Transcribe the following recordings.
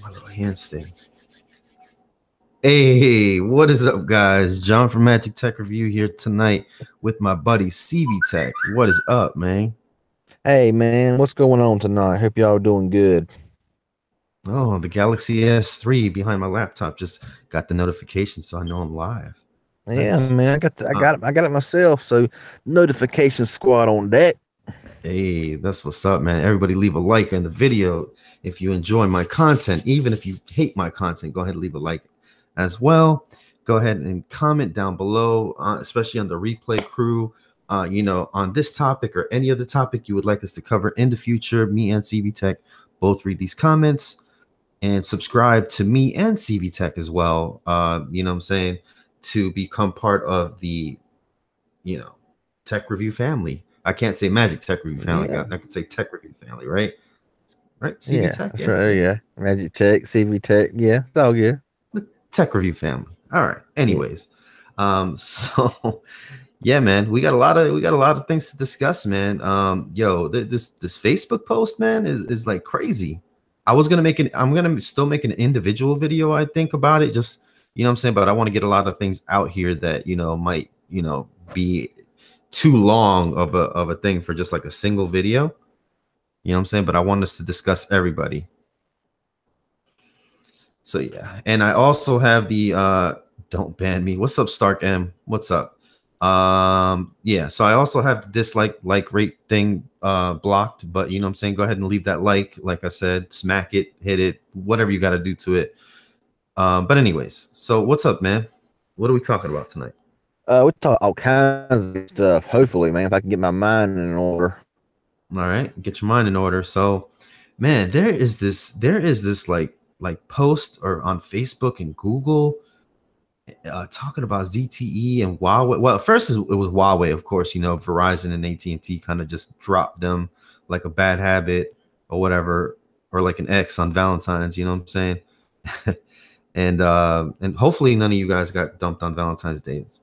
my little handstand. Hey, what is up, guys? John from Magic Tech Review here tonight with my buddy CV Tech. What is up, man? Hey man, what's going on tonight? Hope y'all doing good. Oh, the Galaxy S3 behind my laptop just got the notification, so I know I'm live. Yeah, Nice. man, I got it myself. So notification squad on deck. Hey, that's what's up, man. Everybody leave a like in the video if you enjoy my content. Even if you hate my content, go ahead and leave a like as well. Go ahead and comment down below, especially on the replay crew, on this topic or any other topic you would like us to cover in the future. Me and CV Tech both read these comments, and subscribe to me and CV Tech as well. You know what I'm saying? To become part of the, you know, Tech Review family. I can't say Magic Tech Review family. Yeah, I could say Tech Review family, right? Right? CV yeah, Tech, that's yeah, right. yeah. Yeah, Magic Tech, CV Tech. Yeah, it's all good. The Tech Review family. All right. Yeah, Anyways, so yeah, man, we got a lot of things to discuss, man. Yo, this Facebook post, man, is like crazy. I'm gonna still make an individual video, I think, about it. Just, you know what I'm saying, but I want to get a lot of things out here that, might, be too long of a thing for just like a single video. You know what I'm saying? But I want us to discuss everybody. So yeah. And I also have the don't ban me. What's up, Stark M? What's up? Yeah, so I also have the dislike rate thing blocked, but you know what I'm saying, go ahead and leave that like I said, smack it, hit it, whatever you got to do to it. But anyways, so what's up, man? What are we talking about tonight? we talk all kinds of stuff. Hopefully, man, if I can get my mind in order. All right, get your mind in order. So, man, there is this like post or on Facebook and Google talking about ZTE and Huawei. Well, first it was Huawei, of course. Verizon and AT&T kind of just dropped them like a bad habit or whatever, or like an X on Valentine's. You know what I'm saying? And hopefully none of you guys got dumped on Valentine's Day. It's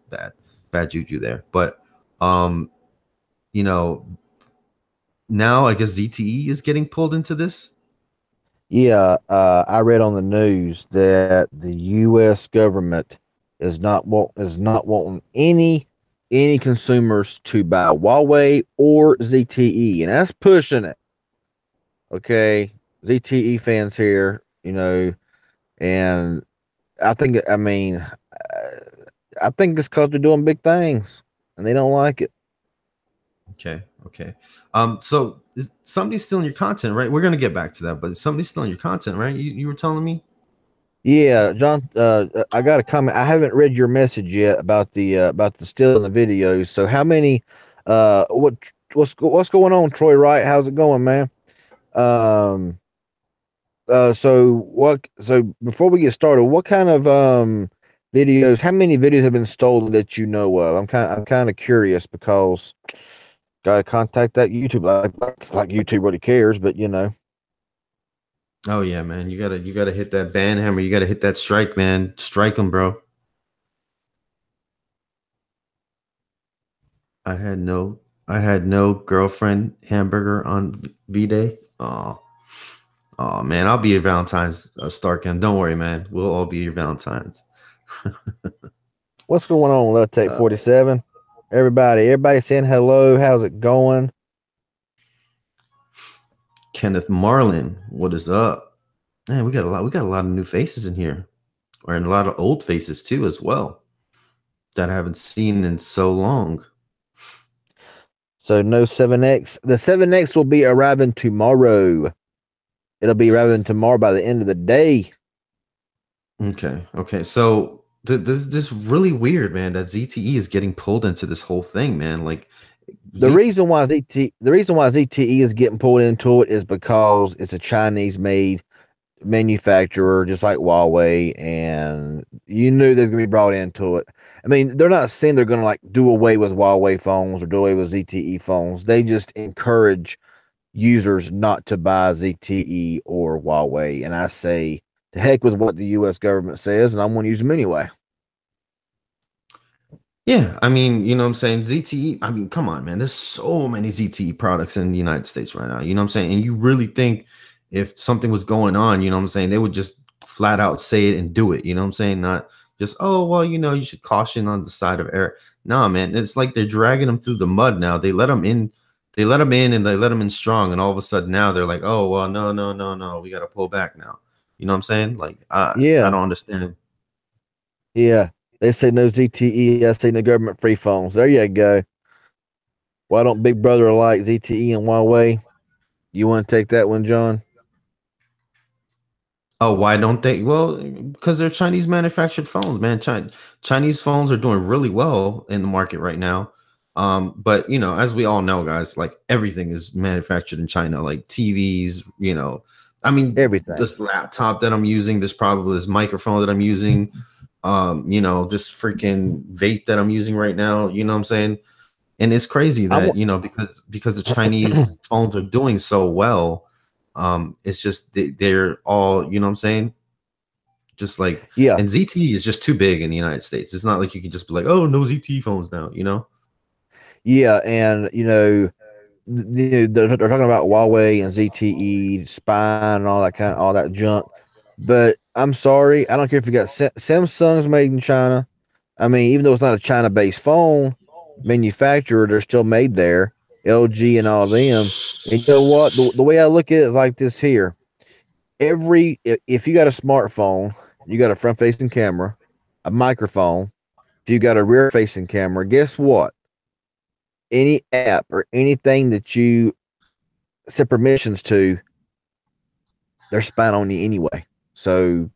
bad juju there. But um, you know, now I guess ZTE is getting pulled into this. Yeah, I read on the news that the U.S. government is not wanting any consumers to buy Huawei or ZTE, and that's pushing it. Okay, ZTE fans here, and I think it's because they're doing big things and they don't like it. Okay. So somebody's stealing your content, right? We're gonna get back to that, but somebody's stealing your content, right? You were telling me. Yeah, John. I got a comment. I haven't read your message yet about the still in the videos. So how many? What what's going on, Troy Wright? How's it going, man? Um. So before we get started, what kind of videos? How many videos have been stolen that you know of? I'm kind of curious because gotta contact that YouTube like YouTube really cares, but Oh yeah, man. You gotta hit that ban hammer. You gotta hit that strike, man. Strike them, bro. I had no I had no girlfriend hamburger on V-Day. Oh man, I'll be your Valentine's, Starkham. Don't worry, man. We'll all be your Valentines. what's going on, Love Tech uh, 47? Everybody saying hello. How's it going? Kenneth Marlin, what is up? Man, we got a lot of new faces in here. Or in a lot of old faces too, as well, that I haven't seen in so long. So no 7X. The 7X will be arriving tomorrow. It'll be arriving tomorrow by the end of the day. Okay. So this really weird, man, that ZTE is getting pulled into this whole thing, man. Like ZT. The reason why ZTE is getting pulled into it is because it's a Chinese made manufacturer, just like Huawei, and you knew they're gonna be brought into it. I mean, they're not saying they're gonna like do away with Huawei phones or do away with ZTE phones. They just encourage users not to buy ZTE or Huawei. And I say, to heck with what the US government says, and I'm gonna use them anyway. Yeah, I mean, you know what I'm saying? ZTE, I mean, come on, man. There's so many ZTE products in the United States right now. You know what I'm saying? And you really think if something was going on, you know what I'm saying, they would just flat out say it and do it. You know what I'm saying? Not just, oh well, you know, you should caution on the side of error. No, man, it's like they're dragging them through the mud now. They let them in, and they let them in strong, and all of a sudden now they're like, oh well, no, no, no, no, we got to pull back now. You know what I'm saying? Like, I Yeah, don't understand. yeah. They say no ZTE. I say no government free phones. There you go. Why don't Big Brother like ZTE and Huawei? You want to take that one, John? Oh, why don't they? Well, because they're Chinese manufactured phones, man. Chinese phones are doing really well in the market right now. But you know, as we all know, guys, like everything is manufactured in China, like TVs, you know. I mean, Everything. this laptop that I'm using, this microphone that I'm using, you know, this freaking vape that I'm using right now, you know what I'm saying? And it's crazy I that, want. you know, because the Chinese phones are doing so well, it's just they're all, you know what I'm saying, just like, Yeah, and ZTE is just too big in the United States. It's not like you can just be like, oh no, ZTE phones now, you know. yeah, and they're talking about Huawei and ZTE spine and all that all that junk. But I'm sorry, I don't care if you got Samsung's made in China. I mean, even though it's not a China-based phone manufacturer, they're still made there. LG and all them. And you know what? The way I look at it is like this here. If you got a smartphone, you got a front-facing camera, a microphone, if you got a rear-facing camera, guess what? Any app or anything that you set permissions to, they're spying on you anyway. So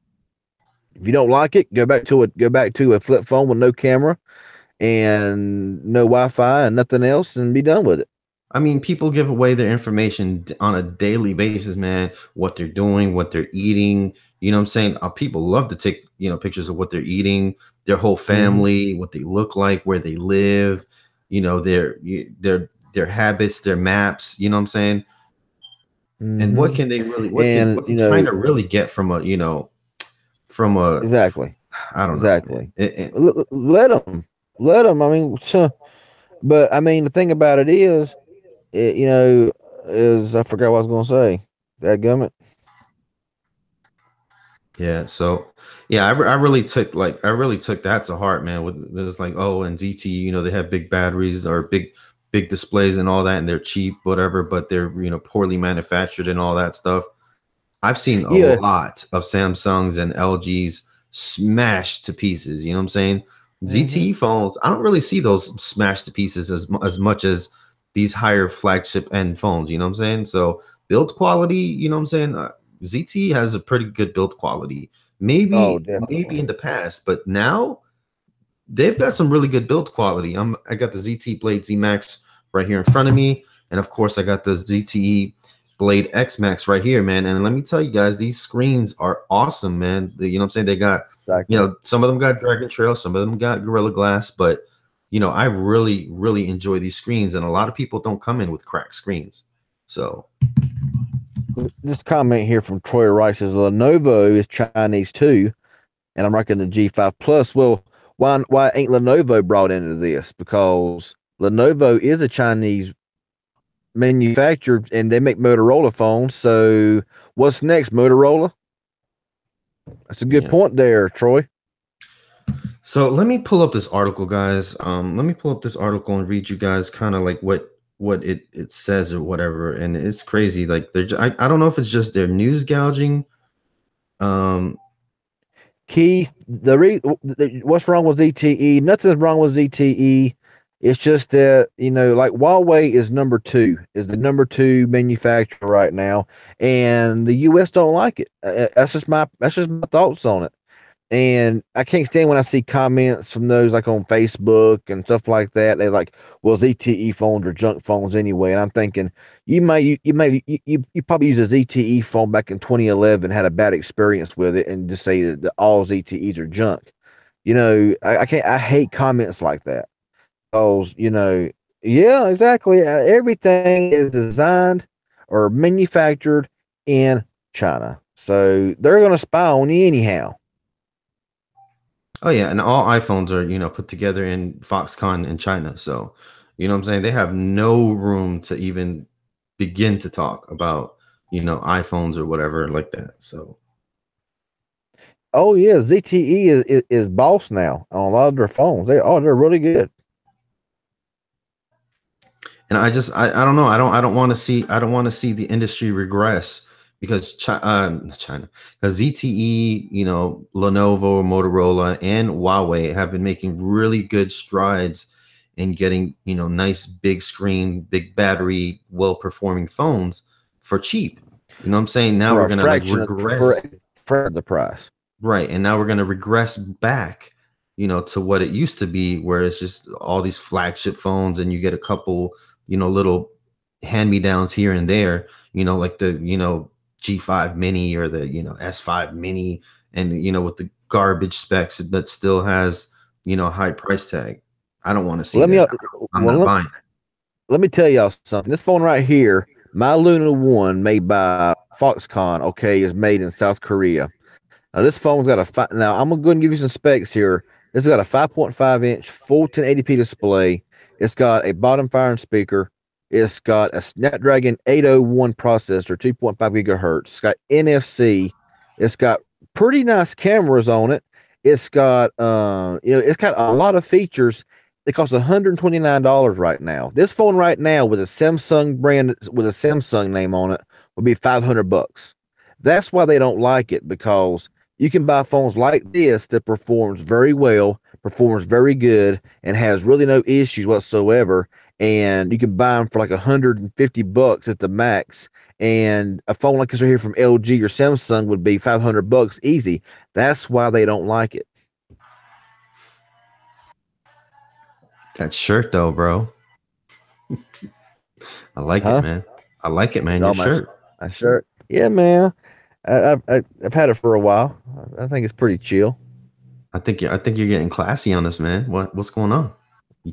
if you don't like it, go back to a flip phone with no camera and no Wi-Fi and nothing else, and be done with it. I mean, people give away their information on a daily basis, man. What they're doing, what they're eating. You know what I'm saying? People love to take, you know, pictures of what they're eating, their whole Mm-hmm. family, what they look like, where they live, you know, their habits, their maps. You know what I'm saying? And what Mm-hmm. can they really? And What can China really get from a, you know, from a? exactly, I don't know, man. exactly. Let them, let them. I mean, but I mean, the thing about it is, it, is I forgot what I was going to say. That gummit. Yeah, so yeah, I really took that to heart, man. With there's like, oh, and ZT, you know, they have big batteries or big displays and all that, and they're cheap, whatever, but they're, you know, poorly manufactured and all that stuff. I've seen a Yeah. lot of Samsungs and LGs smashed to pieces. You know what I'm saying? Mm-hmm. ZTE phones, I don't really see those smashed to pieces as much as these higher flagship end phones. You know what I'm saying? So build quality, you know what I'm saying? ZTE has a pretty good build quality. Oh, Maybe definitely. in the past, but now they've got some really good build quality. I got the ZT Blade Z Max right here in front of me, and of course I got the ZTE Blade X Max right here, man. And let me tell you guys, these screens are awesome, man. You know what I'm saying? They got, you Exactly. know, some of them got Dragon Trail, some of them got Gorilla Glass, but you know, I really enjoy these screens, and a lot of people don't come in with cracked screens. So This comment here from Troy Rice is Lenovo is Chinese too, and I'm rocking the G5 Plus. Well, why ain't Lenovo brought into this? Because Lenovo is a Chinese manufacturer and they make Motorola phones. So what's next, Motorola? That's a good yeah. point there, Troy. So let me pull up this article, guys. Let me pull up this article and read you guys kind of like what it says or whatever. And it's crazy. Like I don't know if it's just their news gouging. Um, Keith, what's wrong with ZTE? Nothing's wrong with ZTE. It's just that like Huawei is number two, is the number two manufacturer right now, and the U.S. don't like it. That's just my thoughts on it. And I can't stand when I see comments from those like on Facebook and stuff like that. They're like, "Well, ZTE phones are junk phones anyway." And I'm thinking, you probably used a ZTE phone back in 2011, had a bad experience with it, and just say that all ZTEs are junk. I can't. I hate comments like that. Because yeah, exactly. Everything is designed or manufactured in China, so they're gonna spy on you anyhow. oh yeah, and all iPhones are, you know, put together in Foxconn in China. So, you know what I'm saying? They have no room to even begin to talk about, iPhones or whatever like that. So, Oh yeah, ZTE is boss now on a lot of their phones. They're really good. and I don't know. I don't want to see the industry regress because China, because ZTE, Lenovo, Motorola, and Huawei have been making really good strides in getting, nice big screen, big battery, well performing phones for cheap. You know what I'm saying? Now For we're a gonna like fraction of regress. the price. Right. And now we're going to regress back, to what it used to be, where it's just all these flagship phones and you get a couple, little hand me downs here and there, like the, G5 mini or the, S5 mini and, with the garbage specs that still has, high price tag. I don't want to see Let me that. I'm well not let, buying. let me tell y'all something. This phone right here, my Luna One, made by Foxconn, okay, is made in South Korea. Now this phone's got now I'm gonna go and give you some specs here. It's got a 5.5-inch full 1080p display. It's got a bottom firing speaker. It's got a Snapdragon 801 processor, 2.5 gigahertz. It's got NFC. It's got pretty nice cameras on it. It's got it's got a lot of features. It costs $129 right now. This phone right now with a Samsung brand with a Samsung name on it would be $500. That's why they don't like it, because you can buy phones like this that performs very well, performs very good, and has really no issues whatsoever. And you can buy them for like $150 at the max. And a phone like this right here from LG or Samsung would be $500 easy. That's why they don't like it. That shirt though, bro. I like it, Huh? man. I like it, man. Your Oh, shirt. my shirt. Yeah, man. I've had it for a while. I think it's pretty chill. I think you're getting classy on us, man. What's going on? You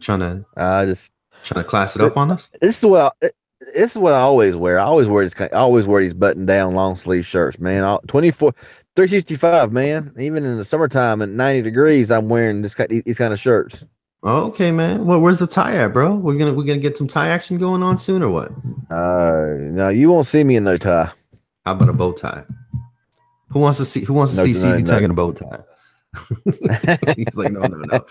I just trying to class it up on us? this is what this is what I always wear. I always wear these button down long sleeve shirts, man. 24 365, man. Even in the summertime at 90 degrees, I'm wearing these kind of shirts. Oh, okay, man. Well, where's the tie at, bro? We're gonna get some tie action going on soon, or what? No, you won't see me in no tie. How about a bow tie? Who wants to see No, CV no. tagging a bow tie? He's like, no, no, no.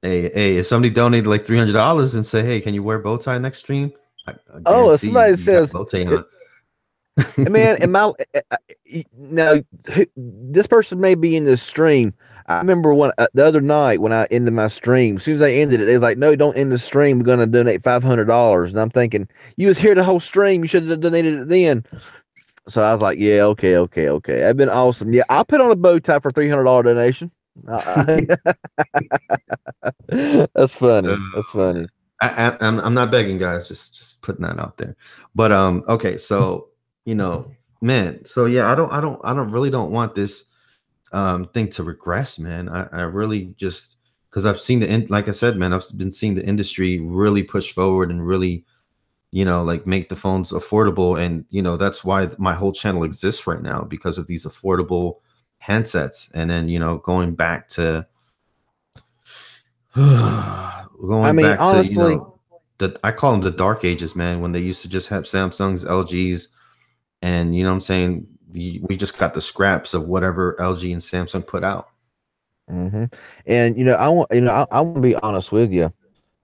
Hey, if somebody donated like $300 and say, hey, can you wear bow tie next stream? I Oh, if guarantee somebody you got a says, bow tie on. man, now this person may be in this stream. I remember the other night when I ended my stream. As soon as I ended it, they was like, "No, don't end the stream. We're going to donate $500." And I'm thinking, you was here the whole stream. You should have donated it then. So I was like, "Yeah, okay, okay, okay. That'd been awesome. Yeah, I'll put on a bow tie for $300 donation." That's funny. That's funny. I'm not begging, guys. Just putting that out there. But okay. So man. So yeah, I don't really don't want this thing to regress, man. I really just because I've seen like I said, man, I've been seeing the industry really push forward and really like make the phones affordable, and that's why my whole channel exists right now, because of these affordable handsets. And then going back to I going mean, back to honestly, I call them the dark ages, man, when they used to just have Samsungs, LGs, and what I'm saying, we just got the scraps of whatever LG and Samsung put out. hmm and I want to be honest with you.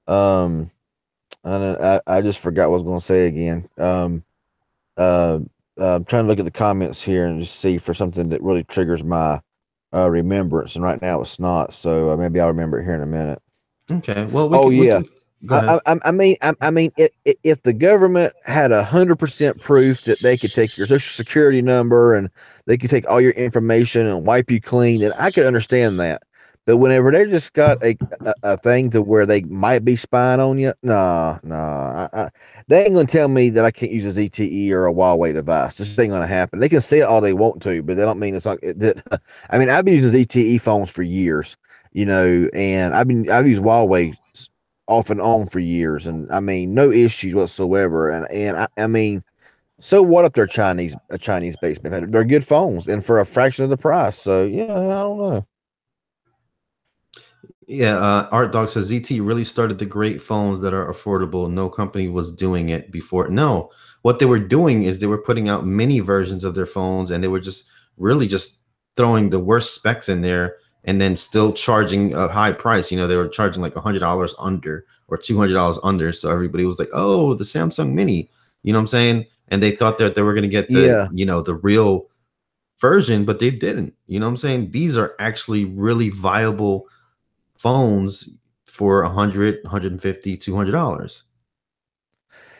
Um, and I just forgot what I was going to say again. Uh, I'm trying to look at the comments here and just see for something that really triggers my remembrance. And right now it's not. So maybe I'll remember it here in a minute. Okay, well, we Oh can we yeah. can go ahead. I mean, if the government had 100% proof that they could take your social security number and they could take all your information and wipe you clean, then I could understand that. But whenever they just got a thing to where they might be spying on you, they ain't gonna tell me that I can't use a ZTE or a Huawei device. This ain't gonna happen. They can say it all they want to, but they don't mean it's not that. I mean, I've been using ZTE phones for years, and I've used Huawei off and on for years, and I mean no issues whatsoever. And I mean, so what if they're a Chinese based manufacturer? They're good phones and for a fraction of the price. So yeah, I don't know. Yeah, Art Dog says ZT really started the great phones that are affordable. No company was doing it before. No, what they were doing is they were putting out mini versions of their phones, and they were just really just throwing the worst specs in there, and then still charging a high price. You know, they were charging like $100 under or $200 under, so everybody was like, "Oh, the Samsung Mini." You know what I'm saying? And they thought that they were going to get the, Yeah. you know, the real version, but they didn't. You know what I'm saying? These are actually really viable phones for 100, 150, $200.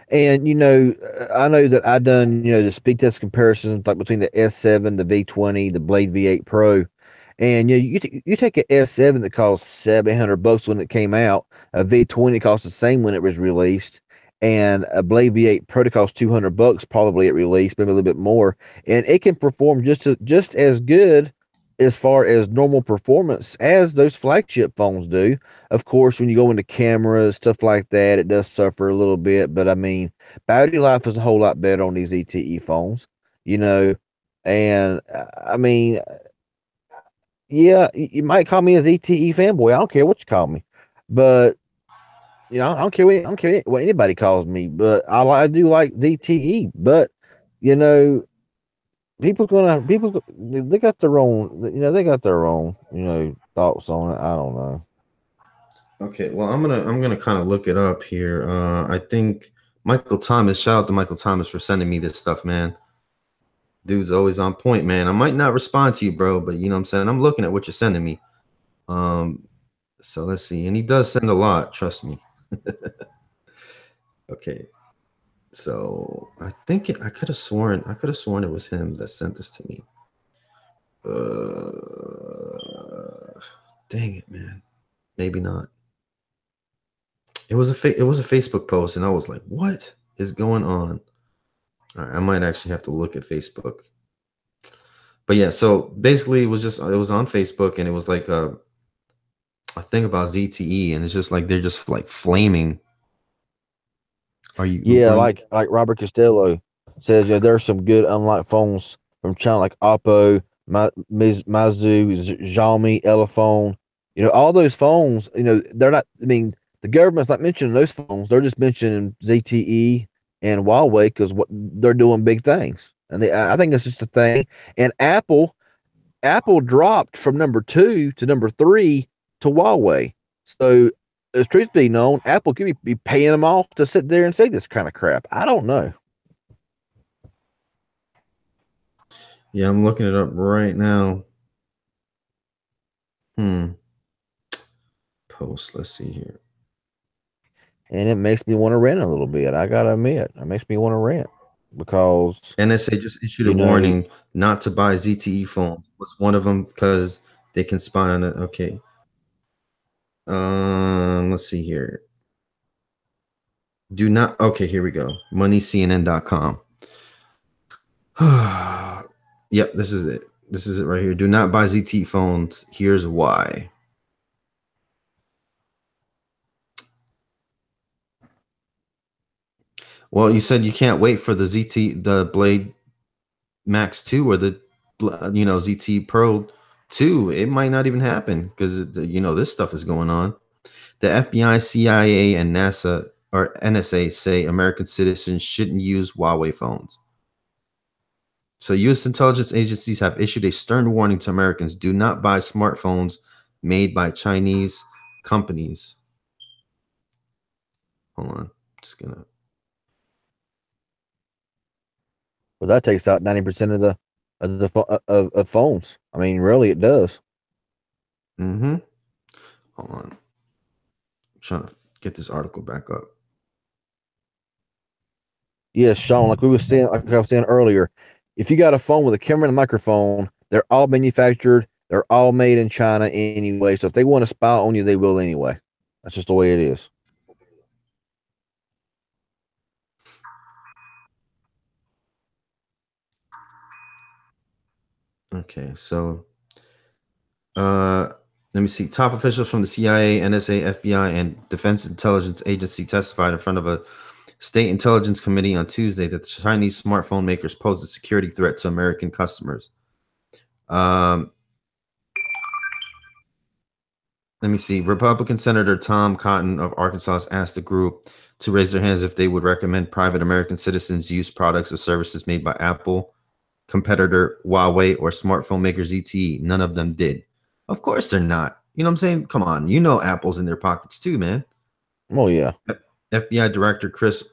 And you know, I know that I done the speed test comparisons like between the S7, the V20, the Blade V8 Pro, and you take a S7 that cost $700 when it came out, a V20 cost the same when it was released, and a Blade V8 Pro that cost $200 probably at release, maybe a little bit more, and it can perform just as good as far as normal performance as those flagship phones do. Of course, when you go into cameras, stuff like that, it does suffer a little bit, but I mean, battery life is a whole lot better on these ETE phones, you know. And I mean, yeah, you might call me a ZTE fanboy. I don't care what you call me, but I don't care what anybody calls me. But I do like ZTE. But you know, people they got their own they got their own thoughts on it. I don't know. Okay, well, I'm gonna kind of look it up here. I think Michael Thomas. Shout out to Michael Thomas for sending me this stuff, man. Dude's always on point, man. I might not respond to you, bro, but you know what I'm saying. I'm looking at what you're sending me. Um, so let's see, and he does send a lot. Trust me. Okay, so I could have sworn it was him that sent this to me. Dang it, man. Maybe not. It was a Facebook post, and I was like, "What is going on?" All right, I might actually have to look at Facebook. But yeah, so basically, it was on Facebook, and it was like a thing about ZTE, and it's just like they're just like flaming. Are you Yeah, Googling? like Robert Costello says, yeah, there's some good unlocked phones from China, like Oppo, Mizu, Xiaomi, Elephone. All those phones. They're not. I mean, the government's not mentioning those phones. They're just mentioning ZTE and Huawei because what they're doing big things, and I think it's just a thing. And Apple dropped from number 2 to number 3 to Huawei. So, as truth be known, Apple could be paying them off to sit there and say this kind of crap. I don't know. Yeah, I'm looking it up right now. Post. Let's see here. And it makes me want to rant a little bit. I gotta admit, it makes me want to rant because NSA just issued a you know, warning not to buy ZTE phones. Was one of them because they can spy on it. Okay. Let's see here. Do not. Okay, here we go. MoneyCNN.com. Yep, this is it. This is it right here. Do not buy ZTE phones. Here's why. Well, you said you can't wait for the Blade Max 2 or the ZT Pro 2. It might not even happen because this stuff is going on. The FBI, CIA, and NASA or NSA say American citizens shouldn't use Huawei phones. So U.S. intelligence agencies have issued a stern warning to Americans: do not buy smartphones made by Chinese companies. Hold on, just gonna. well, that takes out 90% of phones. I mean, really, it does. Hold on, I'm trying to get this article back up. Yes, Sean, like I was saying earlier, if you got a phone with a camera and a microphone, they're all manufactured, they're all made in China anyway. So if they want to spy on you, they will anyway. That's just the way it is. Okay, so let me see. Top officials from the CIA, NSA, FBI, and Defense Intelligence Agency testified in front of a state intelligence committee on Tuesday that the Chinese smartphone makers pose a security threat to American customers. Um, Let me see. Republican Senator Tom Cotton of Arkansas asked the group to raise their hands if they would recommend private American citizens use products or services made by Apple, competitor Huawei, or smartphone maker ZTE. None of them did. Of course they're not. You know what I'm saying? Come on. You know Apple's in their pockets too, man. Oh yeah. FBI Director Chris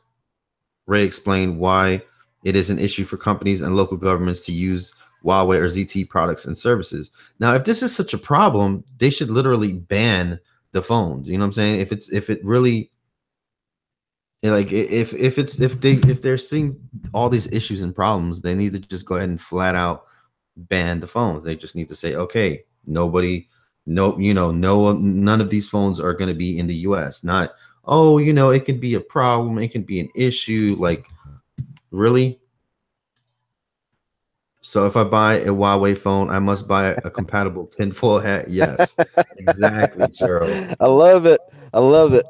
Ray explained why it is an issue for companies and local governments to use Huawei or ZTE products and services. Now, if this is such a problem, they should literally ban the phones. You know what I'm saying? If it really like if they're seeing all these issues and problems, they need to just go ahead and flat out ban the phones. They just need to say, okay, nobody, no, no, none of these phones are going to be in the U.S. Not, oh, it could be a problem, it can be an issue. Like, really? So if I buy a Huawei phone, I must buy a compatible tinfoil hat? Yes, exactly, Gerald. I love it. I love it.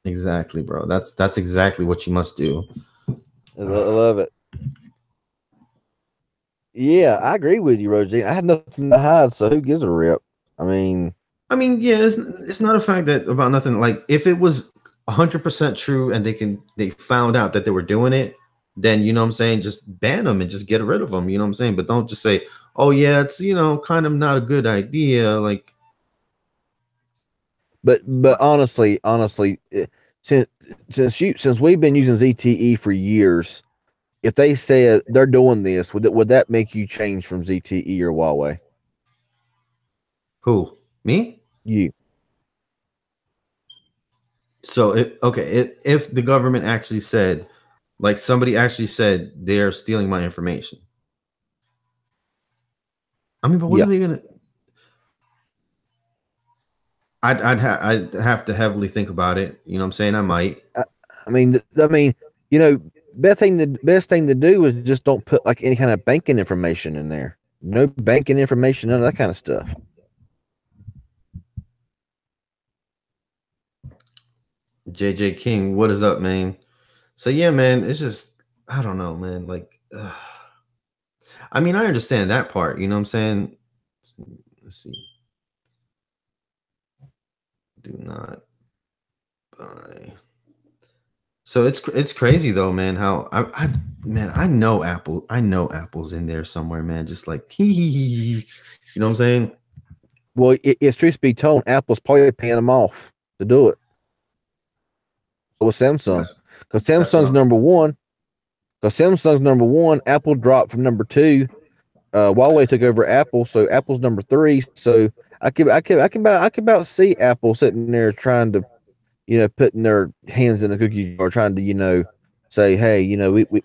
Exactly, bro. That's exactly what you must do. I love it. Yeah, I agree with you, Rosie. I had nothing to hide, so who gives a rip? I mean, Yeah, it's not a fact that about nothing. Like, if it was 100% true and they found out that they were doing it, then what I'm saying, just ban them and just get rid of them. You know what I'm saying? But don't just say, oh yeah, it's kind of not a good idea. Like, but honestly, since since we've been using ZTE for years, if they said they're doing this, would that make you change from ZTE or Huawei? who? Me? You. So if the government actually said, like, somebody actually said they're stealing my information, but what are Yeah. they gonna? I'd have to heavily think about it. You know what I'm saying? I might. I mean, you know, best thing to do is just don't put like any kind of banking information in there. No banking information, none of that kind of stuff. JJ King, what is up, man? So yeah, man, it's just, I don't know, man. Like, I understand that part. You know what I'm saying? Let's see. Do not buy. So it's crazy though, man. How man, I know Apple's in there somewhere, man. Just like you know what I'm saying? Well, it's truth be told, Apple's probably paying them off to do it. So with Samsung, That's because that's what Samsung's I'm. number one. Because Samsung's number one, Apple dropped from number two. Huawei took over Apple, so Apple's number three. So I can about see Apple sitting there trying to, putting their hands in the cookie jar, trying to, say, hey,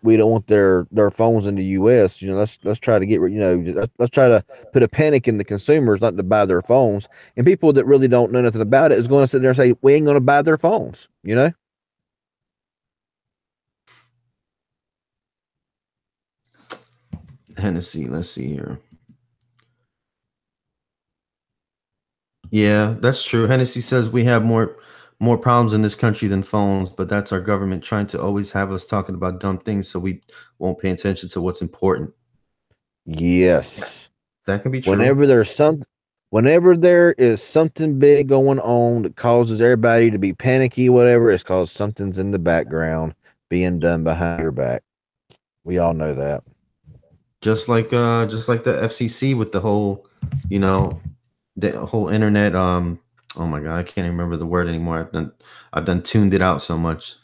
we don't want their phones in the U.S. Let's try to let's try to put a panic in the consumers not to buy their phones, and people that really don't know nothing about it is going to sit there and say we ain't going to buy their phones. Hennessy, let's see here. Yeah, that's true. Hennessy says we have more problems in this country than phones, but that's our government trying to always have us talking about dumb things so we won't pay attention to what's important. Yes. That can be true. Whenever there's some, Whenever there is something big going on that causes everybody to be panicky, whatever, it's cause something's in the background being done behind your back. We all know that. Just like the FCC with the whole, you know, the whole internet. Oh my God, I can't even remember the word anymore. I've done tuned it out so much.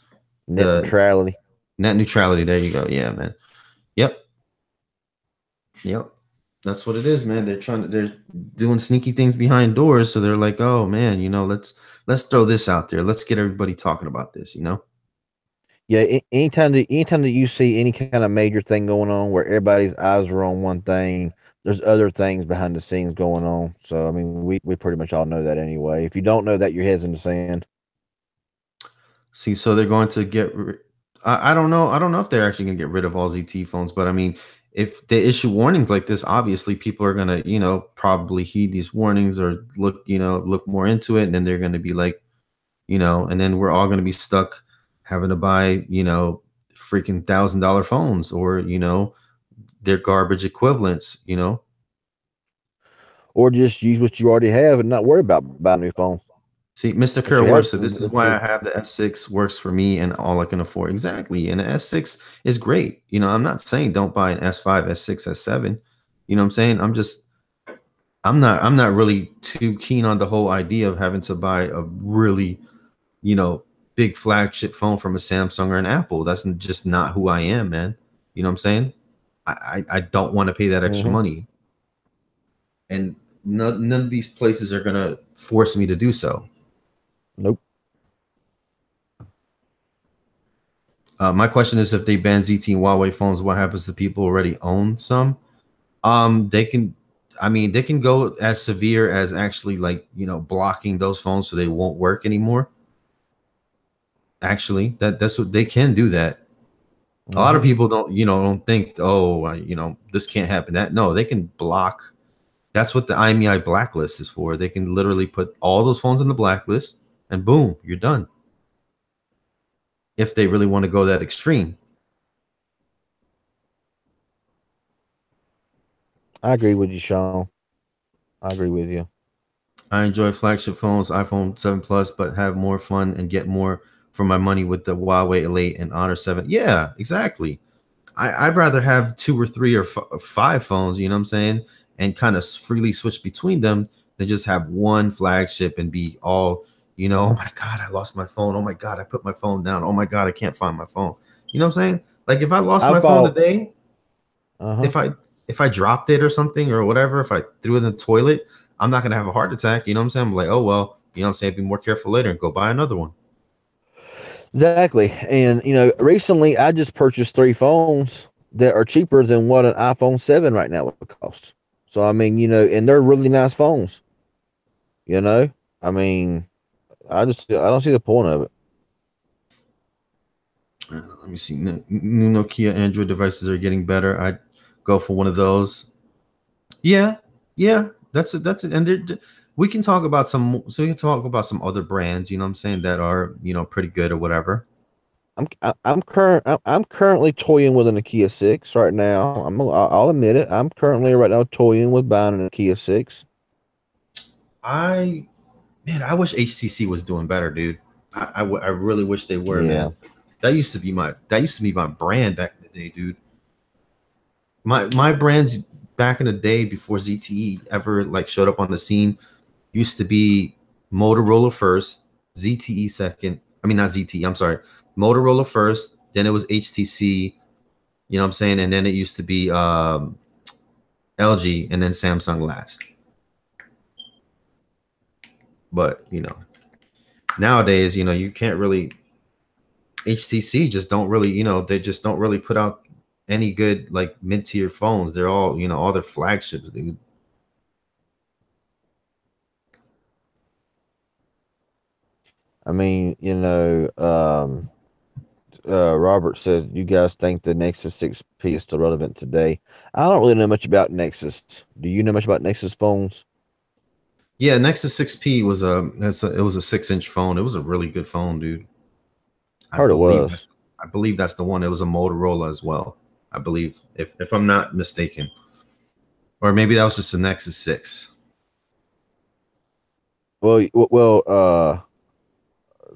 Net The neutrality. net neutrality. There you go. Yeah, man. Yep. Yep. That's what it is, man. They're doing sneaky things behind doors. So they're like, oh man, let's throw this out there. Let's get everybody talking about this. Yeah, anytime that you see any kind of major thing going on where everybody's eyes are on one thing, there's other things behind the scenes going on. So I mean, we pretty much all know that anyway. If you don't know that, your head's in the sand. See, so they're going to I don't know. I don't know if they're actually going to get rid of all ZT phones, but if they issue warnings like this, obviously people are going to, probably heed these warnings or look more into it. And then they're going to be like, and then we're all going to be stuck having to buy, freaking $1,000 phones or, their garbage equivalents. or just use what you already have and not worry about buying a new phone. See, Mr. Once Kerr you have works. So something this to is go why to. I have the S6 works for me and all I can afford. Exactly. And the S6 is great. You know, I'm not saying don't buy an S5, S6, S7. You know what I'm saying? I'm not really too keen on the whole idea of having to buy a really, you know, big flagship phone from a Samsung or an Apple. That's just not who I am, man. You know what I'm saying? I don't want to pay that extra Hmm. money. And none of these places are gonna force me to do so. Nope. My question is, if they ban ZTE and Huawei phones, what happens to people who already own some? They can, I mean, they can go as severe as actually, like, you know, blocking those phones so they won't work anymore. Actually, that's what they can do. That a lot of Hmm. people don't think, oh, this can't happen. That no, they can block. That's what the IMEI blacklist is for. They can literally put all those phones in the blacklist, and boom, you're done. If they really want to go that extreme. I agree with you, Sean. I agree with you. I enjoy flagship phones, iPhone 7 Plus, but have more fun and get more for my money with the Huawei Elite and Honor 7. Yeah, exactly. I'd rather have two or three or five phones, you know what I'm saying, and kind of freely switch between them than just have one flagship and be all, oh my God, I lost my phone. Oh my God, I put my phone down. Oh my God, I can't find my phone. You know what I'm saying? Like, if I lost I my phone bought. today, Uh-huh. if I dropped it or something or whatever, if I threw it in the toilet, I'm not gonna have a heart attack. You know what I'm saying? I'm like, oh well, you know what I'm saying? Be more careful later and go buy another one. Exactly. And recently I just purchased three phones that are cheaper than what an iPhone 7 right now would cost. So I mean, and they're really nice phones, you know? I mean, I don't see the point of it. Let me see. New Nokia Android devices are getting better. I'd go for one of those. Yeah, yeah, that's it. That's it. And we can talk about some. So we can talk about some other brands. You know what I'm saying, that are pretty good or whatever. I'm currently toying with an Nokia 6 right now. I'll admit it. I'm currently right now toying with buying an Nokia 6. I I wish HTC was doing better, dude. I really wish they were, Yeah. man. That used to be my brand back in the day, dude. My brands back in the day before ZTE ever like showed up on the scene used to be Motorola first, ZTE second. I mean, not ZTE. I'm sorry, Motorola first. Then it was HTC. You know what I'm saying? And then it used to be LG, and then Samsung last. But nowadays, you can't really. HTC just don't really, they just don't really put out any good like mid tier phones. They're all, all their flagships, dude. I mean, Robert said, "You guys think the Nexus 6P is still relevant today?" I don't really know much about Nexus. Do you know much about Nexus phones? Yeah, Nexus 6P it was a 6-inch phone. It was a really good phone, dude. I Heard it believe was. that's I believe that's the one. It was a Motorola as well. I believe, if I'm not mistaken, or maybe that was just a Nexus 6.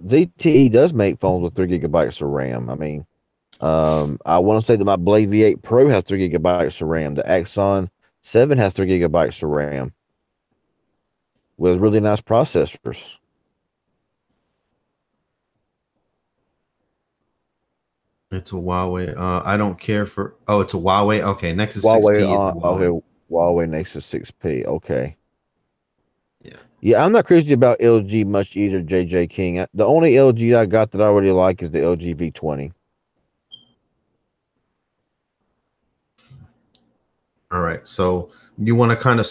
ZTE does make phones with 3 gigabytes of RAM. I mean, I want to say that my Blade V8 Pro has 3 gigabytes of RAM. The Axon 7 has 3 gigabytes of RAM with really nice processors. It's a Huawei. I don't care for. Oh, it's a Huawei. Okay, Nexus Huawei 6P is a Huawei. okay, Huawei Nexus 6P. Okay. Yeah. Yeah, I'm not crazy about LG much either, JJ King. The only LG I got that I really like is the LG V20. All right. So you want to kind of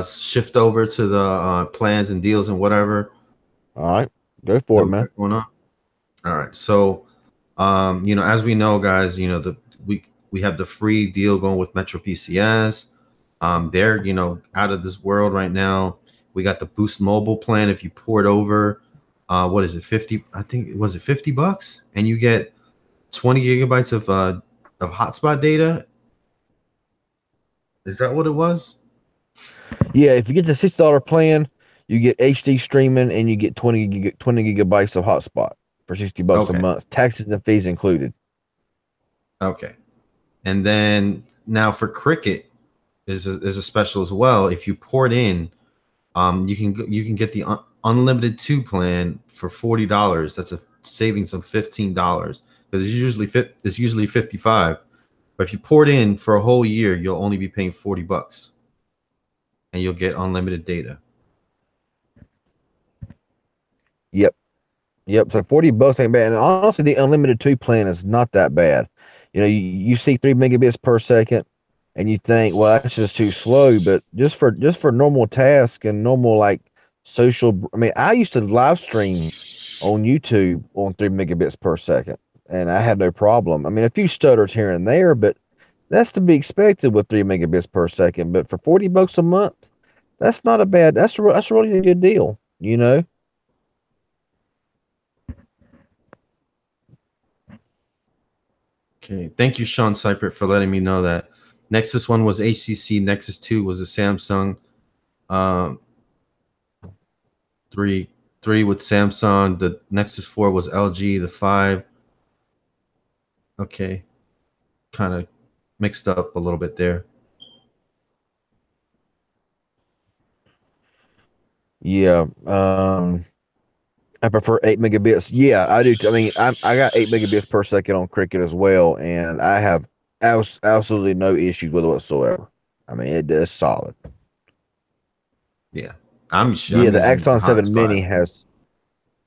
shift over to the plans and deals and whatever All right, go for that it, we man. got going on. All right. So, as we know, guys, we have the free deal going with Metro PCS. They're out of this world right now. We got the Boost Mobile plan. If you port over, what is it, 50? I think, was it $50, and you get 20 gigabytes of hotspot data. Is that what it was? Yeah, if you get the $60 plan, you get HD streaming and you get 20 gigabytes of hotspot for $60 a Okay. month, taxes and fees included. Okay. And then now for Cricket is a special as well. If you port in, you can get the unlimited 2 plan for $40. That's a savings of $15 because it's usually 55. But if you port in for a whole year, you'll only be paying $40 and you'll get unlimited data. Yep. Yep. So $40 ain't bad. And honestly, the unlimited 2 plan is not that bad. You see 3 megabits per second and you think, well, that's just too slow. But just for normal tasks and normal like social, I mean, I used to live stream on YouTube on 3 megabits per second, and I had no problem. I mean, a few stutters here and there, but that's to be expected with 3 megabits per second. But for $40 a month, that's not a bad. That's really a good deal. Okay. Thank you, Sean Seipert, for letting me know that. Nexus 1 was HTC. Nexus 2 was a Samsung. Um, 3 with Samsung. The Nexus 4 was LG. The 5. Okay. Kind of mixed up a little bit there. Yeah. I prefer 8 megabits. Yeah, I do. I mean, I got 8 megabits per second on Cricket as well, and I have absolutely no issues with it whatsoever. I mean, it's solid. Yeah. Yeah, I'm the using the Axon Hans 7 Mini 5, has.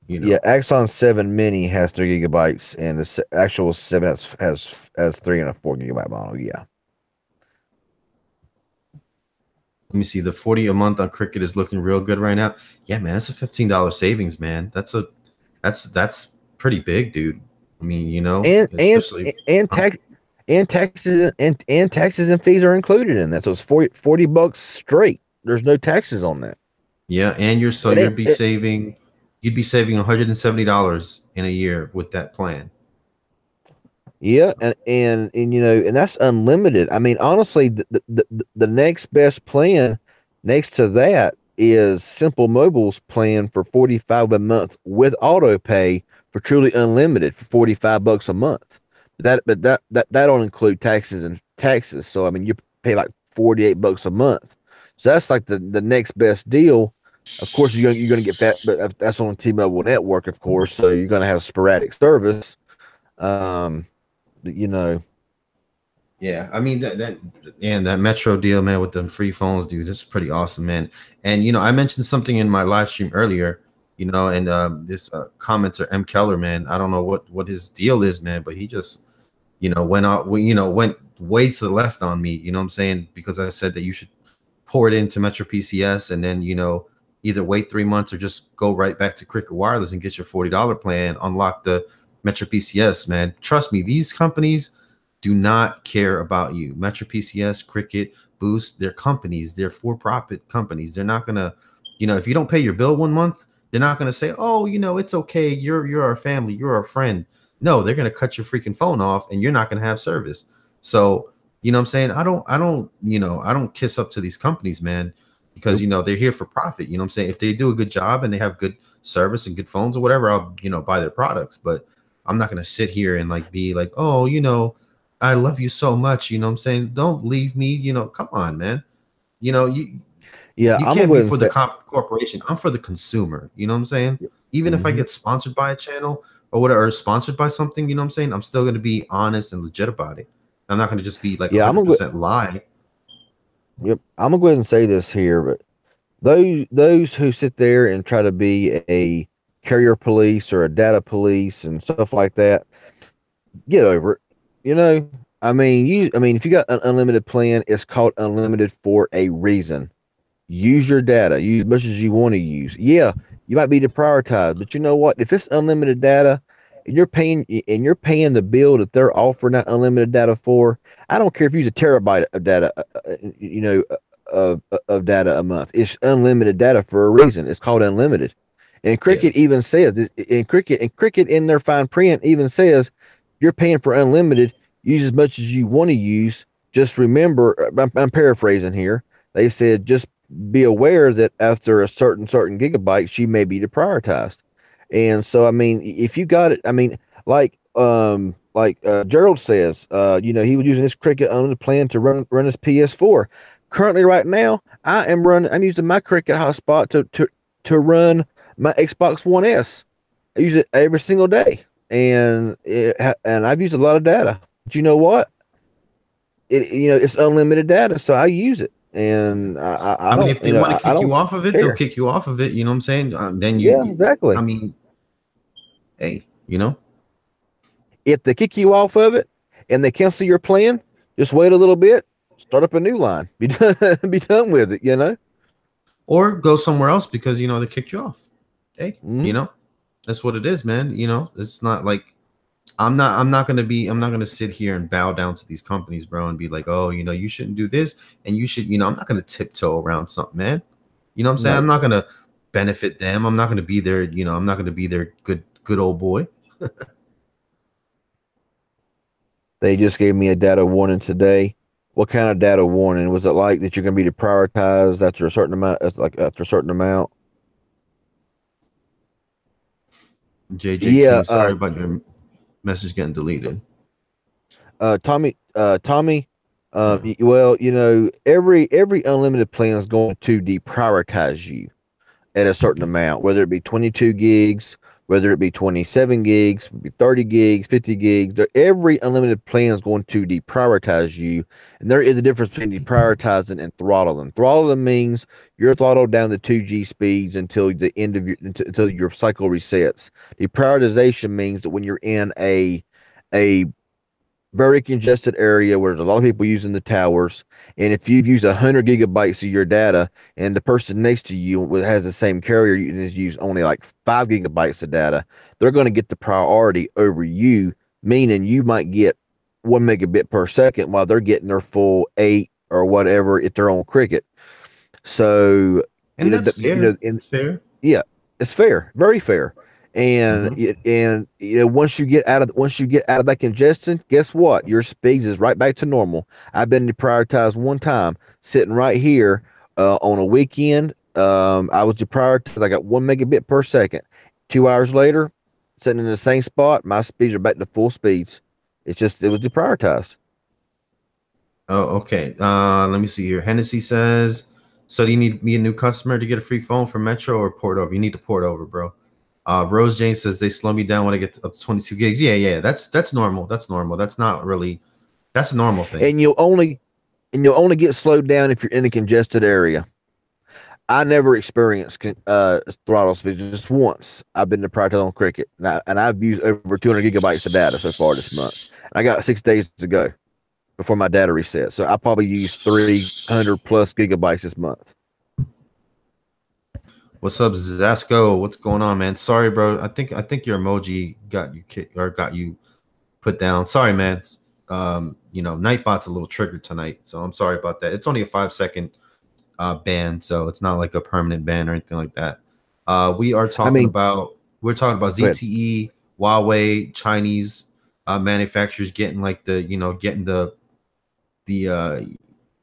you Yeah, know. Axon 7 Mini has 3 gigabytes, and the actual 7 has 3 and a 4 gigabyte model. Yeah. Let me see. The 40 a month on Cricket is looking real good right now. Yeah, man, that's a $15 savings, man. That's pretty big, dude. I mean, and and especially and tax and taxes and fees are included in that. So it's $40 straight. There's no taxes on that. yeah, and It ain't it, you'd be saving $170 in a year with that plan. yeah, So, and that's unlimited. I mean, honestly, the next best plan next to that is Simple Mobile's plan for 45 a month with auto pay for truly unlimited for $45 a month. That don't include taxes. So I mean, you pay like $48 a month. So that's like the next best deal. Of course, you're gonna get that, but that's on T-Mobile network, of course. So you're gonna have sporadic service. Um, you know, yeah, I mean that Metro deal, man, with them free phones, dude, that's pretty awesome, man. And I mentioned something in my live stream earlier, and this commenter M Keller, man, I don't know what his deal is, man, but he just went way to the left on me. You know what I'm saying? Because I said that you should pour it into Metro PCS and then either wait 3 months or just go right back to Cricket Wireless and get your $40 plan, unlock the Metro PCS. Man, trust me, these companies do not care about you. Metro PCS, Cricket, Boost, they're companies. They're for-profit companies. They're not gonna, if you don't pay your bill 1 month, they're not gonna say, oh, it's okay. You're our family. You're our friend. No, they're gonna cut your freaking phone off, and you're not gonna have service. So, what I'm saying, I don't kiss up to these companies, man, because nope. they're here for profit. You know what I'm saying? If they do a good job and they have good service and good phones or whatever, I'll buy their products. But I'm not gonna sit here and like be like, oh, I love you so much. You know what I'm saying? Don't leave me. Come on, man. You know, you Yeah, you I'm gonna can't go be ahead and for the say, corporation. I'm for the consumer. You know what I'm saying? Even if I hmm get sponsored by a channel or whatever, or sponsored by something, you know what I'm saying? I'm still gonna be honest and legit about it. I'm not gonna just be like yeah, 100% lie. yep, I'm gonna go ahead and say this here, but those who sit there and try to be a carrier police or a data police and stuff like that, get over it. I mean, if you got an unlimited plan, it's called unlimited for a reason. Use your data, use as much as you want to use. Yeah, you might be deprioritized, but you know what? If it's unlimited data and you're paying the bill that they're offering that unlimited data for, I don't care if you use a terabyte of data, of data a month. It's unlimited data for a reason. It's called unlimited. And Yeah. Cricket even says in Cricket in their fine print even says you're paying for unlimited. Use as much as you want to use. Just remember, I'm paraphrasing here. They said just be aware that after a certain gigabytes, you may be deprioritized. And so, I mean, if you got it, I mean, Gerald says, he was using his Cricket on the plan to run his PS4. Currently, right now, I'm using my Cricket hotspot to run my Xbox One S. I use it every single day, and I've used a lot of data. But you know what? It's unlimited data, so I use it, and I I mean, don't, if they want to I kick don't you off of it, they'll care. kick you off of it. You know what I'm saying? Then Yeah, I exactly. mean, hey, If they kick you off of it and they cancel your plan, just wait a little bit, start up a new line, be done with it. or go somewhere else because they kicked you off. Hey, Hmm. that's what it is, man. It's not like I'm not gonna sit here and bow down to these companies, bro, and be like, oh, you shouldn't do this, and you should, I'm not gonna tiptoe around something, man. You know what I'm saying? No, I'm not gonna benefit them. I'm not gonna be their, I'm not gonna be their good old boy. they just gave me a data warning today. What kind of data warning was it? Like that you're going to be deprioritized after a certain amount? Like after a certain amount? JJ Yeah, King, sorry about your message getting deleted. Tommy. Yeah. Well, every unlimited plan is going to deprioritize you at a certain amount, whether it be 22 gigs, whether it be 27 gigs, 30 gigs, 50 gigs. Every unlimited plan is going to deprioritize you. And there is a difference between deprioritizing and throttling. Throttling means you're throttled down to 2G speeds until the end of until your cycle resets. Deprioritization means that when you're in a very congested area where there's a lot of people using the towers. And if you've used 100 gigabytes of your data and the person next to you has the same carrier and has used only like 5 gigabytes of data, they're going to get the priority over you, meaning you might get 1 megabit per second while they're getting their full 8 or whatever if they're on Cricket. So, And that's fair. and It's fair. yeah, it's fair, very fair. And Hmm. once you get out of that congestion, guess what? Your speeds is right back to normal. I've been deprioritized one time, sitting right here on a weekend. I was deprioritized. I got 1 megabit per second. 2 hours later, sitting in the same spot, my speeds are back to full speeds. It was deprioritized. Oh, okay. Let me see here. Hennessy says, so do you need me a new customer to get a free phone from Metro or port over? You need to port over, bro. Rose Jane says they slow me down when I get up to 22 gigs. Yeah, yeah, that's normal. That's normal. That's not really that's a normal thing. And you'll only get slowed down if you're in a congested area. I never experienced throttle speed just once. I've been to practice on Cricket, and I've used over 200 gigabytes of data so far this month. I got 6 days to go before my data resets, so I probably used 300 plus gigabytes this month. What's up, Zasco? What's going on, man? Sorry, bro. I think your emoji got you kicked or got you put down. Sorry, man. Nightbot's a little triggered tonight, so I'm sorry about that. It's only a 5 second ban, so it's not like a permanent ban or anything like that. We are I talking mean, about we're talking about go ahead. ZTE, Huawei, Chinese manufacturers getting like getting the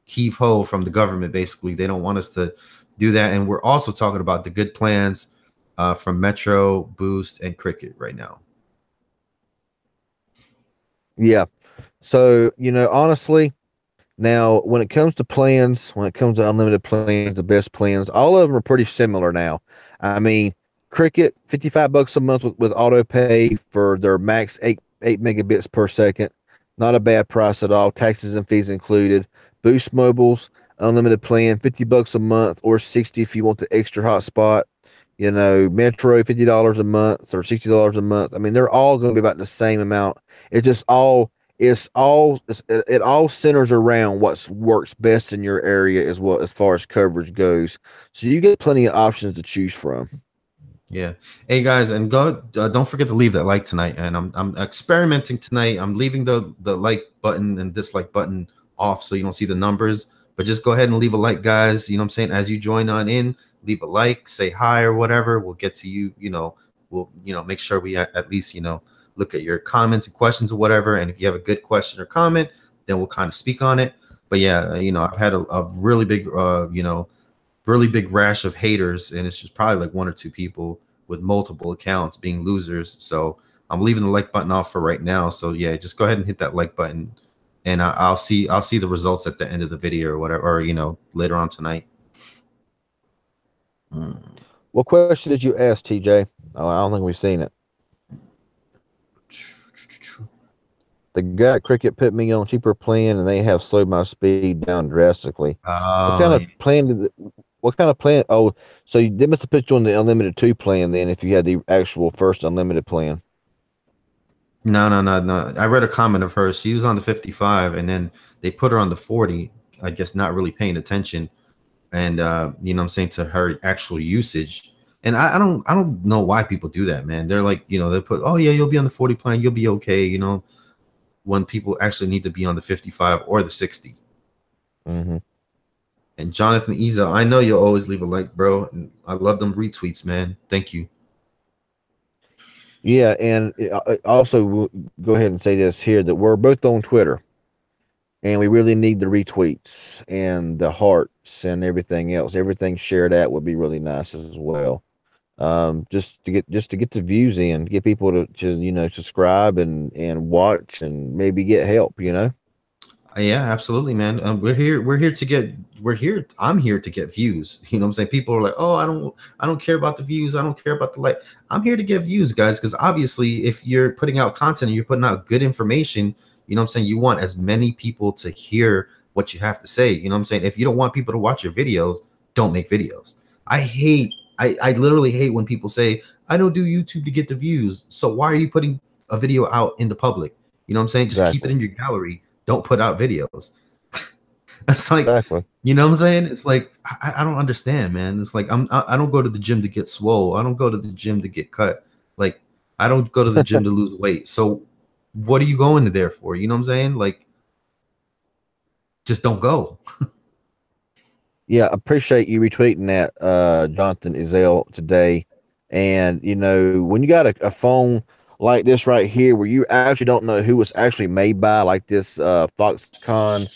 heave ho from the government. Basically, they don't want us to do that, and we're also talking about the good plans from Metro, Boost, and Cricket right now. Yeah. So honestly, now when it comes to plans, when it comes to unlimited plans, the best plans, all of them are pretty similar now. I mean, Cricket, $55 a month with auto pay for their max eight megabits per second. Not a bad price at all, taxes and fees included. Boost Mobile's unlimited plan, $50 a month or 60 if you want the extra hotspot. Metro, $50 a month or $60 a month. I mean, they're all going to be about the same amount. It's just all it all centers around what works best in your area as far as coverage goes. So you get plenty of options to choose from. Yeah. Hey guys, and go. Don't forget to leave that like tonight. And I'm experimenting tonight. I'm leaving the like button and dislike button off so you don't see the numbers. But just go ahead and leave a like, guys. You know what I'm saying? As you join on in, leave a like, say hi or whatever. We'll get to you. We'll make sure we at least look at your comments and questions or whatever. And if you have a good question or comment, then we'll kind of speak on it. But yeah, you know, I've had a really big, you know, really big rash of haters, and it's just probably like one or two people with multiple accounts being losers. So I'm leaving the like button off for right now. So yeah, just go ahead and hit that like button, and I'll see the results at the end of the video or whatever, or you know, later on tonight. What question did you ask, TJ? Oh, I don't think we've seen it. The guy at Cricket put me on cheaper plan, and they have slowed my speed down drastically. What kind Oh, of plan did? What kind of plan? Oh, so they must have put you on the unlimited 2 plan then, if you had the actual first unlimited plan. no, no, no, no. I read a comment of hers. She was on the 55, and then they put her on the 40. I guess not really paying attention, and you know what I'm saying, to her actual usage. And I don't know why people do that, man. They're like, you know, they put, oh yeah, you'll be on the 40 plan, you'll be okay, you know, when people actually need to be on the 55 or the 60. Mm-hmm. And Jonathan Isa, I know you'll always leave a like, bro. And I love them retweets, man. Thank you. Yeah, and also go ahead and say this here that we're both on Twitter, and we really need the retweets and the hearts and everything else. Everything shared out would be really nice as well. Just to get the views in, get people to you know, subscribe and watch and maybe get help. You know. Yeah, absolutely, man. We're here. We're here to get. We're here. I'm here to get views. You know what I'm saying? People are like, oh, I don't care about the views. I don't care about the like. I'm here to get views, guys. Because obviously, if you're putting out content and you're putting out good information, you know what I'm saying, you want as many people to hear what you have to say. You know what I'm saying? If you don't want people to watch your videos, don't make videos. I hate. I literally hate when people say, I don't do YouTube to get the views. So why are you putting a video out in the public? You know what I'm saying? Just keep it Exactly. in your gallery. Don't put out videos. It's like, Exactly. you know what I'm saying? It's like, I don't understand, man. It's like, I don't go to the gym to get swole. I don't go to the gym to get cut. Like, I don't go to the gym to lose weight. So what are you going there for? You know what I'm saying? Like, just don't go. Yeah, appreciate you retweeting that, Jonathan Izell today. And you know, when you got a phone like this right here, where you actually don't know who it's actually made by, like this Foxconn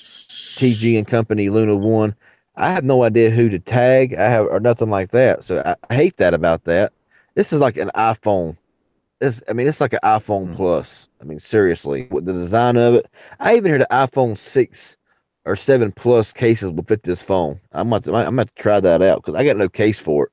TG and Company Luna One, I have no idea who to tag. I have or nothing like that. So I hate that about that. This is like an iPhone. I mean, it's like an iPhone Mm. Plus. I mean, seriously, with the design of it. I even heard the iPhone 6 or 7 Plus cases will fit this phone. I'm about to try that out because I got no case for it.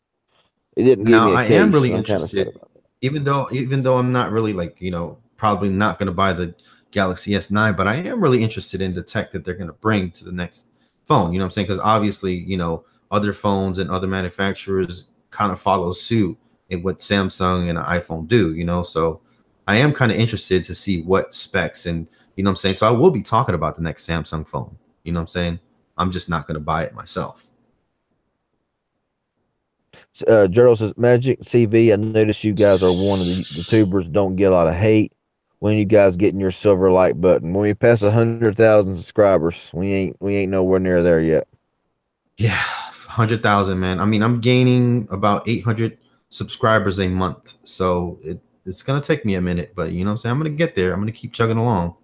It didn't give Now me a I am case, really so I'm kind of sad interested, about it. even though I'm not really like, you know, probably not going to buy the Galaxy S9, but I am really interested in the tech that they're going to bring to the next phone. You know what I'm saying? Because obviously, you know, other phones and other manufacturers kind of follow suit in what Samsung and iPhone do, you know. So I am kind of interested to see what specs, and you know what I'm saying. So I will be talking about the next Samsung phone. You know what I'm saying? I'm just not going to buy it myself. Gerald says, Magic CV, I noticed you guys are one of the YouTubers don't get a lot of hate. When you guys getting your silver like button? When we pass 100,000 subscribers, we ain't nowhere near there yet. Yeah, 100,000, man. I mean, I'm gaining about 800 subscribers a month, so it's gonna take me a minute, but you know what I'm saying. I'm gonna get there. I'm gonna keep chugging along.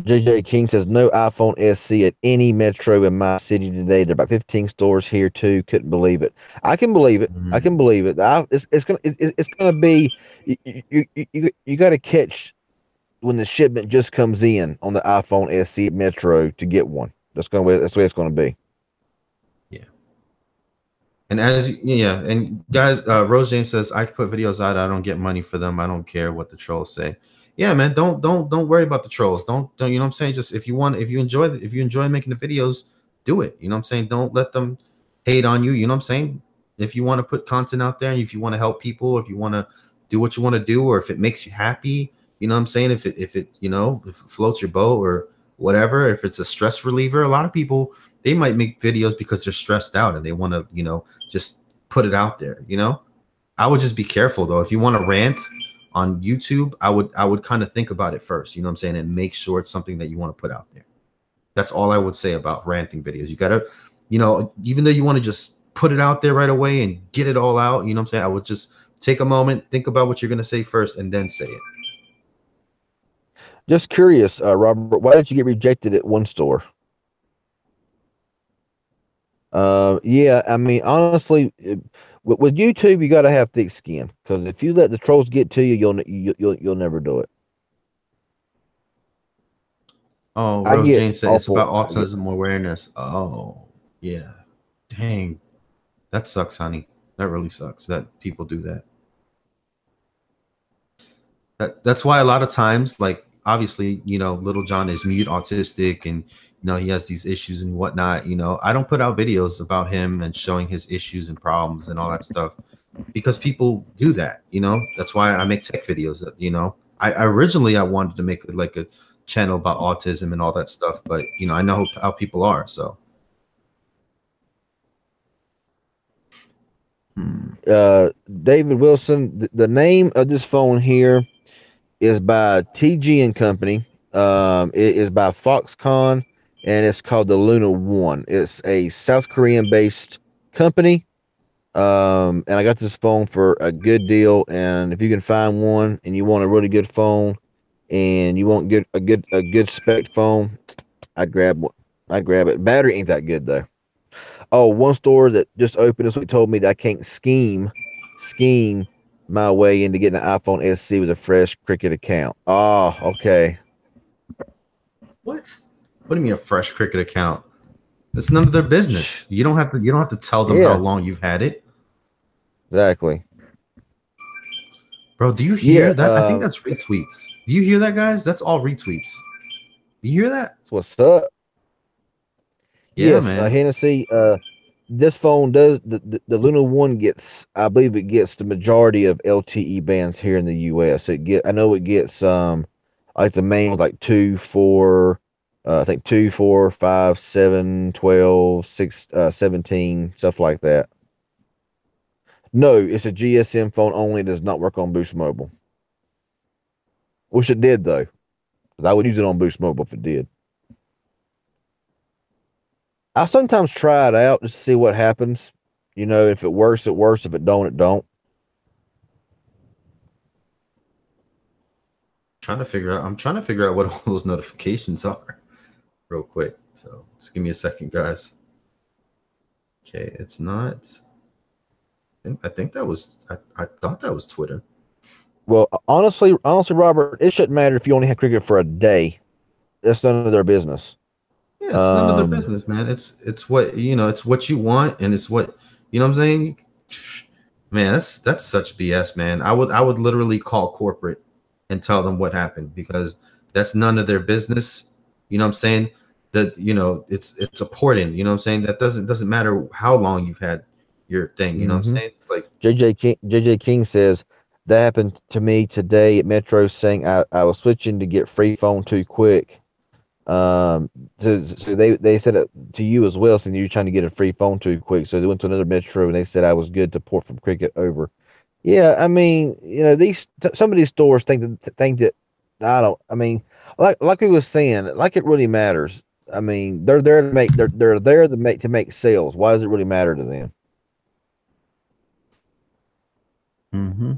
JJ King says no iPhone SC at any metro in my city today. There are about 15 stores here too. Couldn't believe it. I can believe it. I Mhm. can believe it. It's gonna be you got to catch when the shipment just comes in on the iPhone SC at Metro to get one. That's the way it's gonna be. Yeah, and yeah, and guys, Rose Jane says I put videos out. I don't get money for them. I don't care what the trolls say. Yeah, man, don't worry about the trolls. Don't you know what I'm saying? Just if you enjoy making the videos, do it. You know what I'm saying? Don't let them hate on you. You know what I'm saying? If you want to put content out there, and if you want to help people, if you want to do what you want to do, or if it makes you happy, you know what I'm saying? If it you know, if it floats your boat or whatever, if it's a stress reliever, a lot of people, they might make videos because they're stressed out and they want to, you know, just put it out there, you know. I would just be careful though. If you want to rant on YouTube, I would kind of think about it first, you know what I'm saying, and make sure it's something that you want to put out there. That's all I would say about ranting videos. You gotta, you know, even though you want to just put it out there right away and get it all out, you know what I'm saying, I would just take a moment, think about what you're gonna say first, and then say it. Just curious, Robert, why did you get rejected at one store? Yeah, I mean, honestly, with YouTube, you got to have thick skin because if you let the trolls get to you, you'll never do it. Oh, I Rose get Jane said it's awful. about autism awareness. Oh, yeah. Dang. That sucks, honey. That really sucks that people do that. That's why a lot of times, like obviously, Little John is mute autistic and he has these issues and whatnot. I don't put out videos about him and showing his issues and problems and all that stuff because people do that. That's why I make tech videos. I originally I wanted to make like a channel about autism and all that stuff, but I know how people are. So David Wilson, the name of this phone here is by TG and Company. It is by Foxconn, and it's called the Luna One. It's a South Korean based company. And I got this phone for a good deal. And if you can find one and you want a really good phone and you want a good spec phone, I'd grab one. I'd grab it. Battery ain't that good though. Oh, one store that just opened this week told me that I can't scheme my way into getting an iPhone SC with a fresh Cricket account. Oh, okay. what? What do you mean a fresh Cricket account? It's none of their business. You don't have to. You don't have to tell them how Yeah, long you've had it, exactly. bro. Do you Yeah, hear that? I think that's retweets. Do you hear that, guys? That's all retweets. Do you hear that? that's what's up. Yeah, Yes, man. Hennessy. This phone does the Luna One gets, I believe it gets the majority of LTE bands here in the US. I know it gets like the main like 2, 4, I think 2, 4, 5, 7, 12, 6, 17, stuff like that. No, it's a GSM phone only. It does not work on Boost Mobile. Wish it did though, 'cause I would use it on Boost Mobile if it did. I sometimes try it out just to see what happens. If it works, it works. If it don't, it don't. I'm trying to figure out what all those notifications are, real quick. So just give me a second, guys. Okay, it's not. I think that was. I thought that was Twitter. Well, honestly, Robert, it shouldn't matter if you only have cricket for a day. That's none of their business. Yeah, it's none of their Um, business, man. It's what it's what you want, and it's what what I'm saying. Man, that's such BS, man. I would literally call corporate and tell them what happened because that's none of their business. What I'm saying? That it's important. What I'm saying? That doesn't matter how long you've had your thing. What I'm mhm. saying? Like, JJ King says that happened to me today at Metro, saying I was switching to get free phone too quick. So they said it to you as well, saying you're trying to get a free phone too quick. So they went to another Metro and they said I was good to port from Cricket over. Yeah, I mean, some of these stores think that I don't. I mean, like we was saying, like it really matters. I mean, they're there to make sales. Why does it really matter to them? hmm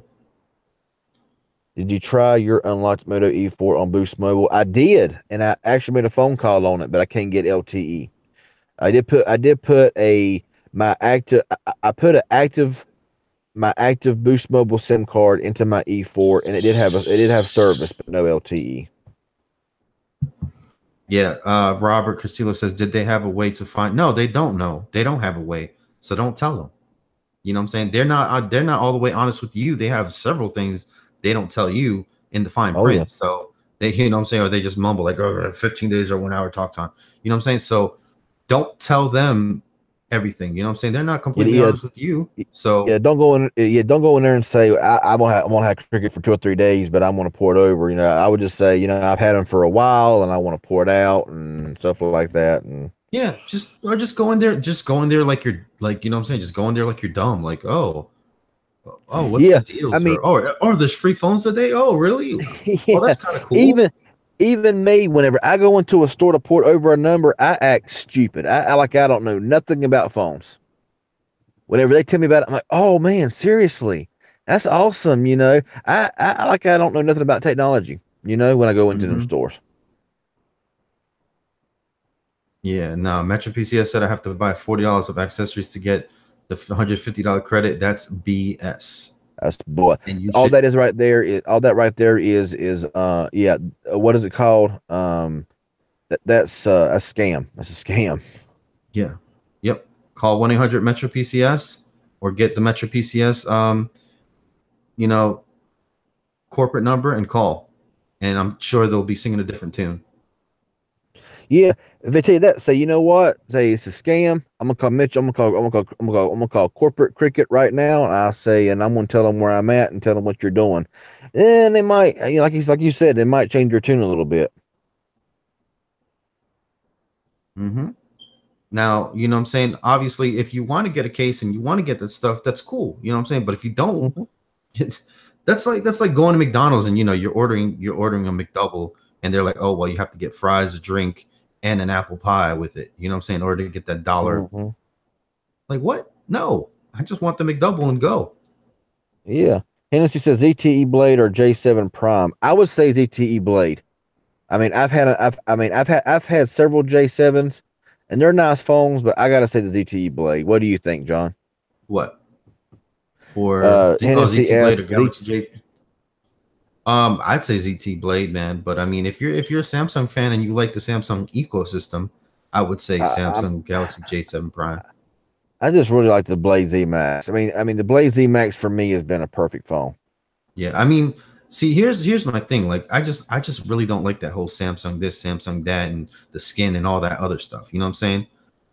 Did you try your unlocked Moto E4 on Boost Mobile? I did, and I actually made a phone call on it, but I can't get LTE. I did put a my active I put an active my active Boost Mobile SIM card into my E4, and it did have service, but no LTE. yeah. Robert Castillo says, did they have a way to find? No, they don't know. They don't have a way. So don't tell them. You know what I'm saying? They're not all the way honest with you. They have several things they don't tell you in the fine Oh yeah. print. So they, what I'm saying, or they just mumble like, oh, 15 days or 1 hour talk time. You know what I'm saying? So don't tell them everything. You know what I'm saying? They're not Yeah, completely yeah, honest with you. yeah. So Don't go in there and say I'm gonna have cricket for 2 or 3 days, but I'm gonna pour it over. I would just say, I've had them for a while and I want to pour it out and stuff like that. And yeah, just go in there, like you're like, what I'm saying? Just go in there like you're dumb. Like, oh, what's the yeah, I deals? mean, Or there's free phones today. Oh, really? Oh, yeah, that's kind of cool. even even me, whenever I go into a store to port over a number, I act stupid. I like I don't know nothing about phones. Whenever they tell me about it, I'm like, oh man, seriously, that's awesome. I like I don't know nothing about technology. you know, when I go into them Hmm. stores. Yeah, no, Metro PCS said I have to buy $40 of accessories to get the $150 credit. That's BS. That's boy. And you All should, that is right there is all that right there is yeah. What is it called? That's a scam. That's a scam. yeah, yep. Call 1-800 Metro PCS or get the Metro PCS, you know, corporate number and call. And I'm sure they'll be singing a different tune. Yeah, if they tell you that, say, you know what? Say it's a scam. I'm gonna call Mitch. I'm gonna call corporate cricket right now. And I say, and I'm gonna tell them where I'm at and tell them what you're doing. And they might, you know, like you said, they might change their tune a little bit. Hmm. Now, you know what I'm saying? Obviously, if you want to get a case and you want to get that stuff, that's cool. You know what I'm saying? But if you don't, Mhm. that's like going to McDonald's and you're ordering a McDouble and they're like, oh well, you have to get fries, a drink, and an apple pie with it. You know what I'm saying? In order to get that dollar. Mhm. Like what? No, I just want the McDouble and go. Yeah. Hennessy says ZTE Blade or J7 Prime. I would say ZTE Blade. I mean, I've had several J7s, and they're nice phones, but I gotta say the ZTE Blade. What do you think, John? What for Hennessy ZT Blade or asks Z. Galaxy J? I'd say ZT Blade, man. But I mean, if you're a Samsung fan and you like the Samsung ecosystem, I would say I, Samsung Galaxy J7 Prime. I just really like the Blade Z Max. I mean, the Blade Z Max for me has been a perfect phone. Yeah, I mean, see, here's my thing. Like, I just really don't like that whole Samsung this, Samsung that, and the skin and all that other stuff. You know what I'm saying?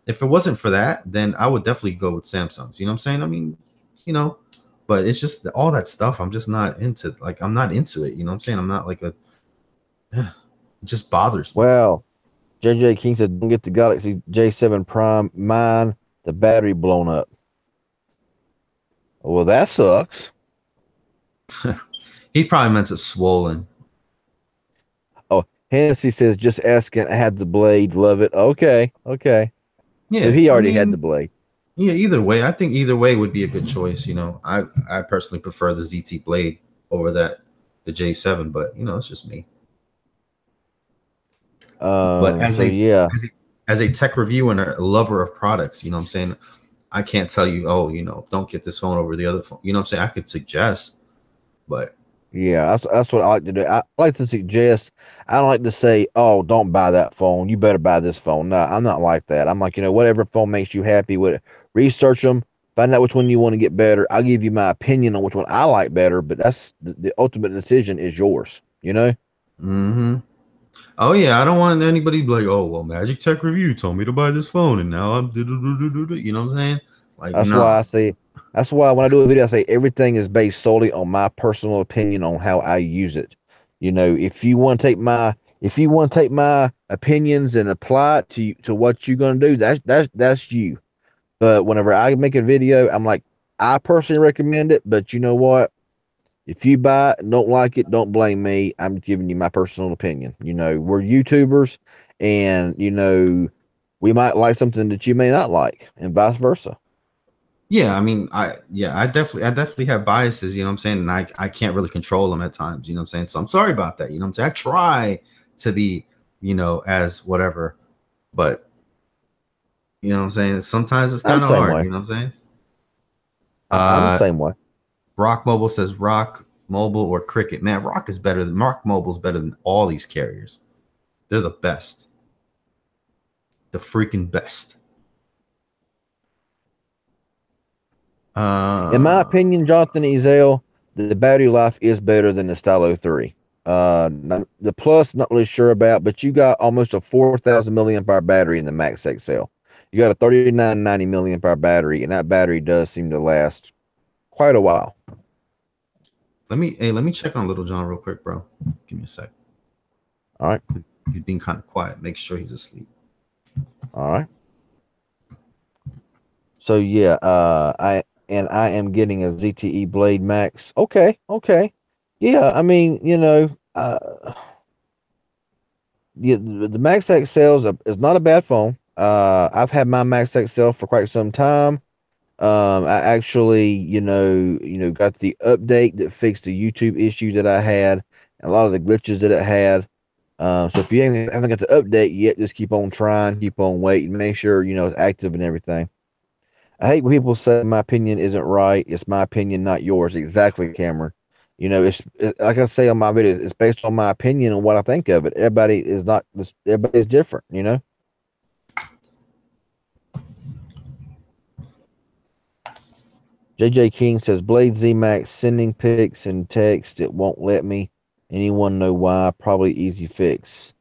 If it wasn't for that, then I would definitely go with Samsungs. You know what I'm saying? I mean, you know, but it's just all that stuff. I'm just not into. Like, I'm not into it. You know what I'm saying? I'm not like a. It just bothers me. Well, JJ King said, "Don't get the Galaxy J7 Prime. Mine, the battery blown up." Well, that sucks. He probably meant it swollen. Oh, Hennessy says, "Just asking. I had the Blade. Love it." Okay, okay. So Yeah, he I already had the mean, Blade. yeah. Either way, I think either way would be a good choice. I personally prefer the ZT Blade over the J7, but it's just me. But as So a yeah, as a as a tech review and a lover of products, what I'm saying, I can't tell you, oh, don't get this phone over the other phone. You know what I'm saying? I could suggest, but yeah. That's what I like to do. I like to suggest. I don't like to say, "Oh, don't buy that phone. You better buy this phone." No, I'm not like that. I'm like, whatever phone makes you happy with it. Research them, find out which one you want to get better. I'll give you my opinion on which one I like better, but that's the ultimate decision is yours. You know. hmm. Oh yeah, I don't want anybody to be like, oh well, Magic Tech Review told me to buy this phone, and now I'm do-do-do-do-do-do. You know what I'm saying? Like, That's why nah. I say. That's why when I do a video, I say everything is based solely on my personal opinion on how I use it. If you want to take my opinions and apply it to what you're gonna do, that's you. But whenever I make a video, I'm like, I personally recommend it, but you know what? If you buy it and don't like it, don't blame me. I'm giving you my personal opinion. We're YouTubers, and we might like something that you may not like, and vice versa. Yeah, I mean, I definitely have biases. You know what I'm saying? And I can't really control them at times. You know what I'm saying? So I'm sorry about that. You know what I'm saying? I try to be, as whatever, but you know what I'm saying? Sometimes it's I'm kind the of same hard. way. You know what I'm saying? I'm the Uh, same way. Rock Mobile says Rock Mobile or Cricket. Man, Rock Mobile is better than all these carriers. They're the best, the freaking best. In my Uh, opinion, Jonathan Ezel, the battery life is better than the Stylo 3. The Plus, not really sure about, but you got almost a 4,000 milliamp hour battery in the Max XL. You got a 3990 milliamp hour battery, and that battery does seem to last quite a while. let me check on Little John real quick, bro. Give me a sec. All right. He's being kind of quiet. Make sure he's asleep. All right. So yeah, I am getting a ZTE Blade Max. Okay, okay. Yeah, I mean, yeah, the Max XL is not a bad phone. I've had my Max XL for quite some time. I actually, got the update that fixed the YouTube issue that I had, and a lot of the glitches that it had. So if you haven't got the update yet, just keep on trying, keep on waiting, make sure it's active and everything. I hate when people say my opinion isn't right. It's my opinion, not yours. Exactly, Cameron. Like I say on my videos, it's based on my opinion and what I think of it. Everybody is not. Everybody is different. JJ King says Blade Z Max sending pics and text. It won't let me. Anyone know why? Probably easy fix.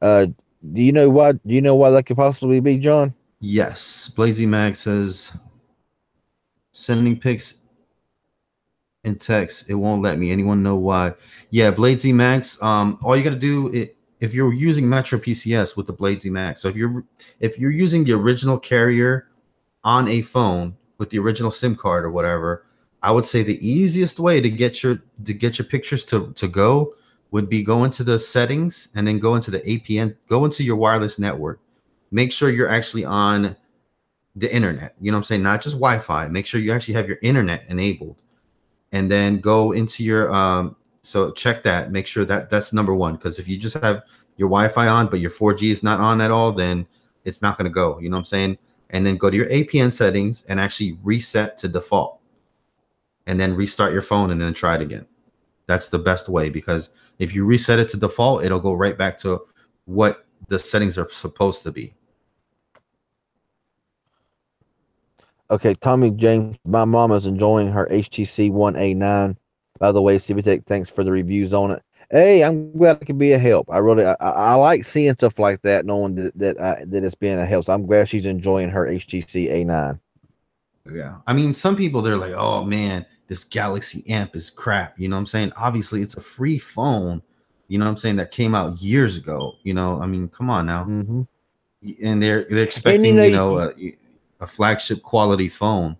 Uh, do you know why? Do you know why that could possibly be, John? Yes, Blazy Max says sending pics in text, it won't let me. Anyone know why? Yeah, Blade Z Max. All you gotta do if you're using Metro PCS with the Blade Z Max. So if you're using the original carrier on a phone with the original SIM card or whatever, I would say the easiest way to get your pictures to go would be go into the settings and then go into the APN, go into your wireless network. Make sure you're actually on the internet. You know what I'm saying? Not just Wi-Fi. Make sure you actually have your internet enabled, and then go into your so check that, make sure that that's number one, because if you just have your Wi-Fi on but your 4G is not on at all, then it's not going to go, you know what I'm saying? And then go to your APN settings and actually reset to default, and then restart your phone and then try it again. That's the best way, because if you reset it to default, it'll go right back to what the settings are supposed to be. Okay, Tommy James, my mom is enjoying her HTC One A9. By the way, CBTech, thanks for the reviews on it. Hey, I'm glad I could be a help. I like seeing stuff like that, knowing that it's being a help. So I'm glad she's enjoying her HTC A9. Yeah. I mean, some people, they're like, oh man, this Galaxy Amp is crap. You know what I'm saying? Obviously, it's a free phone, you know what I'm saying, that came out years ago. I mean, come on now. Mm-hmm. And they're And expecting, a flagship quality phone.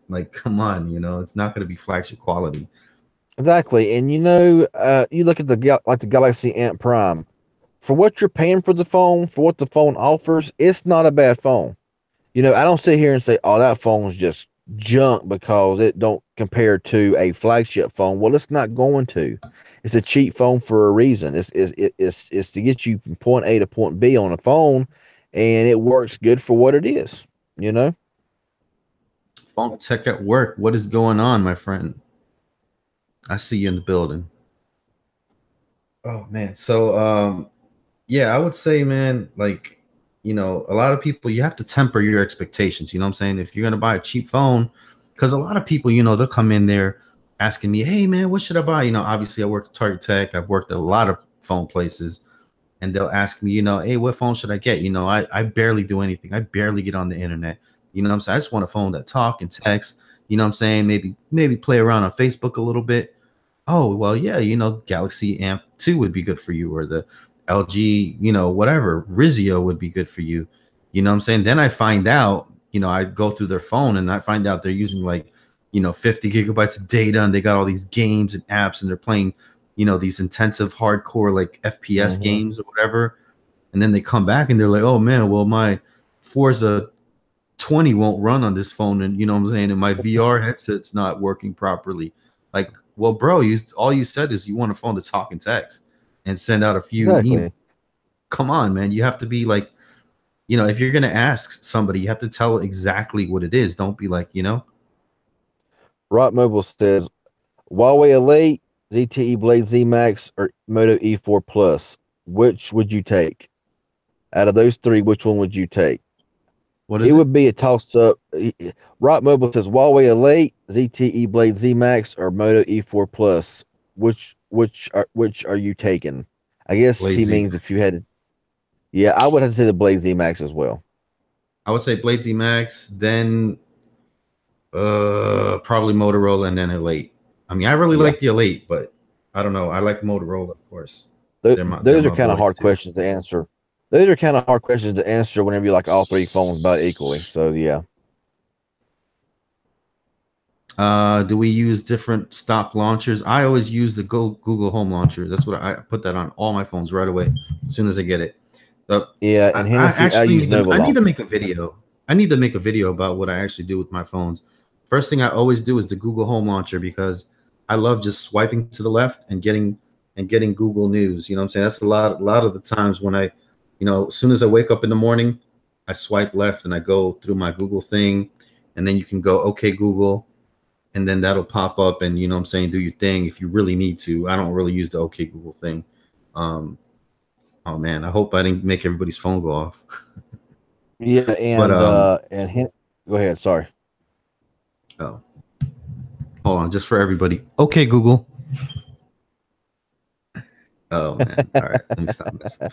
Like, come on, it's not going to be flagship quality. exactly. And you look at the Galaxy Amp Prime. For what you're paying for the phone, for what the phone offers, it's not a bad phone. I don't sit here and say, "Oh, that phone's just junk," because it don't compare to a flagship phone. Well, it's not going to. It's a cheap phone for a reason. It's to get you from point A to point B on a phone, and it works good for what it is. You know. Phone tech at work. What is going on, my friend? I see you in the building. Oh man. So yeah, I would say, man, like, a lot of people, you have to temper your expectations. You know what I'm saying? If you're going to buy a cheap phone, because a lot of people, they'll come in there asking me, hey, man, what should I buy? Obviously, I work at Target Tech. I've worked at a lot of phone places, and they'll ask me, hey, what phone should I get? I barely do anything. I barely get on the internet. You know what I'm saying? I just want a phone that talk and text. You know what I'm saying? Maybe play around on Facebook a little bit. Oh, well, yeah, Galaxy Amp 2 would be good for you, or the LG, whatever, Rizio would be good for you. You know what I'm saying? Then I find out, I go through their phone and I find out they're using like, 50 gigabytes of data, and they got all these games and apps, and they're playing, these intensive hardcore like FPS Mm-hmm. games or whatever. And then they come back and they're like, oh man, well, my Forza 20 won't run on this phone, and you know what I'm saying, and my VR headset's not working properly. Like, well, bro, all you said is you want a phone to talk and text and send out a few emails. Exactly. Come on, man. You have to be like, if you're gonna ask somebody, you have to tell exactly what it is. Don't be like, Rock Mobile says Huawei Elite, ZTE Blade Z Max, or Moto E4 Plus. Which would you take? Out of those three, which one would you take? what It is it? would be a toss up. Rock Mobile says Huawei Elite, ZTE Blade Z Max, or Moto E4 Plus. Which are you taking? I guess Blade he Z means if you Max. had. Yeah, I would have to say the Blade Z Max as well. I would say Blade Z Max, then probably Motorola, and then Elite. I mean, I really Yeah, like the Elite, but I don't know. I like Motorola, of course. They're those are my kind of boys hard too. questions to answer. Those are kind of hard questions to answer whenever you like all three phones about equally. So yeah. Do we use different stock launchers? I always use the Google Home launcher. That's what I put that on all my phones right away as soon as I get it. But Yeah, in I Hennessy, I actually use need to Nova I need to Launcher. make a video. I need to make a video about what I actually do with my phones. First thing I always do is the Google Home launcher, because I love just swiping to the left and getting and getting Google News. You know what I'm saying? That's a lot of the times when I, as soon as I wake up in the morning, I swipe left and I go through my Google thing, and then you can go, okay, Google, and then that'll pop up, and you know what I'm saying, do your thing if you really need to. I don't really use the okay Google thing. Um, oh man, I hope I didn't make everybody's phone go off. Yeah, But go ahead. Sorry. oh, hold on, just for everybody. Okay, Google. Oh man, all right, let me stop messing.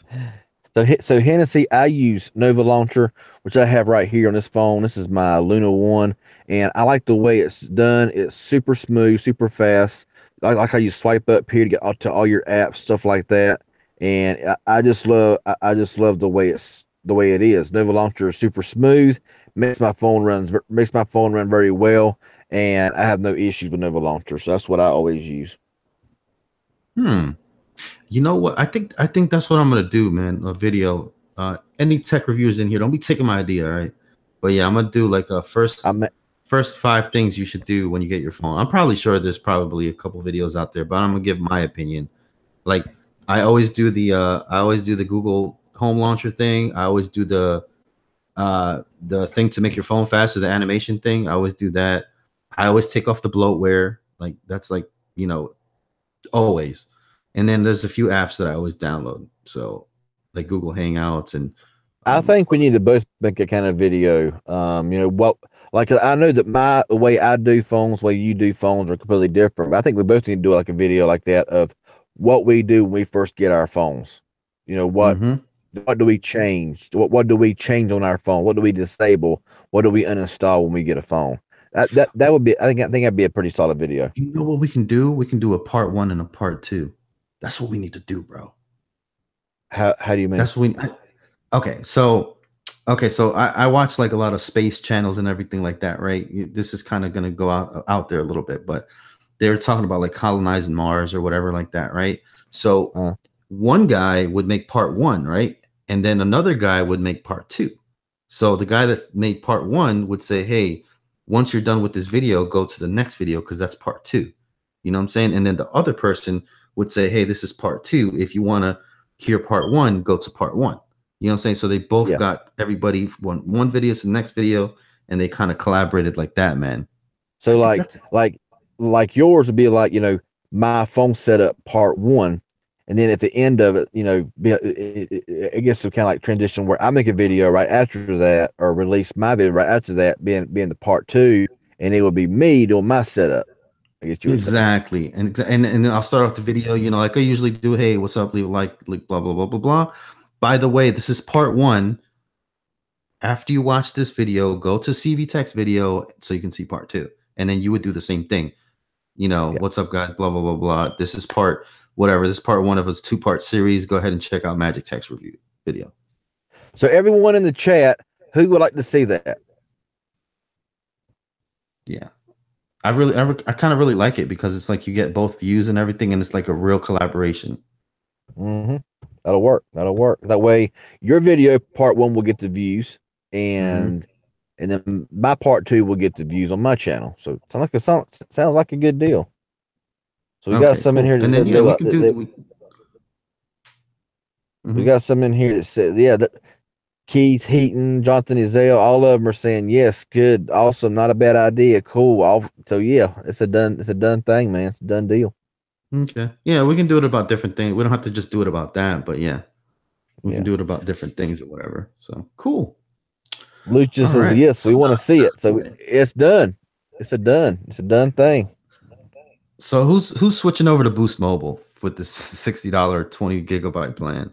So Hennessy, I use Nova Launcher, which I have right here on this phone. This is my Luna One, and I like the way it's done. It's super smooth, super fast. Like how you swipe up here to get out to all your apps, stuff like that. And I just love the way it is. Nova Launcher is super smooth, makes my phone run very well, and I have no issues with Nova Launcher. So that's what I always use. Hmm. You know what? I think that's what I'm gonna do, man. A video. Any tech reviewers in here, don't be taking my idea, all right? But yeah, I'm gonna do like a I'm first 5 things you should do when you get your phone. I'm probably sure there's probably a couple videos out there, but I'm gonna give my opinion. Like I always do the Google Home Launcher thing. I always do the thing to make your phone faster, the animation thing. I always do that. I always take off the bloatware. Like that's like, you know, always. And then there's a few apps that I always download. So like Google Hangouts and I um think we need to both make a kind of video. Like I know that the way I do phones, the way you do phones are completely different. But I think we both need to do like a video like that of what we do when we first get our phones. You know, mhm. what do we change? What do we change on our phone? What do we disable? What do we uninstall when we get a phone? That would be I think that'd be a pretty solid video. You know what we can do? We can do a part 1 and a part 2. That's what we need to do, bro. How do you mean? That's what okay, so I watch like a lot of space channels and everything like that, right? This is kind of going to go out there a little bit, but they're talking about like colonizing Mars or whatever like that, right? So Uh, one guy would make part 1, right? And then another guy would make part 2. So the guy that made part 1 would say, "Hey, once you're done with this video, go to the next video because that's part 2." You know what I'm saying? And then the other person would say, "Hey, this is part 2. If you want to hear part 1, go to part 1." You know what I'm saying? So they both yeah. got everybody one video to the next video, and they kind of collaborated like that, man. I So think that's like yours would be like, my phone setup part one. And then at the end of it, it gets to kind of like transition where I make a video right after that or release my video right after that being the part two. And it would be me doing my setup. I guess you would say. exactly. And then I'll start off the video, like I usually do. Hey, what's up? Leave a like blah blah blah blah blah. By the way, this is part 1. After you watch this video, go to CV Text video so you can see part 2. And then you would do the same thing. Yeah. What's up, guys? Blah blah blah blah. This is part whatever. This is part 1 of a 2-part series. Go ahead and check out Magic Text Review video. So everyone in the chat, who would like to see that? Yeah, I kind of really like it because it's like you get both views and everything, and it's like a real collaboration. Mm-hmm. That'll work. That'll work. That way, your video part one will get the views, Mm-hmm. and then my part two will get the views on my channel. So sounds like a good deal. So we got Okay, some in cool. here And then yeah, we can do. we Mhm. got some in here that said, yeah, that Keith Heaton, Jonathan Ezell, all of them are saying yes, good, awesome, not a bad idea, cool. So yeah, it's a done thing, man. It's a done deal. Okay. Yeah, we can do it about different things. We don't have to just do it about that, but yeah, we can Yeah. do it about different things or whatever. So cool. Lucha All says right. yes, we So want to see it. So okay. it's done. It's a done thing. So who's switching over to Boost Mobile with this $60 20 GB plan?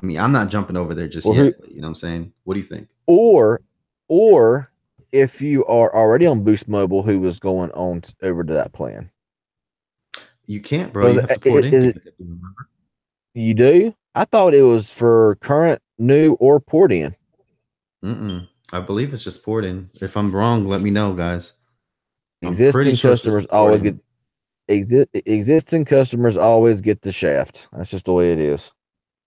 I mean, I'm not jumping over there just Or who yet, but you know what I'm saying? What do you think? or or if you are already on Boost Mobile, who was going on over to that plan? You can't, bro. Because You have to port in. you do? I thought it was for current, new, or port in. I believe it's just port in. If I'm wrong, let me know, guys. I'm pretty Existing sure it's customers just port always get in. existing customers always get the shaft. That's just the way it is.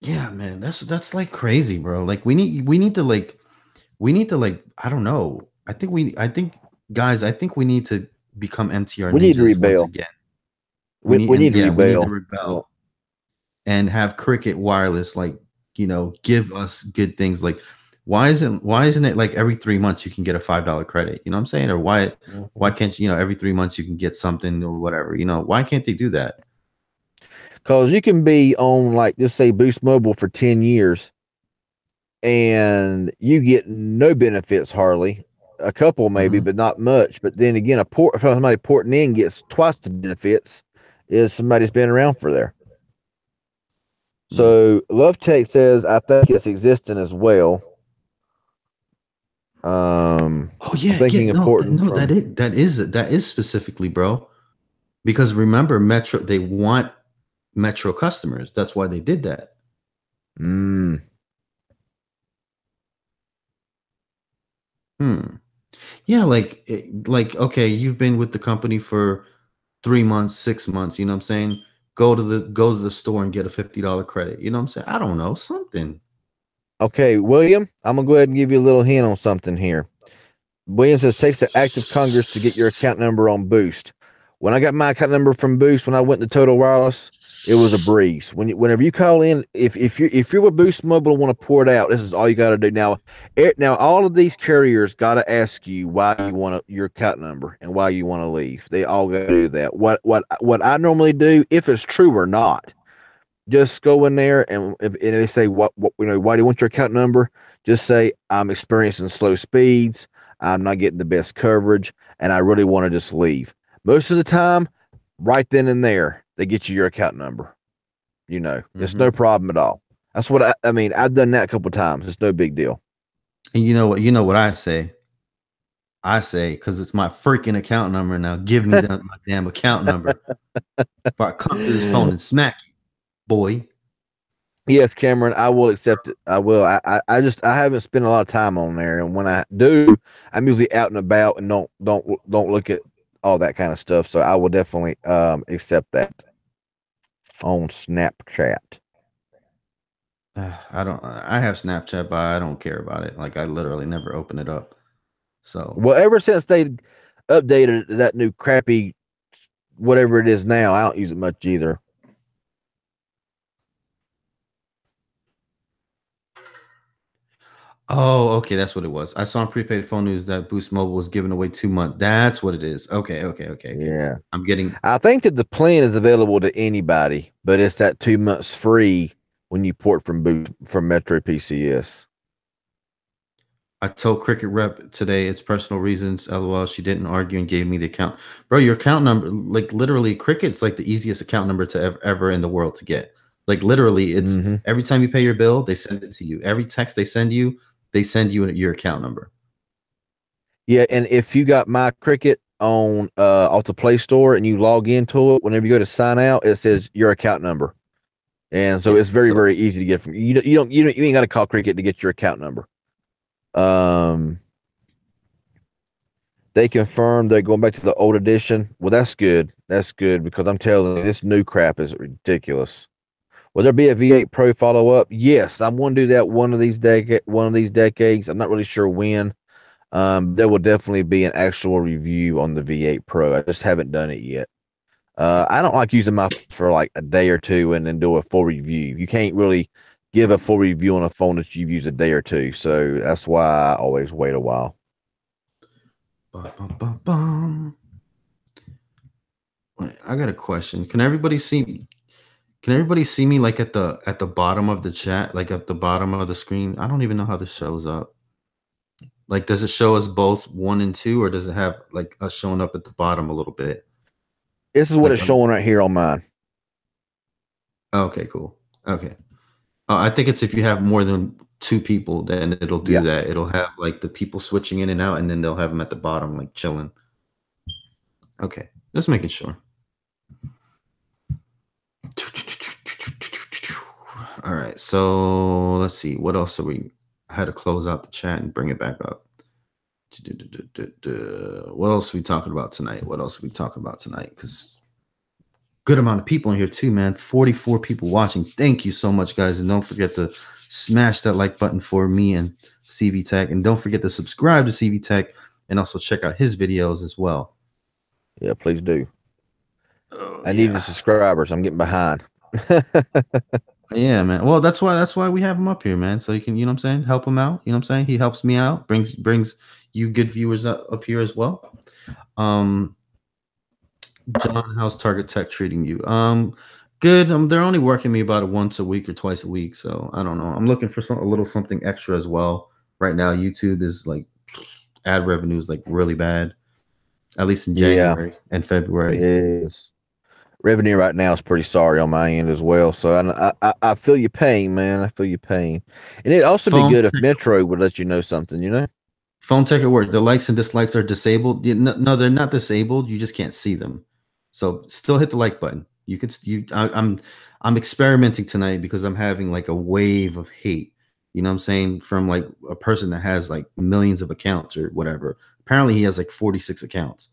Yeah, man. That's like crazy, bro. Like we need to I don't know. I think guys, I think we need to become MTR We need to ninjas once rebel. again. We need to We need to rebel. rebel. and have Cricket Wireless, like, give us good things. Like, why isn't it like every 3 months you can get a $5 credit? You know what I'm saying? Or why can't every 3 months you can get something or whatever? Why can't they do that? Because you can be on, like, just say Boost Mobile for 10 years and you get no benefits hardly. A couple maybe, Hmm. but not much. But then again, somebody porting in gets twice the benefits is somebody's been around for there. So Love Tech says, I think it's existing as well. Oh yeah, yeah. Thinking of No, porting from. that is specifically, bro. Because remember, Metro, they want Metro customers. That's why they did that. Mm, Hmm. Yeah, like okay, you've been with the company for 3 months, 6 months. You know what I'm saying? Go to the store and get a $50 credit. You know what I'm saying? I don't know, something. okay, William, I'm gonna go ahead and give you a little hint on something here. William says takes an act of Congress to get your account number on Boost. When I got my account number from Boost, when I went to Total Wireless, it was a breeze. Whenever you call in, if you're with Boost Mobile and want to port out, this is all you got to do. Now all of these carriers got to ask you why you want your account number and why you want to leave. They all got to do that. What I normally do, if it's true or not, just go in there, and if they say what why do you want your account number, just say I'm experiencing slow speeds, I'm not getting the best coverage, and I really want to just leave. Most of the time, right then and there, they get you your account number. It's no Hmm. problem at all. That's what I mean. I've done that a couple of times. It's no big deal. And you know what? You know what I say? I say, because it's my freaking account number now. Give me my damn account number. If I come to this phone and smack you, boy. Yes, Cameron, I will accept it. I will. I haven't spent a lot of time on there, and when I do, I'm usually out and about and don't look at all that kind of stuff. So I will definitely accept that on Snapchat. I don't. I have Snapchat, but I don't care about it. Like, I literally never open it up. So, Well, ever since they updated that new crappy whatever it is now, I don't use it much either. oh, okay, that's what it was. I saw on prepaid phone news that Boost Mobile was giving away 2 months. That's what it is. Okay, okay, okay, okay. Yeah, I'm getting. I think that the plan is available to anybody, but it's that 2 months free when you port from Metro PCS. I told Cricket Rep today it's personal reasons. LOL. She didn't argue and gave me the account. Bro, your account number, like literally, Cricket's like the easiest account number to ever in the world to get. Like literally, it's Mm-hmm. every time you pay your bill, they send it to you. Every text they send you your account number. Yeah, and if you got My Cricket on off the Play Store and you log into it, whenever you go to sign out, it says your account number, and so Yeah. it's very So very easy to get from you ain't got to call Cricket to get your account number. Um, they confirmed they're going back to the old edition. Well, that's good. That's good because I'm telling you, this new crap is ridiculous. Will there be a V8 Pro follow up? Yes, I'm going to do that one of these decades. I'm not really sure when. There will definitely be an actual review on the V8 Pro. I just haven't done it yet. I don't like using my for like a day or two and then do a full review. You can't really give a full review on a phone that you've used a day or two. So that's why I always wait a while. bum, bum, bum, bum. Wait, I got a question. Can everybody see me like at the bottom of the chat, like at the bottom of the screen? I don't even know how this shows up. Like, does it show us both one and two, or does it have like us showing up at the bottom a little bit? This is what Like, it's showing right here on mine. okay, cool. Okay. I think it's if you have more than two people, then it'll do Yeah. that. It'll have like the people switching in and out, and then they'll have them at the bottom, like chilling. Okay, just making sure. All right, so let's see. What else are we? I had to close out the chat and bring it back up. What else are we talking about tonight? What else are we talking about tonight? Because good amount of people in here too, man. 44 people watching. Thank you so much, guys. And don't forget to smash that like button for me and CV Tech. And don't forget to subscribe to CV Tech and also check out his videos as well. Yeah, please do. Oh, I need the yeah. subscribers. I'm getting behind. Yeah, man. Well, that's why we have him up here, man. So you can, you know what I'm saying, help him out. You know what I'm saying? He helps me out, brings you good viewers up here as well. Um, John, how's Target Tech treating you? Good. They're only working me about once a week or twice a week, so I don't know. I'm looking for a little something extra as well. Right now, YouTube is like ad revenue is like really bad, at least in Yeah, January and it February. is. Revenue right now is pretty sorry on my end as well. So I feel your pain, man. I feel your pain. And it'd also be Phone good if Metro would let you know something, you know? Phone tech at work. The likes and dislikes are disabled. No, no, they're not disabled. You just can't see them. So still hit the like button. You could. I'm experimenting tonight because I'm having like a wave of hate. You know what I'm saying, from like a person that has like millions of accounts or whatever. Apparently, he has like 46 accounts.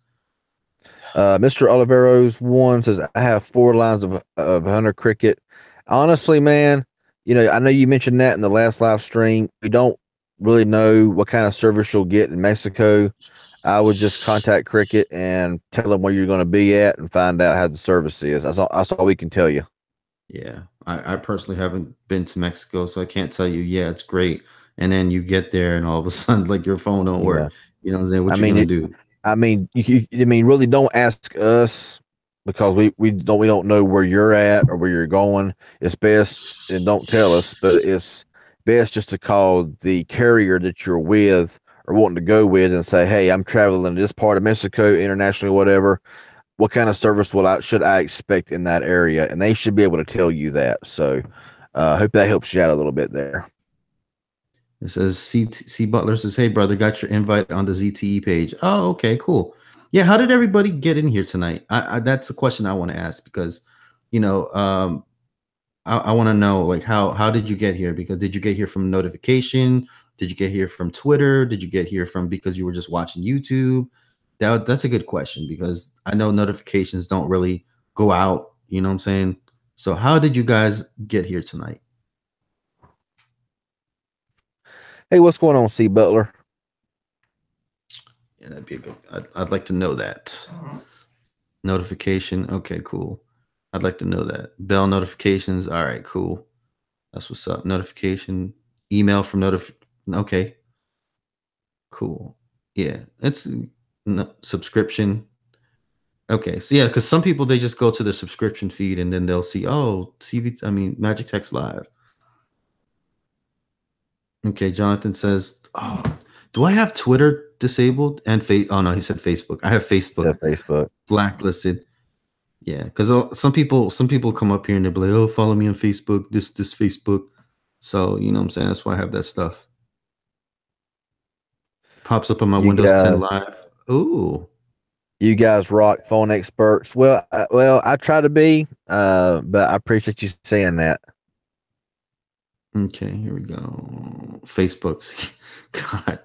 Mr. Oliveros one says I have 4 lines of Hunter Cricket. Honestly, man, I know you mentioned that in the last live stream. We don't really know what kind of service you'll get in Mexico. I would just contact Cricket and tell them where you're going to be at and find out how the service is. That's all we can tell you. Yeah, I personally haven't been to Mexico, so I can't tell you. Yeah, it's great. And then you get there, and all of a sudden, like your phone don't Yeah. work. You know what I'm saying? I What you mean, gonna do? really don't ask us because we don't know where you're at or where you're going. It's best and don't tell us, but it's best just to call the carrier that you're with or wanting to go with and say, "Hey, I'm traveling to this part of Mexico, internationally, whatever. What kind of service should I expect in that area?" And they should be able to tell you that. So, hope that helps you out a little bit there. It says C Butler says, "Hey brother, got your invite on the ZTE page." Oh, okay, cool. Yeah, how did everybody get in here tonight? That's a question I want to ask because, you know, I want to know like how did you get here? Because did you get here from notification? Did you get here from Twitter? Did you get here from because you were just watching YouTube? That's a good question because I know notifications don't really go out. You know what I'm saying? So how did you guys get here tonight? Hey, what's going on, C Butler? Yeah, that'd be a good. I'd like to know that. Notification. Okay, cool. I'd like to know that. Bell notifications. All right, cool. That's what's up. Notification. Email from Okay, cool. Yeah, it's no, subscription. Okay, so yeah, because some people they just go to the subscription feed and then they'll see, oh, CV. I mean, Magic Text Live. Okay, Jonathan says, oh, do I have Twitter disabled and face? Oh no, he said Facebook. I have Yeah, Facebook Facebook. blacklisted. Yeah, because some people come up here and they're like, "Oh, follow me on Facebook, this Facebook." So you know what I'm saying. That's why I have that stuff. Pops up on my You Windows 10 guys, Live. Ooh. you guys rock phone experts. Well, I try to be, but I appreciate you saying that. Okay, here we go. Facebook's God.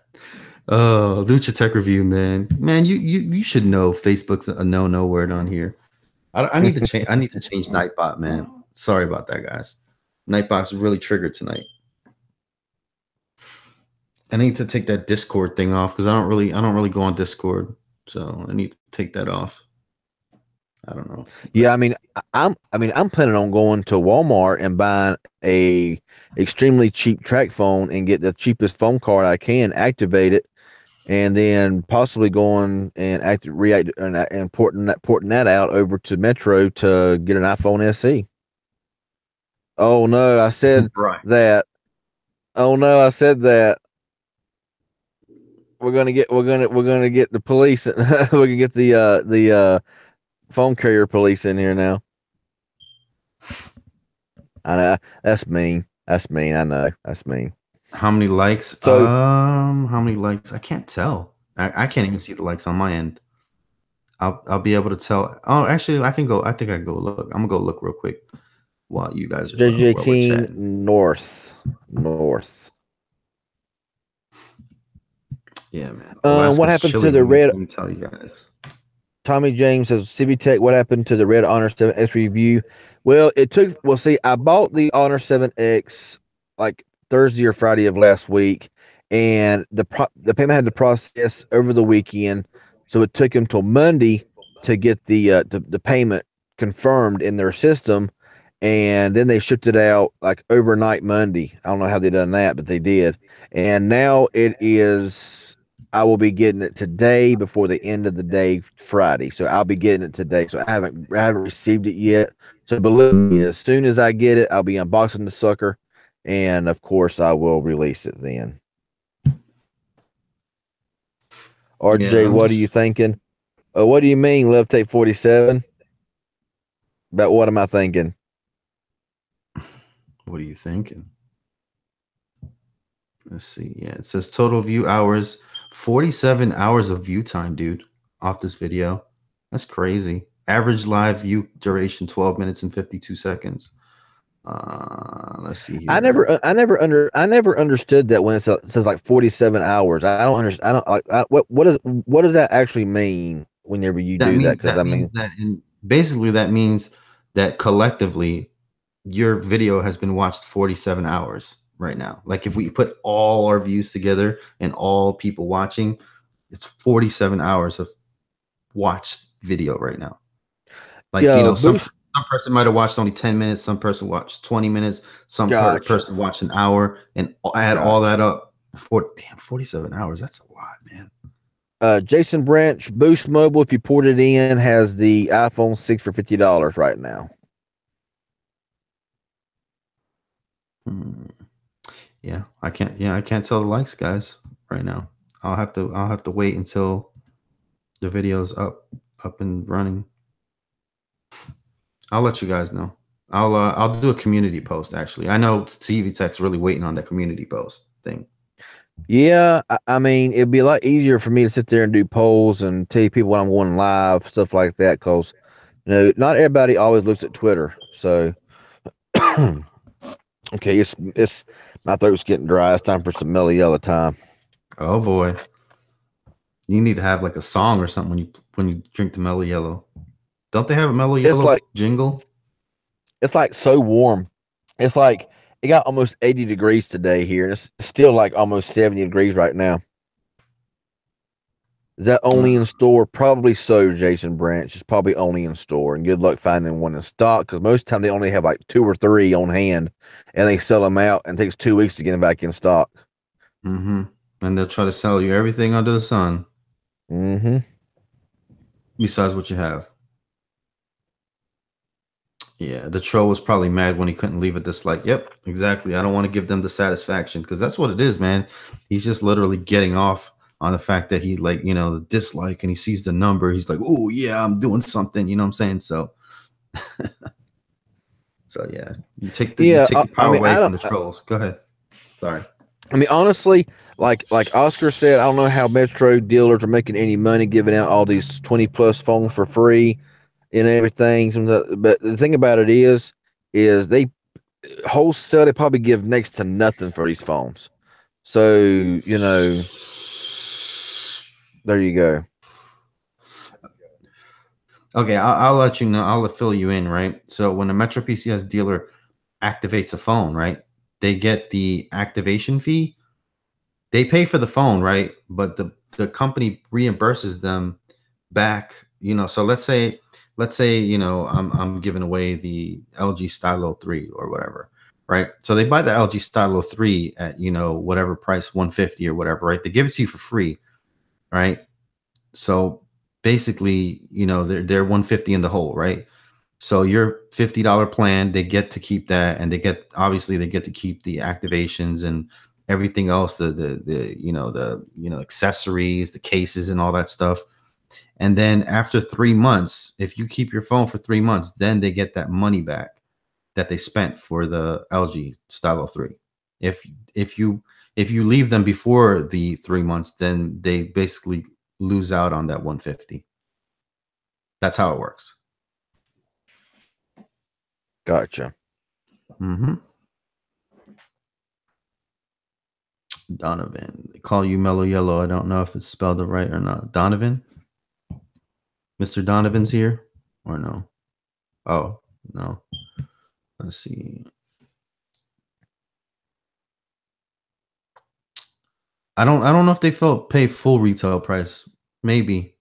Oh, Lucha Tech Review, man. Man, you should know Facebook's a no word on here. I need to change. I need to change Nightbot, man. Sorry about that, guys. Nightbot's really triggered tonight. I need to take that Discord thing off because I don't really go on Discord. So I need to take that off. I don't know. Yeah, But I'm planning on going to Walmart and buying a extremely cheap track phone and get the cheapest phone card I can, activate it, and then possibly going and react and porting that out over to Metro to get an iPhone SE. Oh no, I said right. that. Oh no, I said that. We're gonna get the police. We're gonna get the phone carrier police in here now. I know that's mean. That's mean. I know that's mean. How many likes? So How many likes? I can't tell. I can't even see the likes on my end. I'll be able to tell. Oh, actually, I can go. I think I can go look. I'm gonna go look real quick while you guys are JJ while we're King chatting. North. Yeah, man. What Alaska's happened to chilly. the red? Let me tell you guys. Tommy James says CB Tech. What happened to the red Honor 7X review? Well, it took. Well, see, I bought the Honor 7X like Thursday or Friday of last week, and the payment had to process over the weekend, so it took him till Monday to get the payment confirmed in their system. and then they shipped it out like overnight Monday. I don't know how they done that, but they did. And now it is. I will be getting it today before the end of the day Friday. So I'll be getting it today. So I haven't received it yet. So believe me, as soon as I get it, I'll be unboxing the sucker, and of course I will release it then. Yeah, RJ, I'm what are you just. thinking? What do you mean, Love Tape 47? About what am I thinking? What are you thinking? Let's see. Yeah, it says total view hours, 47 hours of view time, dude, off this video. That's crazy. Average live view duration 12 minutes and 52 seconds. Let's see here. I never understood that when it says like 47 hours. I don't understand. I don't like what does that actually mean whenever you That do that? means Because that I means mean, that in basically that means that collectively your video has been watched 47 hours right now. Like if we put all our views together and all people watching, it's 47 hours of watched video right now. Like, yeah, some person might have watched only 10 minutes, some person watched 20 minutes, some gotcha, person watched an hour, and add all that gotcha. up. 47 hours. That's a lot, man. Jason Branch Boost Mobile, if you port it in, has the iPhone 6 for $50 right now. Hmm. I can't tell the likes, guys, right now. I'll have to wait until the video's up and running. I'll let you guys know. I'll do a community post actually. I know TV Tech's really waiting on that community post thing. Yeah, I mean, it'd be a lot easier for me to sit there and do polls and tell you people when I'm going live, stuff like that, because not everybody always looks at Twitter. So, okay, it's my throat's getting dry. It's time for some Mellow Yellow time. Oh boy. You need to have like a song or something when you drink the Mellow Yellow. Don't they have a Mellow It's Yellow like jingle? it's like so warm. It's like it got almost 80 degrees today here, and it's still like almost 70 degrees right now. Is that only in store? Probably so, Jason Branch. It's probably only in store, and good luck finding one in stock because most of the time they only have like two or three on hand, and they sell them out, and it takes 2 weeks to get them back in stock. Mm-hmm. And they'll try to sell you everything under the sun Mm-hmm. besides what you have. Yeah, the troll was probably mad when he couldn't leave it this like, yep, exactly. I don't want to give them the satisfaction because that's what it is, man. He's just literally getting off on the fact that he like, the dislike and he sees the number. He's like, oh yeah, I'm doing something. You know what I'm saying? So yeah, you Yeah, take the I power mean, away from the trolls. Go ahead. Sorry. I mean, honestly, like Oscar said, I don't know how Metro dealers are making any money giving out all these 20 plus phones for free and everything. But the thing about it is they wholesale. They probably give next to nothing for these phones. So there you go. Okay, I'll let you know. I'll fill you in, right? So when a Metro PCS dealer activates a phone, right, they get the activation fee. They pay for the phone, right? But the company reimburses them back. So let's say I'm giving away the LG Stylo 3 or whatever, right? So they buy the LG Stylo 3 at whatever price, 150 or whatever, right? They give it to you for free, right? So basically, they're 150 in the hole, right? So your $50 plan, they get to keep that, and they get to keep the activations and everything else, the accessories, the cases, and all that stuff. And then after 3 months, if you keep your phone for 3 months, then they get that money back that they spent for the LG Stylo 3. If if you if you leave them before the 3 months, then they basically lose out on that 150. That's how it works. Gotcha. Mm-hmm. Donovan. They call you Mellow Yellow. I don't know if it's spelled it right or not. Donovan? Mr. Donovan's here or no? Oh, no. Let's see. I don't know if they pay full retail price. Maybe.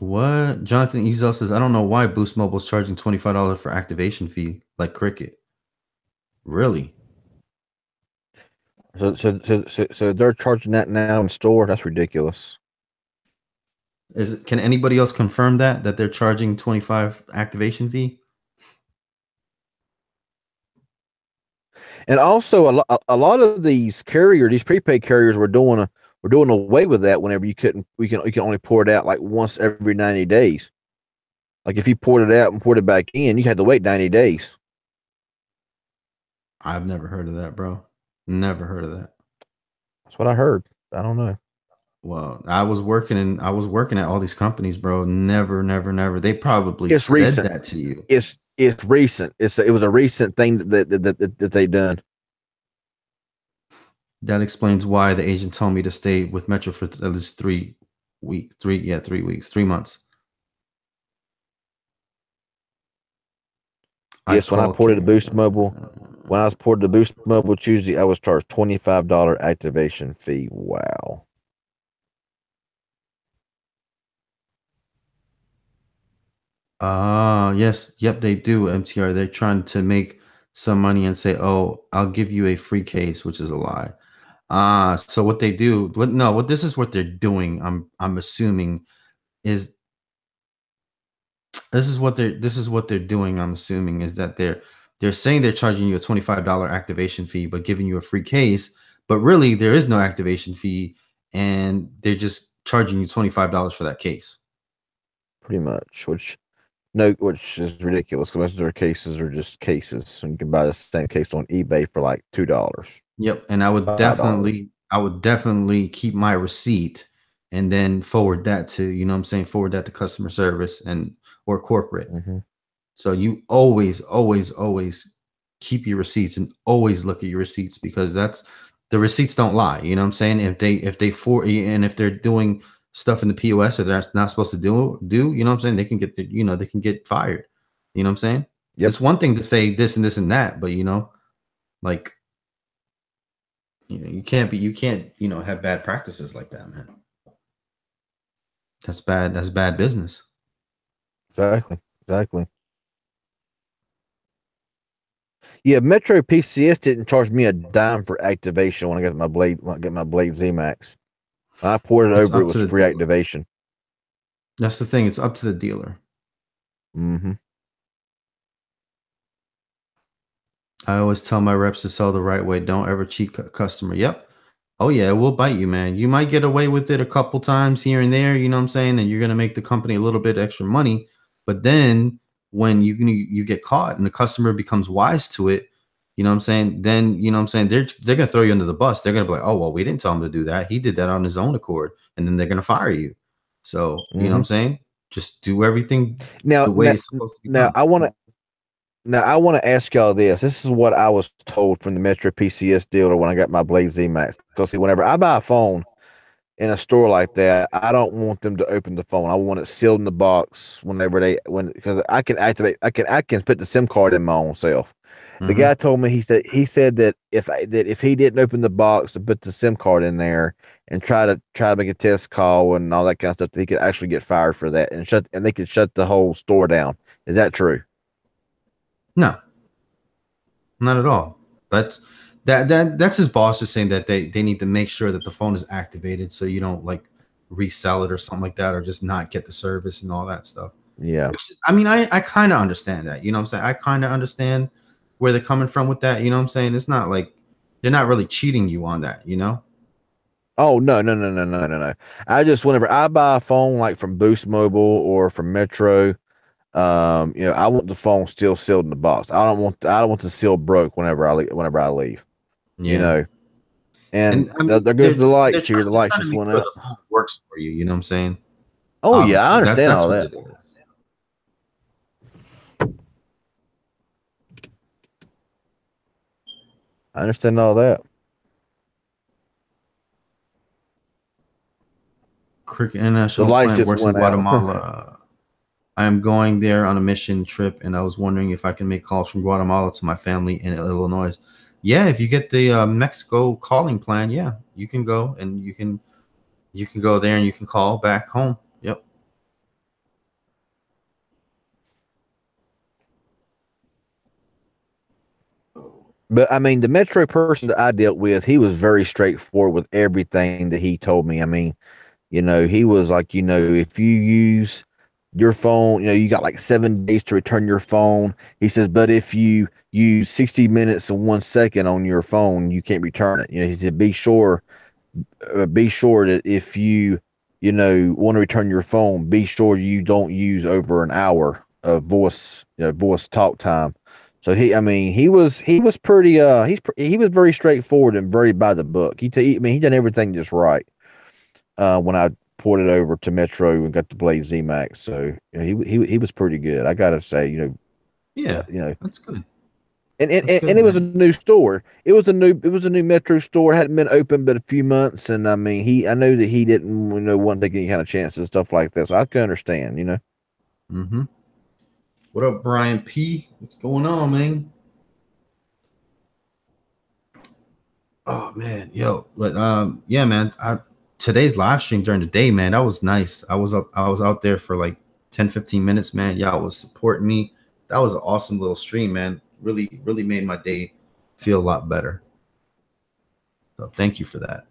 What? Jonathan Ezel says, I don't know why Boost Mobile is charging $25 for activation fee like Cricket. Really? So they're charging that now in store. That's ridiculous. Can anybody else confirm that they're charging 25 activation fee? And also, a lot of these these prepaid carriers were doing away with that. Whenever you can only pour it out like once every 90 days. Like if you poured it out and poured it back in, you had to wait 90 days. I've never heard of that, bro. Never heard of that. That's what I heard. I don't know. Well, I was working at all these companies, bro. Never, never, never. They probably It's said recent. that to you. It's recent. It was a recent thing that they done. That explains why the agent told me to stay with Metro for at least 3 weeks. 3 weeks, 3 months. I Yes, when I call ported the Boost care. Mobile, when I was ported the Boost Mobile Tuesday, I was charged $25 activation fee. Wow. Yes, yep, they do, MTR. They're trying to make some money and say, "Oh, I'll give you a free case," which is a lie. So what they do, what this is what they're doing. I'm assuming is this is what they're doing. I'm assuming is that they're saying they're charging you a $25 activation fee, but giving you a free case. But really, there is no activation fee, and they're just charging you $25 for that case. Pretty much, which is ridiculous because most of their cases are just cases, and you can buy the same case on eBay for like $2, Yep, and $5. I would definitely keep my receipt and then forward that to, you know what I'm saying, forward that to customer service and or corporate. Mm-hmm. So you always, always, always keep your receipts and always look at your receipts because that's the receipts don't lie. You know what I'm saying? If they for and if they're doing stuff in the POS that they're not supposed to do, you know what I'm saying? They can get they can get fired. You know what I'm saying? Yep, It's one thing to say this and that, but like you can't, have bad practices like that, man. That's bad. That's bad business. exactly. Yeah, Metro PCS didn't charge me a dime for activation when I get my Blade Z Max. When I poured it It's over, it up to was the free dealer. activation. That's the thing. It's up to the dealer. Mm-hmm. I always tell my reps to sell the right way. Don't ever cheat customer. Yep. Oh yeah, it will bite you, man. You might get away with it a couple times here and there, you know what I'm saying? And you're gonna make the company a little bit extra money. But then when you get caught and the customer becomes wise to it, you know what I'm saying? Then you know what I'm saying, they're gonna throw you under the bus. They're gonna be like, oh well, we didn't tell him to do that. He did that on his own accord, and then they're gonna fire you. So you know what Mm-hmm. I'm saying? Just do everything Now, the way now, it's supposed to be now done. I want to Now I want to ask y'all this. This is what I was told from the Metro PCS dealer when I got my Blaze Z Max. Because see, whenever I buy a phone in a store like that, I don't want them to open the phone. I want it sealed in the box whenever because I can put the SIM card in my own self. The Hmm. guy told me he said that if he didn't open the box and put the SIM card in there and try to make a test call and all that kind of stuff, he could actually get fired for that and they could shut the whole store down. Is that true? No, not at all. That's that's his boss just saying that they need to make sure that the phone is activated so you don't like resell it or something like that or just not get the service and all that stuff. Yeah. I mean, I kind of understand that. You know what I'm saying? I kind of understand where they're coming from with that. You know what I'm saying? It's not like they're not really cheating you on that, you know? Oh no. I just whenever I buy a phone like from Boost Mobile or from Metro, I want the phone still sealed in the box. I don't want the seal broke whenever I leave. You Yeah. know. And And I mean, there goes the lights here. The they're lights trying to just make went sure up. the phone works for you. You know what I'm saying? Oh yeah, I Obviously, understand that's all what that. it is. I understand all that. Cricket The International lights Plant just works in went out. Guatemala. I am going there on a mission trip, and I was wondering if I can make calls from Guatemala to my family in Illinois. Yeah, if you get the Mexico calling plan, yeah, you can go and you can go there and you can call back home. Yep. But I mean, the Metro person that I dealt with, he was very straightforward with everything that he told me. I mean, he was like, if you use your phone, you got like 7 days to return your phone. He says, but if you use 60 minutes and 1 second on your phone, you can't return it. He said, be sure that if want to return your phone, be sure you don't use over an hour of voice talk time. So he was pretty he was very straightforward and very by the book. He done everything just right. When I ported over to Metro and got the Blade Z Max, so he was pretty good. I gotta say, Yeah, you know, that's good. and That's good, it was a man. new store. It was a new Metro store. It hadn't been open but a few months, and I mean, I know that he didn't want to take any kind of chances and stuff like that. So I can understand. Mm-hmm. What up, Brian P? What's going on, man? Oh man, yo, but yeah, man. Today's live stream during the day, man, that was nice. I was out there for like 10, 15 minutes, man. Y'all was supporting me. That was an awesome little stream, man. Really, really made my day feel a lot better. So thank you for that.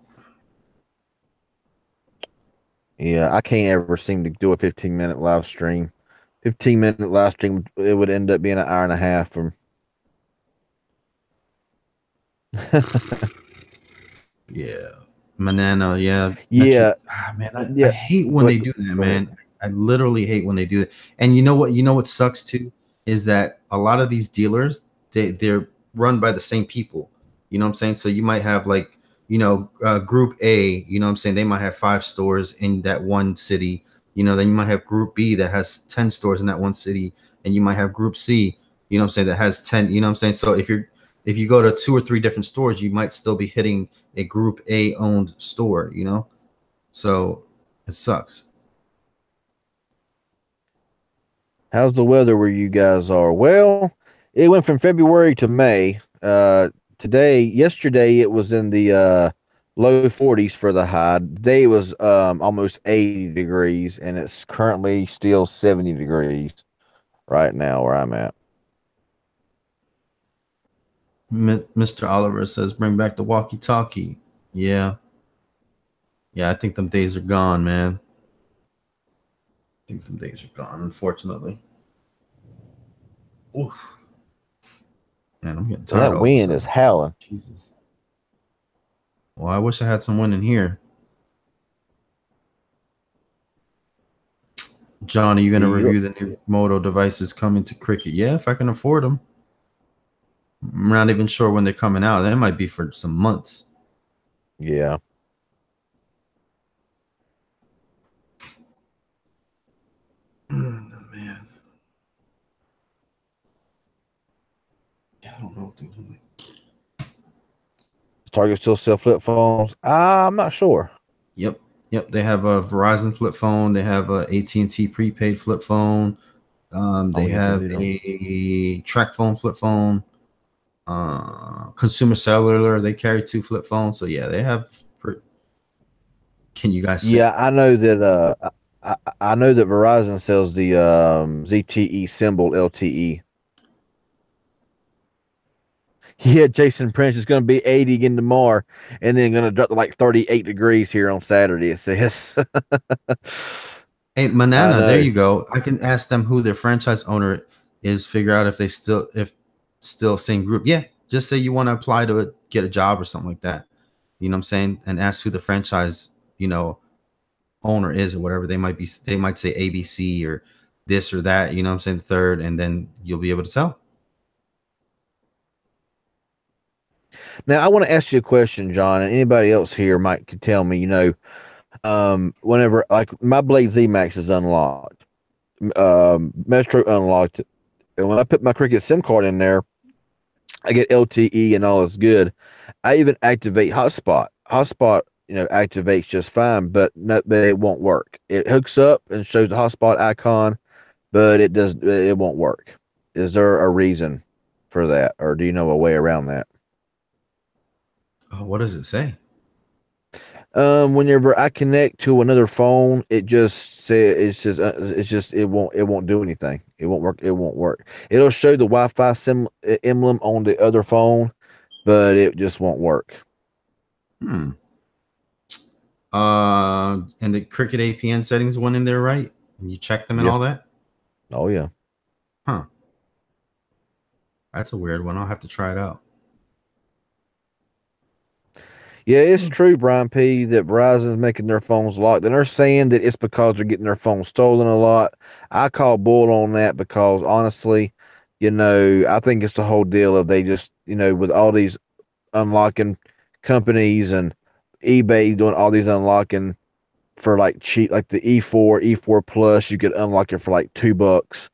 Yeah, I can't ever seem to do a 15-minute live stream. 15-minute live stream, it would end up being an hour and a half from. Yeah. Manana, yeah. Metro. Yeah, Man, I yeah, hate when but they do that, go ahead. man. I literally hate when they do it. And you know what? You know what sucks too is that a lot of these dealers they're run by the same people. You know what I'm saying? So you might have like Group A. You know what I'm saying? They might have 5 stores in that one city. Then you might have Group B that has 10 stores in that one city, and you might have Group C. You know what I'm saying? That has 10. You know what I'm saying? So if you go to 2 or 3 different stores, you might still be hitting a Group A owned store. So it sucks. How's the weather where you guys are? Well, it went from February to May. Yesterday it was in the low 40s for the high. Today it was almost 80 degrees, and it's currently still 70 degrees right now where I'm at. Mr. Oliver says, "Bring back the walkie-talkie." Yeah, yeah. I think them days are gone, man. I think them days are gone. Unfortunately. Oof, man, I'm getting And tired that all of a wind is sudden. howling. Jesus. Well, I wish I had someone in here. John, are you going Yeah, to review the new Moto devices coming to Cricket? Yeah, if I can afford them. I'm not even sure when they're coming out. That might be for some months. yeah. Man. Yeah, I don't know what they're doing. Target still sell flip phones? I'm not sure. Yep. Yep. They have a Verizon flip phone. They have a AT&T prepaid flip phone. Oh They yeah, have they don't. a track phone flip phone. Consumer cellular. They carry 2 flip phones. So yeah, they have. Can you guys say? Yeah, I know that. I know that Verizon sells the ZTE symbol LTE. Yeah, Jason Prince is going to be 80 again tomorrow, and then going to drop to like 38 degrees here on Saturday. It says. Hey, I Manana, there know. you go. I can ask them who their franchise owner is. Figure out if they still same group. Yeah, just say you want to apply to get a job or something like that. You know what I'm saying? And ask who the franchise owner is or whatever. They might say ABC or this or that. You know what I'm saying? The third, and then you'll be able to tell. Now I want to ask you a question, John, and anybody else here might could tell me. Whenever like my Blade Z Max is unlocked, Metro unlocked it, and when I put my Cricket SIM card in there, I get LTE and all is good. I even activate hotspot. Hotspot, activates just fine, but it won't work. It hooks up and shows the hotspot icon, but it won't work. Is there a reason for that, or do you know a way around that? What does it say? Whenever I connect to another phone, it won't do anything. It won't work. It won't work. It'll show the Wi-Fi emblem on the other phone, but it just won't work. Hmm. And the Cricket APN settings went in there, right? And you checked them and Yeah. all that? Oh yeah. Huh. That's a weird one. I'll have to try it out. Yeah, it's true, Brian P, that Verizon's making their phones locked. And they're saying that it's because they're getting their phones stolen a lot. I call bull on that because honestly, I think it's the whole deal of they just, with all these unlocking companies and eBay doing all these unlocking for like cheap, like the E4 Plus, you could unlock it for like $2.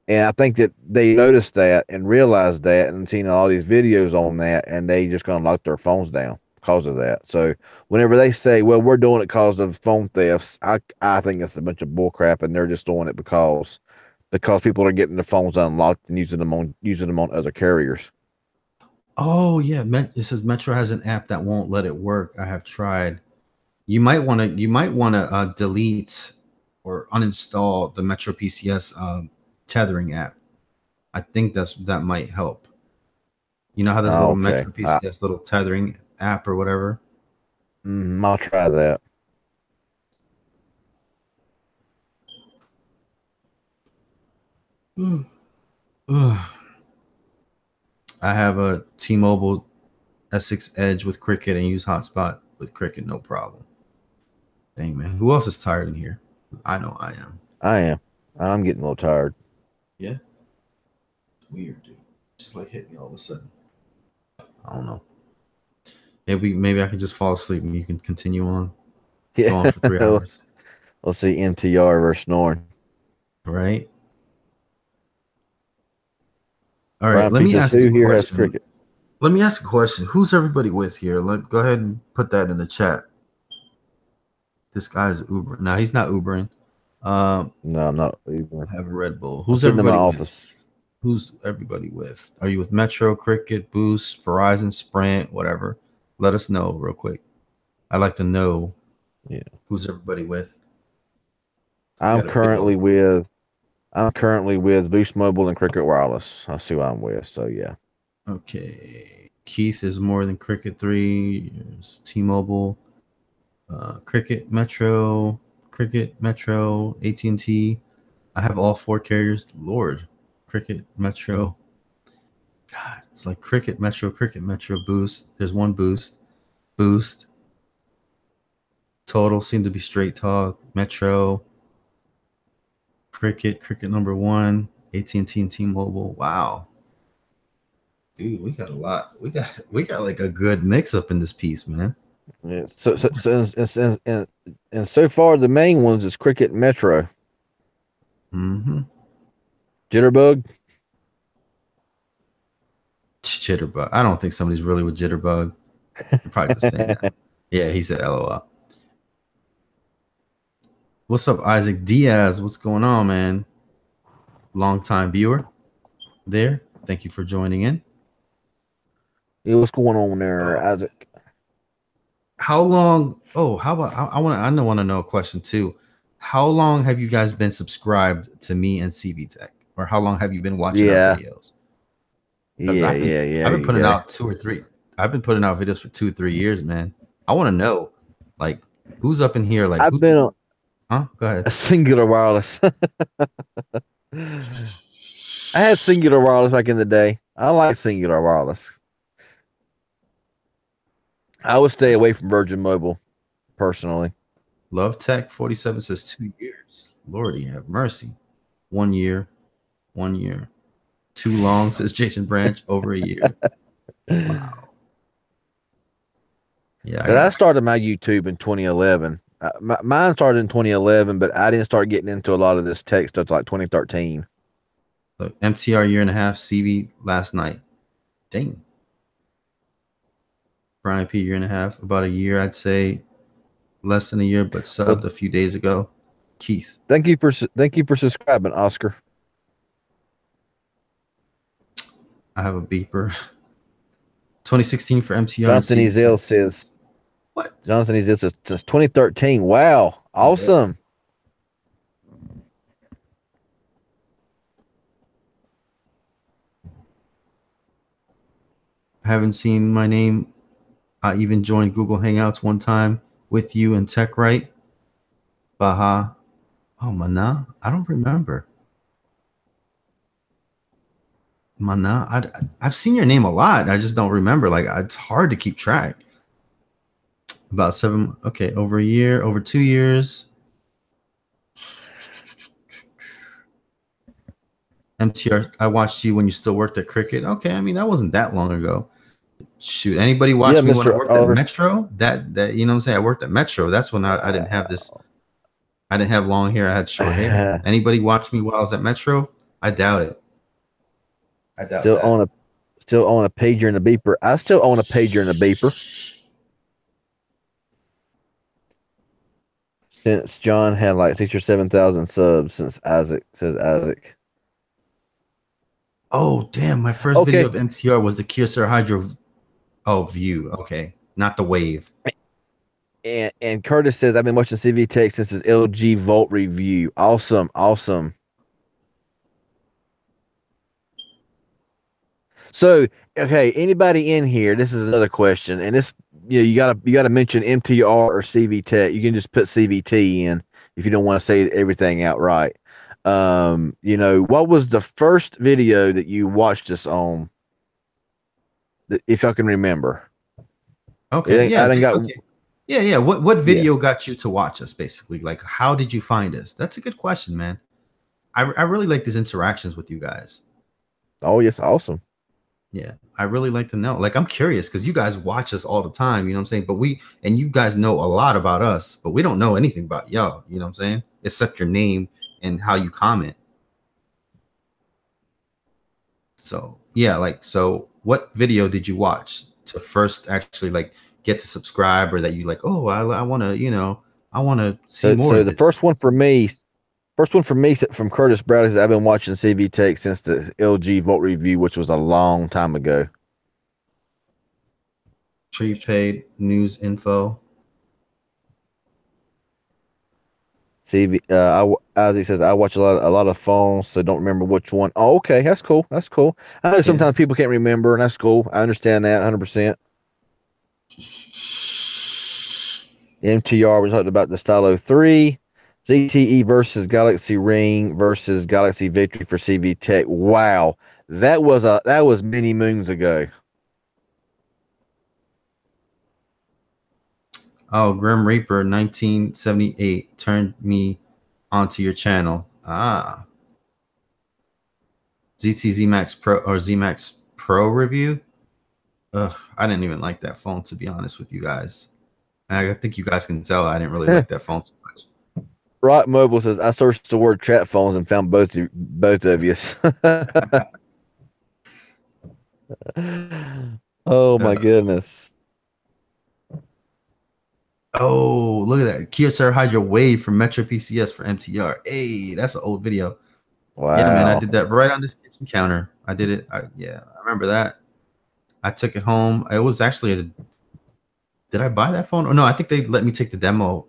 And I think that they noticed that and realized that and seen all these videos on that, and they just gonna lock their phones down because of that. So whenever they say, "Well, we're doing it because of phone thefts," I think it's a bunch of bull crap, and they're just doing it because people are getting their phones unlocked and using them on other carriers. Oh yeah, it says Metro has an app that won't let it work. I have tried. You might want to delete or uninstall the Metro PCS tethering app. I think that might help. You know how there's a little Okay, Metro PCS little tethering app or whatever. I'll try that. Ugh. I have a T-Mobile S6 Edge with Cricket and use hotspot with Cricket, no problem. Dang man, who else is tired in here? I know I am. I am. I'm getting a little tired. Yeah, it's weird, dude. Just like hit me all of a sudden. I don't know. Maybe I can just fall asleep and you can continue on, go Yeah, on for 3 hours, we'll see MTR versus snoring. right? All right, Brian let P me says, ask you "Who a here has question. cricket?" Let me ask a question. Who's everybody with here? Go ahead and put that in the chat. This guy's Uber. Now he's not Ubering. No, I'm not even. I have a Red Bull. I'm Who's sitting in my everybody with? office. Who's everybody with? Are you with Metro, Cricket, Boost, Verizon, Sprint, whatever? Let us know real quick. I'd like to know Yeah, who's everybody with. We I'm got a big currently old. with. I'm currently with Boost Mobile and Cricket Wireless. I see who I'm with. So yeah, Okay. Keith is more than Cricket 3. T-Mobile, Cricket, Metro, AT&T. I have all four carriers. Lord, Cricket, Metro. God, it's like Cricket, Metro, Boost. There's one Boost. Total seem to be straight talk. Metro, Cricket number one, AT&T and T-Mobile. Wow, dude, we got a lot. We got like a good mix up in this piece, man. yeah. And so far the main ones is Cricket and Metro. Mm-hmm. Jitterbug. Jitterbug. I don't think somebody's really with Jitterbug. You're probably just saying that. Yeah, he said LOL. What's up, Isaac Diaz? What's going on, man? Long time viewer there. Thank you for joining in. Yeah, what's going on there, Oh, Isaac? how long? Oh, how about I want to know a question too. How long have you guys been subscribed to me and CV Tech, or how long have you been watching our Yeah, videos? Because yeah, yeah, yeah. I've There been you putting go. out 2 or 3. I've been putting out videos for 2 or 3 years, man. I want to know, like, who's up in here? Like, I've been on huh? Go ahead. a singular wireless. I had singular wireless back in the day. I like singular wireless. I would stay away from Virgin Mobile personally. Love Tech 47 says 2 years. Lordy have mercy. 1 year, 1 year. Too long says Jason Branch. Over a year. Wow. Yeah, I Because I got started my YouTube in 2011. Mine started in 2011, but I didn't start getting into a lot of this tech stuff like 2013. look, MTR year and a half. CV last night. Dang. Brian P year and a half. About a year, I'd say. Less than a year, but Well, subbed a few days ago. Keith. thank you for subscribing, Oscar. I have a beeper. 2016 for MTR and Jonathan CV Ezel Tech says since what? Jonathan Ezel says since 2013. Wow, I bet. awesome. Haven't seen my name. I even joined Google Hangouts one time with you and Tech Right. Baha. Oh, Mana. I don't remember. Mana. I've seen your name a lot. I just don't remember. Like, it's hard to keep track. About 7. Okay, over a year, over 2 years. MTR. I watched you when you still worked at Cricket. Okay, I mean that wasn't that long ago. Shoot, anybody watch Yeah, me when I Mr. worked at Oliver. Metro? That you know what I'm saying? I worked at Metro. That's when I didn't have this. I didn't have long hair. I had short hair. Anybody watch me while I was at Metro? I doubt it. I doubt Still that. own a pager and a beeper. I still own a pager and a beeper. Since John had like 6 or 7,000 subs since Isaac, says Isaac. Oh damn! My first video Okay. of MTR was the Kyocera Hydro. Oh, view. Okay, not the wave. And Curtis says I've been watching CV Tech since his LG Volt review. Awesome, awesome. So, okay, anybody in here? This is another question, and this, you gotta mention MTR or CV Tech. You can just put CVT in if you don't want to say everything outright. What was the first video that you watched us on? If I can remember. Okay, I yeah, done got okay, yeah. What yeah. video got you to watch us? Basically, like, how did you find us? That's a good question, man. I really like these interactions with you guys. Oh yes, awesome. Yeah, I really like to know. Like, I'm curious because you guys watch us all the time. You know what I'm saying? But you guys know a lot about us, but we don't know anything about y'all. You know what I'm saying? Except your name and how you comment. So yeah, like, so what video did you watch to first actually like get to subscribe, or that you like? Oh, I want to, I want to see more So of the this. first one for me from Curtis Bradley is I've been watching CV Tech since the LG Volt review, which was a long time ago. Prepaid news info. CV, as he says, I watch a lot of phones, so don't remember which one. Oh, okay, that's cool. That's cool. I know Yeah. sometimes people can't remember, and that's cool. I understand that 100%. MTR, we talked about the Stylo 3, ZTE versus Galaxy Ring versus Galaxy Victory for CV Tech. Wow, that was many moons ago. Oh, Grim Reaper 1978 turned me onto your channel. Ah, ZT Max Pro or Z Max Pro review. Ugh, I didn't even like that phone, to be honest with you guys. I think you guys can tell I didn't really like that phone too much. Rock Mobile says I searched the word chat phones and found both of you. Oh my Uh, goodness! oh, look at that. Kyocera Hydro Wave from Metro PCS for MTR. Hey, that's an old video. Yeah, man, I Wow. did that right on this kitchen counter. I did it. Yeah, I remember that. I took it home. It was actually did I buy that phone? Or no, I think they let me take the demo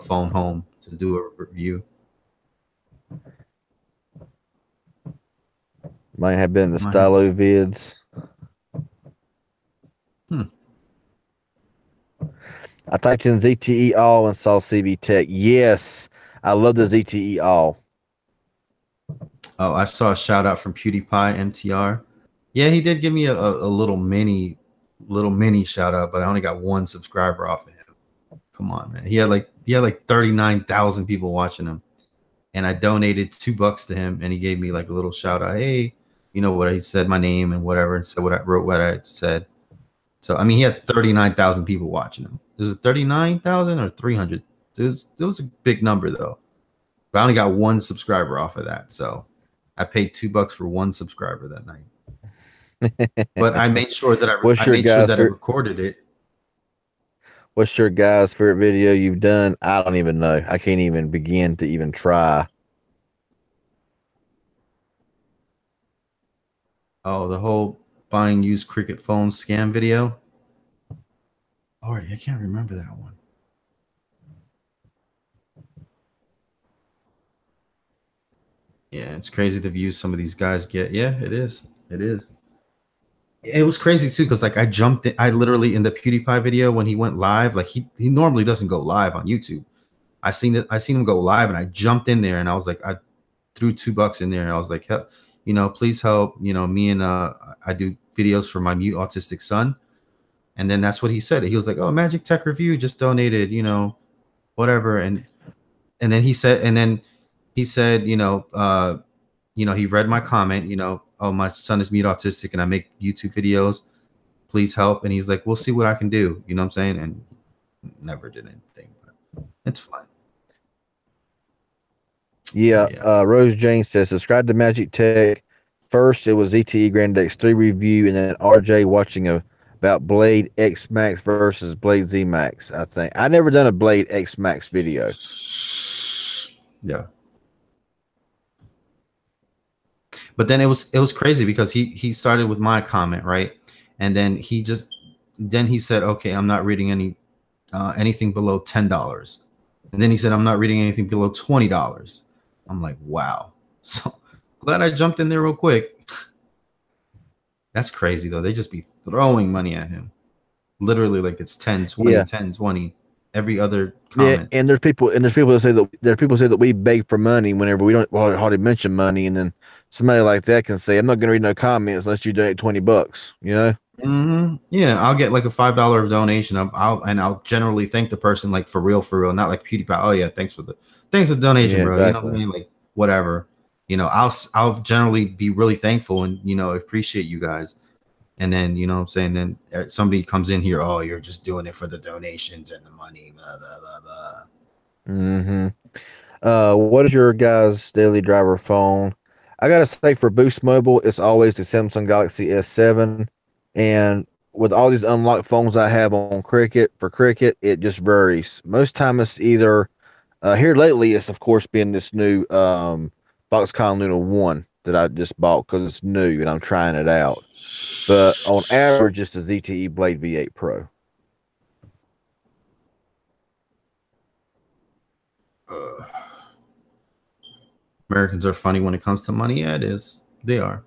phone home to do a review. Might have been the Might have Stylo this. vids. Hmm. I typed in ZTE All and saw CB Tech. Yes, I love the ZTE All. Oh, I saw a shout out from PewDiePie MTR. Yeah, he did give me a little mini shout out, but I only got one subscriber off of him. Come on, man. He had like 39,000 people watching him, and I donated $2 to him, and he gave me like a little shout out. Hey, you know what? He said my name and whatever, and said what I wrote, what I said. So I mean, he had 39,000 people watching him. Was it 39,000 or 300? It was a big number though. But I only got one subscriber off of that, so I paid $2 for one subscriber that night. But I made sure that What's I your made sure guys' that I favorite? recorded it. What's your guys' favorite video you've done? I don't even know. I can't even begin to even try. Oh, the whole buying used Cricket phone scam video. Already, I can't remember that one. Yeah, it's crazy the views some of these guys get. Yeah, it is. It is. it was crazy too, because like I jumped in, I literally in the PewDiePie video when he went live, like he normally doesn't go live on YouTube. I seen him go live, and I jumped in there, and I was like, I threw $2 in there, and I was like, help, please help, me and I do videos for my mute autistic son. And then that's what he said. He was like, oh, Magic Tech Review just donated, whatever. And then he said, he read my comment, oh, my son is mute autistic and I make YouTube videos. Please help. And he's like, we'll see what I can do. You know what I'm saying? And never did anything, but it's fine. Yeah. Rose Jane says, subscribe to Magic Tech. First, it was ZTE Grand X3 review, and then RJ watching about Blade X Max versus Blade Z Max. I think I never done a Blade X Max video. Yeah. But then it was crazy because he started with my comment, right? And then he said, okay, I'm not reading anything below $10. And then he said, I'm not reading anything below $20. I'm like, wow. So glad I jumped in there real quick. That's crazy though. They just be throwing money at him. Literally like it's 10, 20, yeah. 10, 20. Every other comment. Yeah, and there's people that say that we beg for money whenever we don't hardly mention money, and then somebody like that can say, I'm not gonna read no comments unless you donate $20, you know? Mm-hmm. Yeah, I'll get like a $5 donation. I'll generally thank the person like for real, not like PewDiePie. Oh yeah, thanks for the donation, yeah, bro. Exactly. You know what I mean? Like whatever. I'll generally be really thankful and appreciate you guys. And then what I'm saying, then somebody comes in here, oh, you're just doing it for the donations and the money, blah blah blah blah. Mm-hmm. What is your guys' daily driver phone? I gotta say, for Boost Mobile, it's always the Samsung Galaxy S7. And with all these unlocked phones I have on Cricket, it just varies. Most time it's either here lately, it's of course been this new Foxconn Luna 1 that I just bought because it's new and I'm trying it out. But on average, it's the ZTE Blade V8 Pro. Americans are funny when it comes to money. Yeah, it is. They are.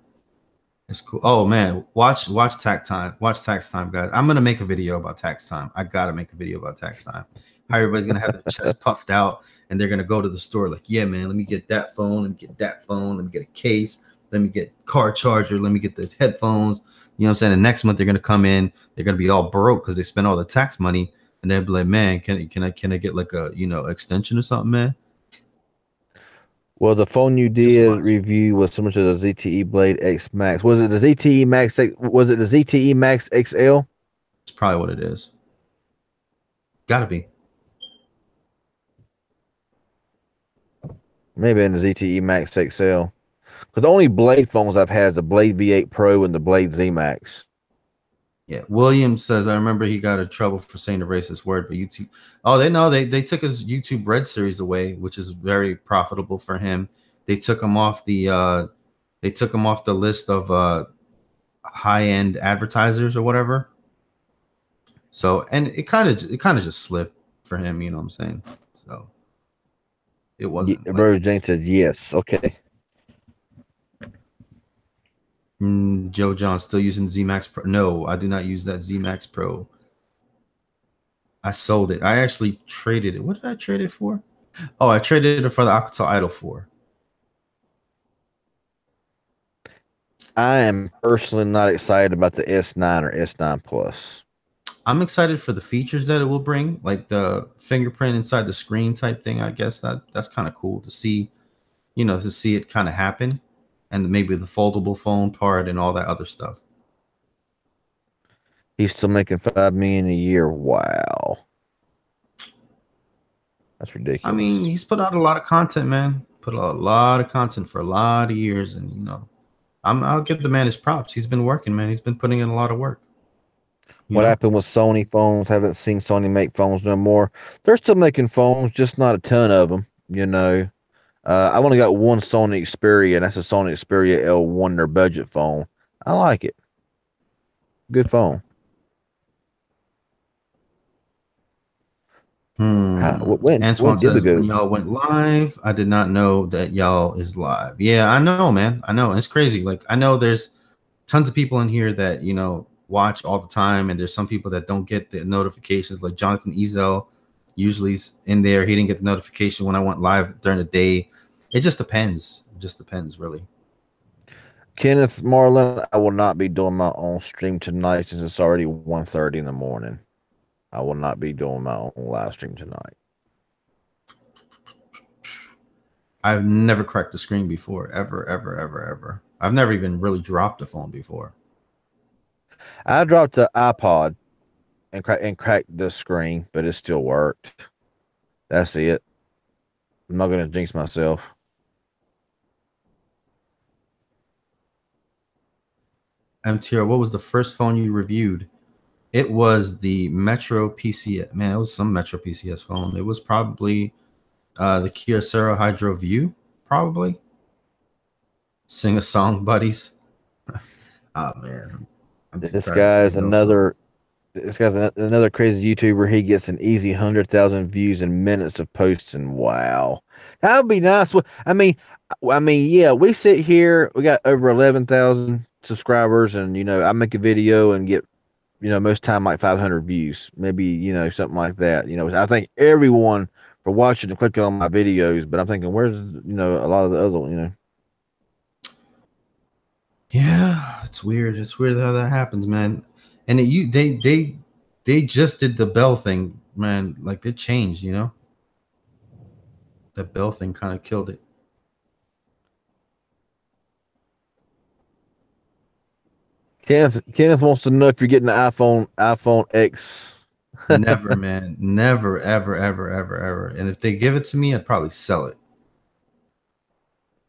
It's cool. Oh man, watch tax time. Watch tax time, guys. I'm gonna make a video about tax time. I gotta make a video about tax time. How everybody's gonna have their chest puffed out and they're gonna go to the store like, yeah, man, let me get that phone, let me get that phone, let me get a case, let me get car charger, let me get the headphones. You know what I'm saying? And next month they're gonna come in, they're gonna be all broke because they spent all the tax money, and they'll be like, man, can I get like a extension or something, man? Well, the phone you did review was similar to the ZTE Blade X Max. Was it the ZTE Max? Was it the ZTE Max XL? It's probably what it is. Gotta be. Maybe in the ZTE Max XL. Because the only Blade phones I've had is the Blade V8 Pro and the Blade Z Max. Yeah, William says, I remember he got in trouble for saying the racist word, but YouTube. Oh, they took his YouTube Red series away, which is very profitable for him. They took him off the list of high-end advertisers or whatever. So, and it kind of just slipped for him, you know what I'm saying? So it wasn't. Rose Jane said yes. Okay. Joe John still using Z Max Pro. No, I do not use that Z Max Pro. I sold it. I actually traded it. What did I trade it for? Oh, I traded it for the Alcatel Idol 4. I am personally not excited about the S9 or S9 Plus. I'm excited for the features that it will bring, like the fingerprint inside the screen type thing. I guess that's kind of cool to see, to see it kind of happen. And maybe the foldable phone part and all that other stuff. He's still making $5 million a year. Wow, that's ridiculous. I mean, he's put out a lot of content, man. Put out a lot of content for a lot of years, and I'll give the man his props. He's been working, man. He's been putting in a lot of work. What happened with Sony phones? Haven't seen Sony make phones no more. They're still making phones, just not a ton of them. I've only got one Sony Xperia, and that's a Sony Xperia L1, their budget phone. I like it. Good phone. Antoine says, when y'all went live, I did not know that y'all is live. Yeah, I know, man. I know. It's crazy. Like, I know there's tons of people in here that, you know, watch all the time, and there's some people that don't get the notifications, like Jonathan Ezel usually is in there. He didn't get the notification when I went live during the day. It just depends. It just depends, really. Kenneth Marlin, I will not be doing my own stream tonight since it's already 1:30 in the morning. I will not be doing my own live stream tonight. I've never cracked the screen before, ever, ever, ever, ever. I've never even really dropped a phone before. I dropped the iPod and cracked the screen, but it still worked. That's it. I'm not gonna jinx myself. MTR, what was the first phone you reviewed? It was the Metro PCS. Man, it was some Metro PCS phone. It was probably the Kyocera Hydro View, probably. Sing a song, buddies. Oh man, I'm too This proud to guy's say no song. another crazy YouTuber. He gets an easy 100,000 views in minutes of posting. Wow, that would be nice. Yeah, we sit here. We got over 11,000 subscribers, and I make a video and get most time like 500 views, maybe something like that. I thank everyone for watching and clicking on my videos, but I'm thinking, where's a lot of the other one. Yeah, it's weird. It's weird how that happens, man. And they just did the bell thing, man. Like they changed, you know. The bell thing kind of killed it. Kenneth wants to know if you're getting the iPhone X. Never, man. Never, ever, ever, ever, ever. And if they give it to me, I'd probably sell it.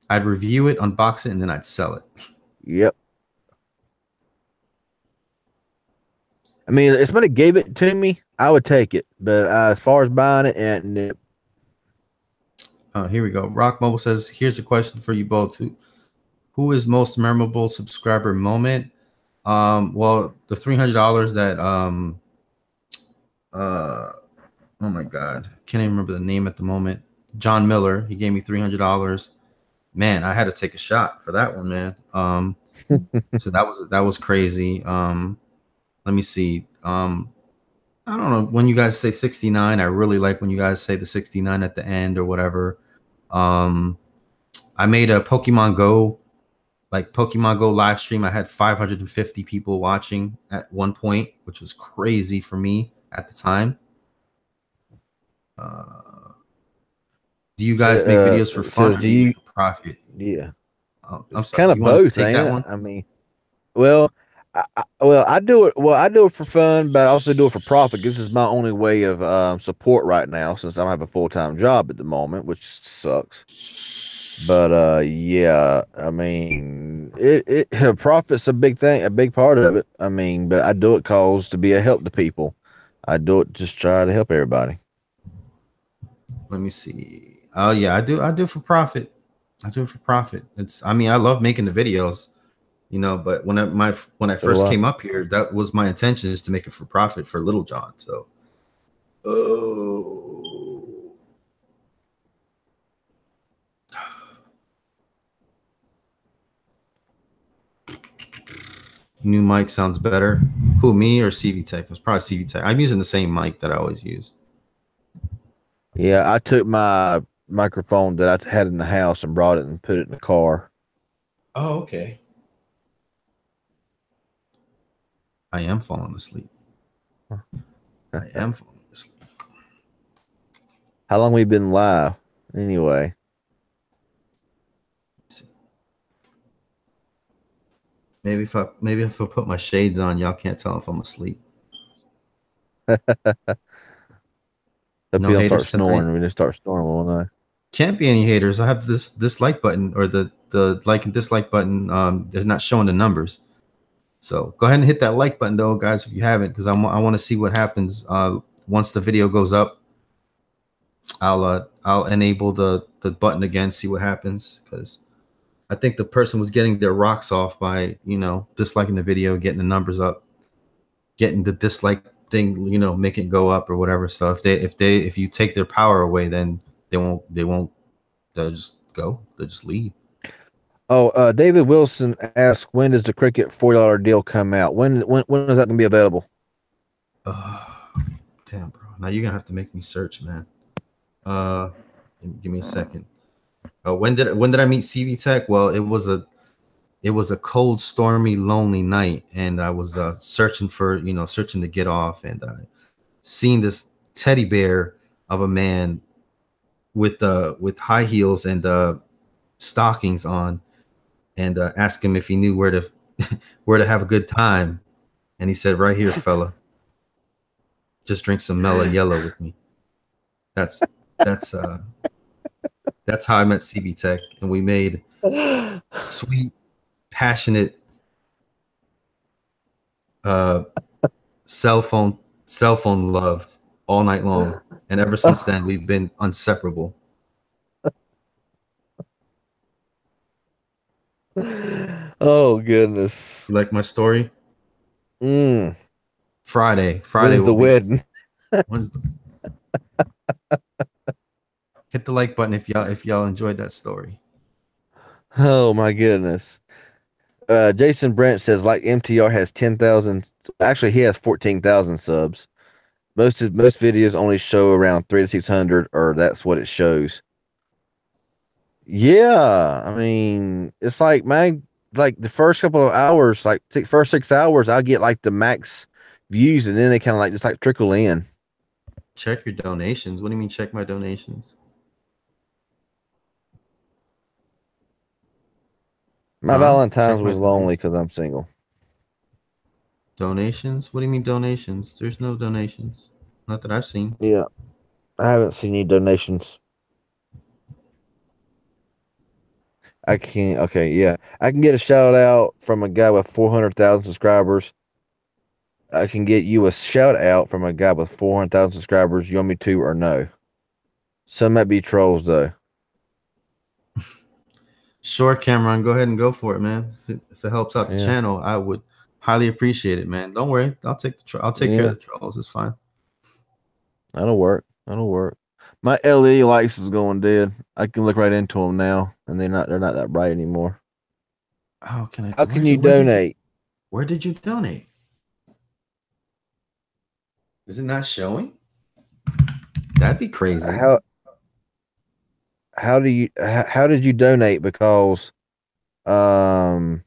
I'd review it, unbox it, and then I'd sell it. Yep. I mean, if somebody gave it to me, I would take it. But as far as buying it, and Here we go. Rock Mobile says, here's a question for you both. Who is most memorable subscriber moment? Well, the $300 that oh my god, can't even remember the name at the moment. John Miller, he gave me $300. Man, I had to take a shot for that one, man. So that was crazy. Let me see. I don't know, when you guys say 69, I really like when you guys say the 69 at the end or whatever. I made a Pokemon Go live stream. I had 550 people watching at one point, which was crazy for me at the time. Do you guys make videos for fun or do you make a profit? Yeah. I'm It's sorry. kind of You want to both, take ain't that it? one? I mean, well, I do it. Well, I do it for fun, but I also do it for profit. This is my only way of support right now, since I don't have a full-time job at the moment, which sucks. But yeah, I mean, profit's a big thing, a big part of it. I mean, but I do it cause to be a help to people. I do it just try to help everybody. Let me see. Oh yeah, I do it for profit. I do it for profit. I mean, I love making the videos, but when I first came up here, that was my intention, is to make it for profit for Little John. So new mic sounds better. Who, me or CV Tech? It's probably CV Tech. I'm using the same mic that I always use. Yeah, I took my microphone that I had in the house and brought it and put it in the car. Oh, okay. I am falling asleep. I am falling asleep. How long we been live? Anyway. Maybe if I put my shades on, y'all can't tell if I'm asleep. If No you don't start haters tonight. snoring, we just start snoring all night. Can't be any haters. I have this like button, or the like and dislike button. They're not showing the numbers. So go ahead and hit that like button though, guys, if you haven't, because I want to see what happens once the video goes up. I'll enable the button again, see what happens, because I think the person was getting their rocks off by disliking the video, getting the numbers up, getting the dislike thing, make it go up or whatever. So if you take their power away, then they'll just go. They'll just leave. Oh, David Wilson asked, when does the Cricket $4 deal come out? When is that gonna be available? Damn, bro. Now you're gonna have to make me search, man. Uh, give me a second. When did I meet CV Tech? Well, it was a cold, stormy, lonely night, and I was searching to get off, and I seen this teddy bear of a man with high heels and stockings on, and asked him if he knew where to where to have a good time, and he said, "Right here, fella. Just drink some mellow yellow with me." That's that's uh that's how I met CB Tech, and we made sweet, passionate uh cell phone cell phone love all night long, and ever since then we've been inseparable. Oh goodness. You like my story? Mm. Friday When's will the be wedding? when's the, hit the like button if y'all enjoyed that story. Oh my goodness. Jason Brent says like MTR has 10,000. Actually, he has 14,000 subs. Most videos only show around 3 to 600, or that's what it shows. Yeah, I mean, it's like like the first couple of hours, like first 6 hours, I get like the max views, and then they kind of like just like trickle in. Check your donations. What do you mean check my donations? My Huh? Valentine's Check my was lonely donations. because I'm single. Donations? What do you mean donations? There's no donations. Not that I've seen. Yeah, I haven't seen any donations. I can't. Okay, yeah, I can get a shout out from a guy with 400,000 subscribers. I can get you a shout out from a guy with 400,000 subscribers. You want me to or no? Some might be trolls though. Sure, Cameron, go ahead and go for it, man. If it helps out the Yeah, channel, I would highly appreciate it, man. Don't worry, I'll take care of yeah, the trolls. It's fine. that'll work. That'll work. My LED lights is going dead. I can look right into them now, and they're not that bright anymore. How can I? How Where can you did where did you donate? where did you donate? Is it not showing? That'd be crazy. How how did you donate? Because um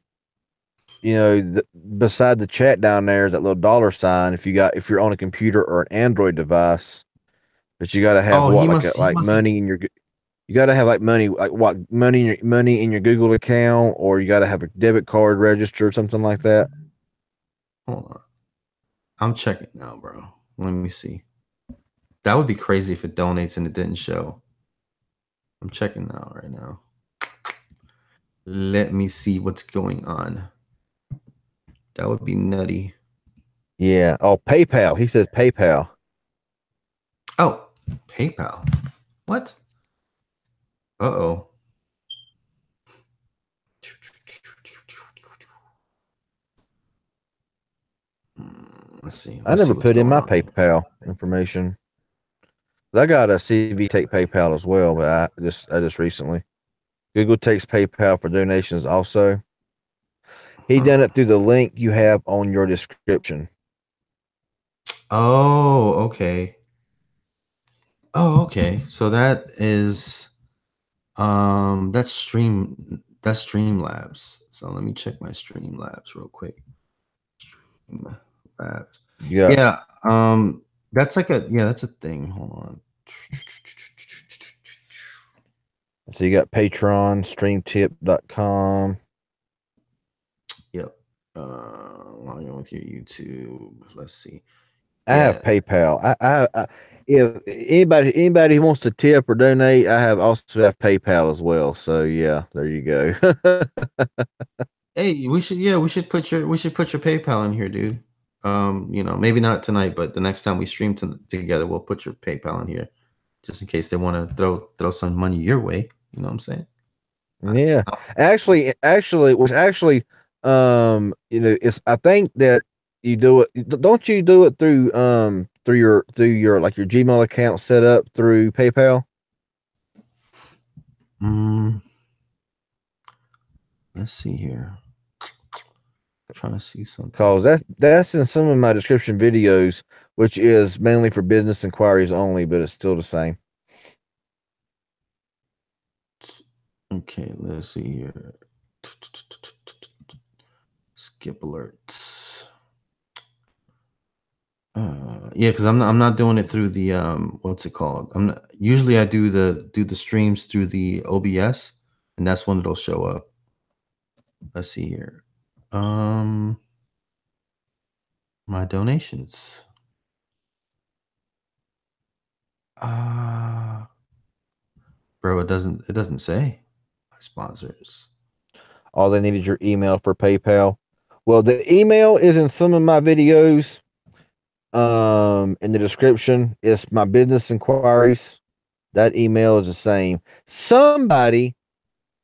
beside the chat down there is that little dollar sign. If you're on a computer or an Android device, but you got to have Oh, what he like must he like must have. money in your you got to have like money like what money in your Google account, or you got to have a debit card registered, something like that. Hold on, I'm checking now, bro. Let me see. That would be crazy if it donates and it didn't show. I'm checking now right now. Let me see what's going on. That would be nutty. Yeah. Oh, PayPal. He says PayPal. Oh, PayPal. What? Uh-oh. Let's see. I Let's see never what's put in going my on. PayPal information. I got a CV take PayPal as well, but I just recently. Google takes PayPal for donations also. He done Huh. it through the link you have on your description. Oh, okay. Oh, okay. So that's Streamlabs. So let me check my Streamlabs real quick. Streamlabs. You got Yeah, that's a thing. Hold on. so you got Patreon, streamtip.com. Yep. Log in with your YouTube. Let's see. I have Yeah. PayPal. I if anybody who wants to tip or donate, I have also have PayPal as well. So yeah, there you go. Hey, we should put your PayPal in here, dude. Maybe not tonight, but the next time we stream together, we'll put your PayPal in here just in case they want to throw some money your way. You know what I'm saying? Yeah. I- Actually, it's I think that you do it, don't you do it through your like your Gmail account set up through PayPal? mm, Let's see here. I'm trying to see something. Because that's in some of my description videos, which is mainly for business inquiries only, but it's still the same. Okay, let's see here. Skip alerts. Yeah, because I'm not doing it through the what's it called? I'm not, usually I do the streams through the OBS, and that's when it'll show up. Let's see here. My donations. Bro, it doesn't say my sponsors. All they needed your email for PayPal. Well, the email is in some of my videos. In the description, it's my business inquiries. That email is the same. Somebody,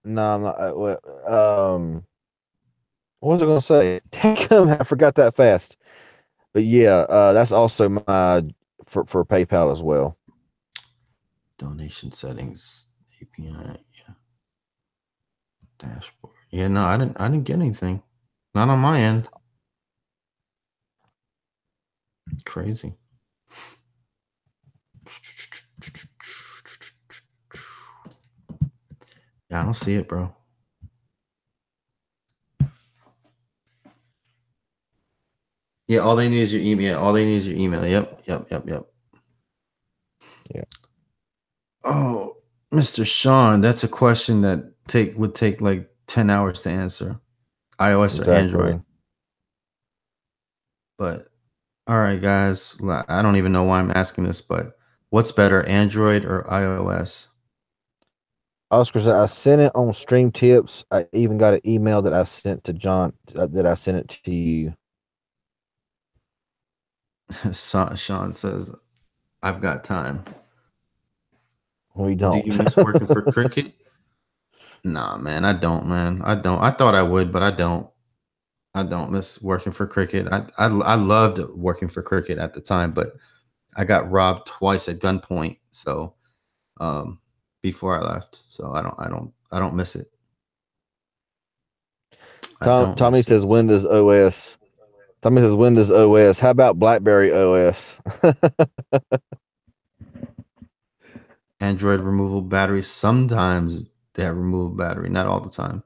no, I'm not, what was I going to say? I forgot that fast. But yeah, that's also my for PayPal as well. Donation settings, API, yeah. Dashboard. Yeah, no, I didn't get anything. Not on my end. Crazy. Yeah, I don't see it, bro. Yeah, all they need is your email. All they need is your email. Yep. Yeah. Oh, Mr. Sean, that's a question that would take like 10 hours to answer. iOS or Exactly. Android. But all right, guys. I don't even know why I'm asking this, but what's better, Android or iOS? Oscar, I sent it on Stream Tips. I even got an email that I sent to John that I sent it to you. Sean says, I've got time. We Do don't. you miss working for Cricket? Nah, man, I don't, man. I don't. I thought I would, but I don't. I don't miss working for Cricket. I loved working for Cricket at the time, but I got robbed twice at gunpoint. So before I left. So I don't miss it. I don't Tommy miss it. says Windows OS. Tommy says Windows OS. How about BlackBerry OS? Android removable battery. Sometimes they have removable battery, not all the time.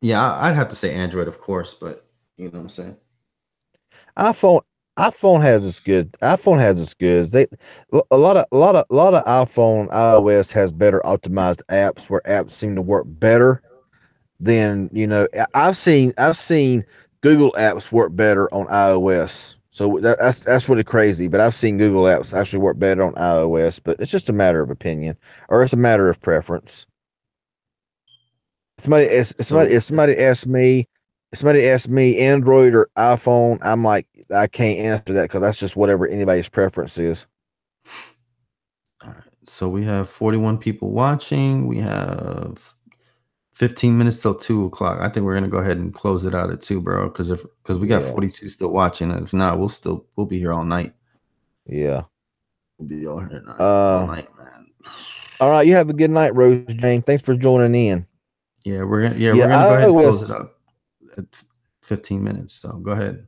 Yeah, I'd have to say Android, of course, but you know what I'm saying. iPhone iPhone has its good. iPhone has its good. They a lot of iPhone iOS has better optimized apps where apps seem to work better than I've seen Google apps work better on iOS. So that's really crazy. But I've seen Google apps actually work better on iOS. But it's just a matter of opinion, or it's a matter of preference. Somebody if somebody So if somebody asks me if somebody asks me Android or iPhone, I'm like I can't answer that because that's just whatever anybody's preference is. all right. So we have 41 people watching. We have 15 minutes till 2 o'clock. I think we're gonna go ahead and close it out at 2, bro. Because we got Yeah, 42 still watching. And if not, we'll be here all night. yeah. We'll be all Uh, night, man. all right. You have a good night, Rose Jane. Thanks for joining in. We're Yeah, gonna go ahead and close it iOS. up at 15 minutes. So go ahead.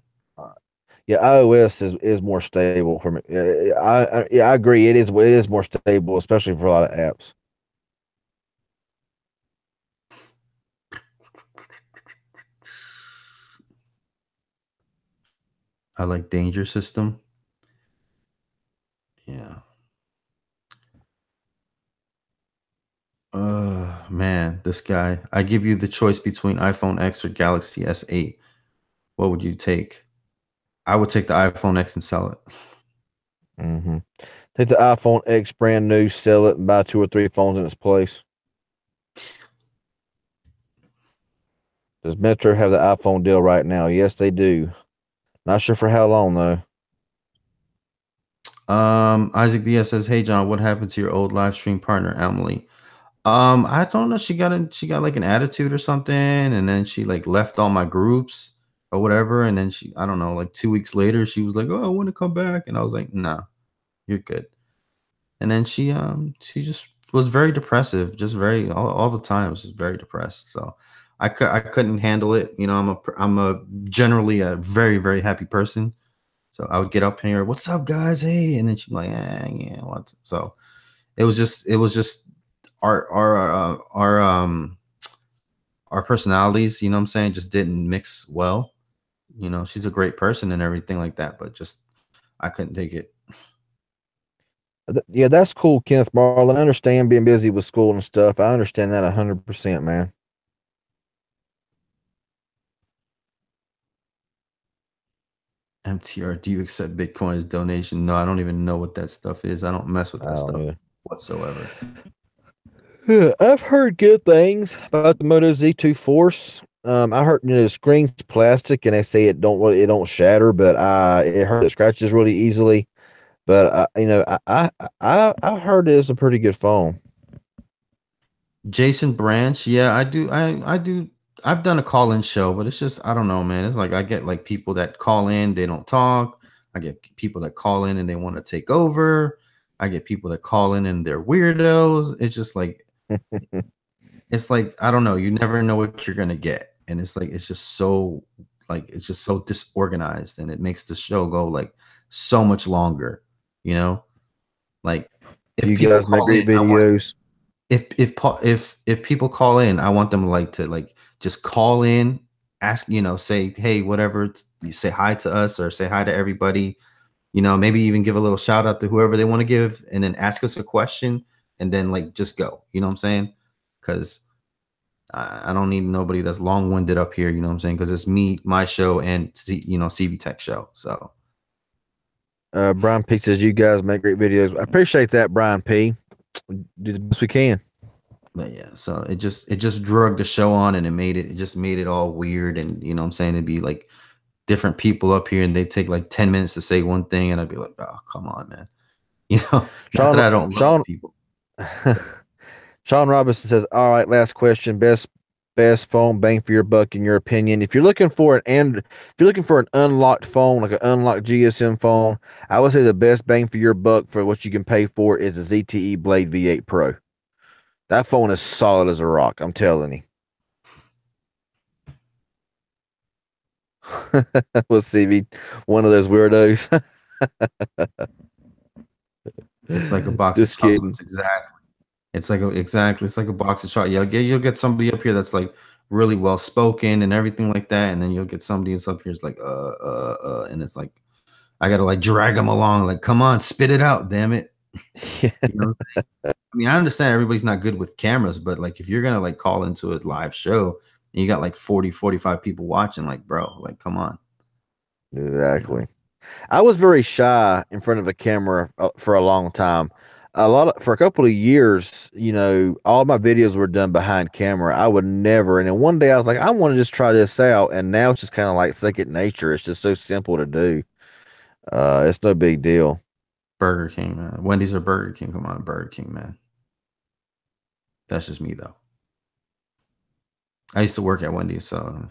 Yeah, iOS is more stable for me. Yeah, I agree. It is more stable, especially for a lot of apps. I like danger system. Yeah. Man, this guy. I give you the choice between iPhone X or Galaxy S8. What would you take? I would take the iPhone X and sell it. Mm-hmm. Take the iPhone X brand new, sell it, and buy two or three phones in its place. Does Metro have the iPhone deal right now? Yes, they do. Not sure for how long though. Isaac Diaz says, "Hey John, what happened to your old live stream partner Emily?" I don't know. She got like an attitude or something, and then she like left all my groups or whatever. And then I don't know, like 2 weeks later, she was like, "Oh, I want to come back," and I was like, "Nah, you're good." And then she just was very depressive, just very all the time. I was just very depressed. So I couldn't handle it. You know, I'm a generally a very very happy person. So I would get up here, what's up, guys? Hey, and then she'd be like, yeah, what? So it was just our personalities. You know what I'm saying? Just didn't mix well. You know, she's a great person and everything like that, but just I couldn't take it. Yeah, that's cool, Kenneth Marlin. I understand being busy with school and stuff. I understand that 100%, man. MTR, do you accept Bitcoin as donation? No, I don't even know what that stuff is. I don't mess with I that don't stuff know. whatsoever. Yeah, I've heard good things about the Moto Z2 Force. I heard the screen's plastic, and they say it don't shatter, but it hurt it scratches really easily. But I heard it's a pretty good phone. Jason Branch, yeah, I do. I've done a call-in show, but it's just I don't know, man. It's like I get like people that call in, they don't talk. I get people that call in and they want to take over. I get people that call in and they're weirdos. It's like I don't know. You never know what you're gonna get, and it's like it's just so disorganized, and it makes the show go like so much longer. You know, like if You people guys make call in, great videos. if people call in, I want them like to like just call in, ask, say hey, whatever, you say hi to us or say hi to everybody. Maybe even give a little shout out to whoever they want to give, and then ask us a question, and then like just go. You know what I'm saying? Because I don't need nobody that's long winded up here. You know what I'm saying? Because it's me, my show, and CV Tech show. So, Brian P says you guys make great videos. I appreciate that, Brian P. Do the best we can. but yeah, so it just drug the show on, and it just made it all weird, and you know what I'm saying, it'd be like different people up here, and they take like 10 minutes to say one thing, and I'd be like, oh, come on, man. Not that Sean I don't love Sean people. Sean Robinson says, "All right, last question. Best phone bang for your buck in your opinion. If you're looking for an unlocked phone, like an unlocked GSM phone, I would say the best bang for your buck for what you can pay for is a ZTE Blade V8 Pro. That phone is solid as a rock. I'm telling you." We'll see me one of those weirdos. It's like a box of Just kidding. chocolates, exactly. It's like a box of chocolate. You'll get somebody up here that's like really well spoken and everything like that, and then you'll get somebody that's up here is like and it's like I gotta like drag them along, like, come on, spit it out, damn it. You know? I mean, I understand everybody's not good with cameras, but like if you're gonna like call into a live show and you got like 40, 45 people watching, like, bro, like, come on. You know, Exactly. I was very shy in front of a camera for a long time. For a couple of years, all my videos were done behind camera. I would never. And then one day I was like, I want to just try this out. And now it's just kind of like second nature. It's just so simple to do. It's no big deal. Burger King, man. Wendy's or Burger King. Come on, Burger King, man. That's just me though. I used to work at Wendy's, so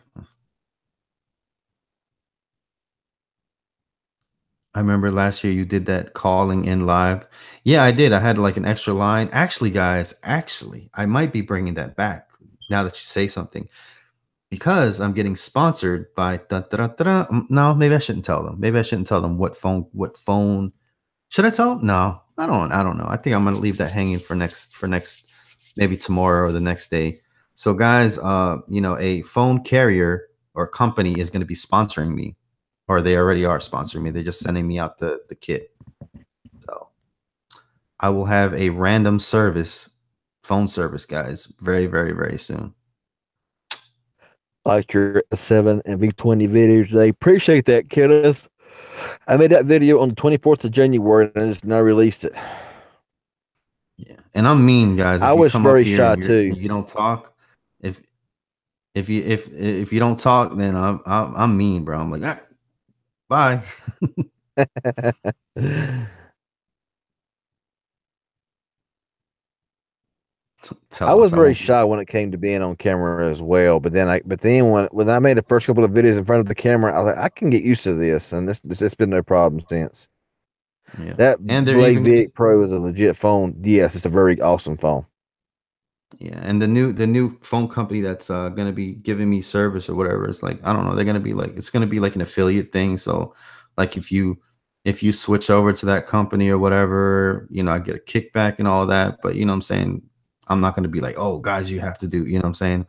I remember last year you did that calling in live. Yeah, I did. I had like an extra line. Actually, guys, I might be bringing that back now that you say something, because I'm getting sponsored by no, maybe I shouldn't tell them. Maybe I shouldn't tell them what phone. Should I tell them? No, I don't know. I think I'm gonna leave that hanging for next maybe tomorrow or the next day. So guys, a phone carrier or company is gonna be sponsoring me, or they already are sponsoring me. They're just sending me out the kit. So I will have a random phone service, guys, very, very, very soon. Like your 7 and V20 videos today. Appreciate that, Kenneth. I made that video on the 24th of January and I just now released it. Yeah, and I'm mean, guys. I If you was come up very here shy and too. you don't talk, if if you don't talk, then I'm mean, bro. I'm like, ah, bye. I Tell was us I very won't be. shy when it came to being on camera as well. But then when I made the first couple of videos in front of the camera, I was like, I can get used to this, and it's been no problem since. Yeah, That and they're Blade even V8 Pro is a legit phone. Yes, it's a very awesome phone. yeah, and the new phone company that's gonna be giving me service or whatever. It's like I don't know. They're gonna be like it's gonna be like an affiliate thing. So like if you switch over to that company or whatever, I get a kickback and all that. But you know what I'm saying, I'm not gonna be like, oh guys, you have to do. You know what I'm saying?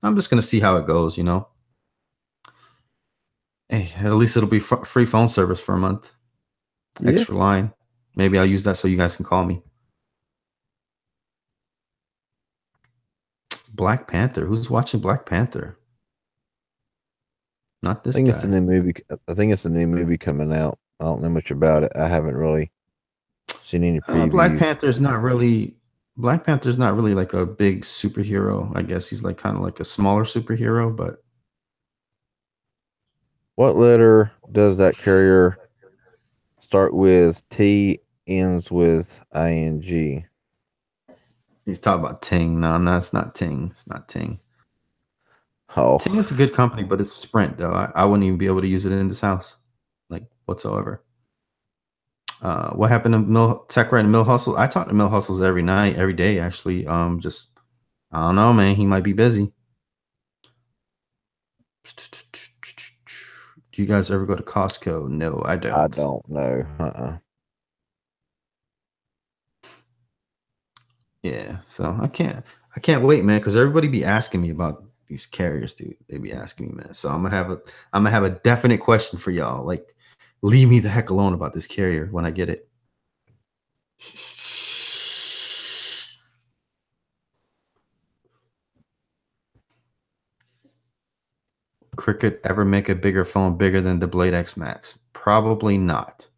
I'm just gonna see how it goes. Hey, at least it'll be free phone service for a month. Yeah, Extra line. Maybe I'll use that so you guys can call me. Black Panther. Who's watching Black Panther? Not I this think it's a guy. new movie. I think it's a new movie coming out. I don't know much about it. I haven't really seen any Black previews. Panther's not really Black Panther's not really like a big superhero. I guess he's like kind of like a smaller superhero, but What letter does that carrier start with? T, ends with ing. he's talking about Ting. No, no, it's not Ting. It's not Ting. Oh, Ting is a good company, but it's Sprint though. I wouldn't even be able to use it in this house, like whatsoever. What happened to Mill Tech Right and Mill Hustle? I talk to Mill Hustles every night, every day actually. Just I don't know, man. He might be busy. Do you guys ever go to Costco? No, I I don't. don't know. Yeah, so I can't wait, man, because everybody be asking me about these carriers, dude. They be asking me, man. So I'm gonna have a definite question for y'all. Like, leave me the heck alone about this carrier when I get it. Cricket ever make a bigger phone bigger than the Blade X Max? Probably not.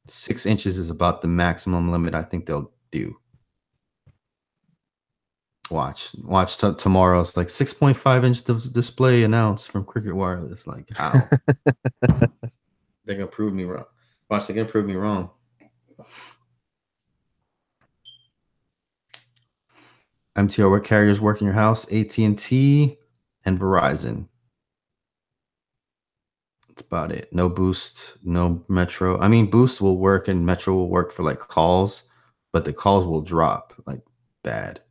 6 inches is about the maximum limit I think they'll do. Watch tomorrow. It's like 6.5-inch display announced from Cricket Wireless. Like how? They're gonna prove me wrong. Watch, they're gonna prove me wrong. MTR, what carriers work in your house? AT&T and Verizon. That's about it. No Boost, no Metro. I mean, Boost will work and Metro will work for like calls, but the calls will drop like bad.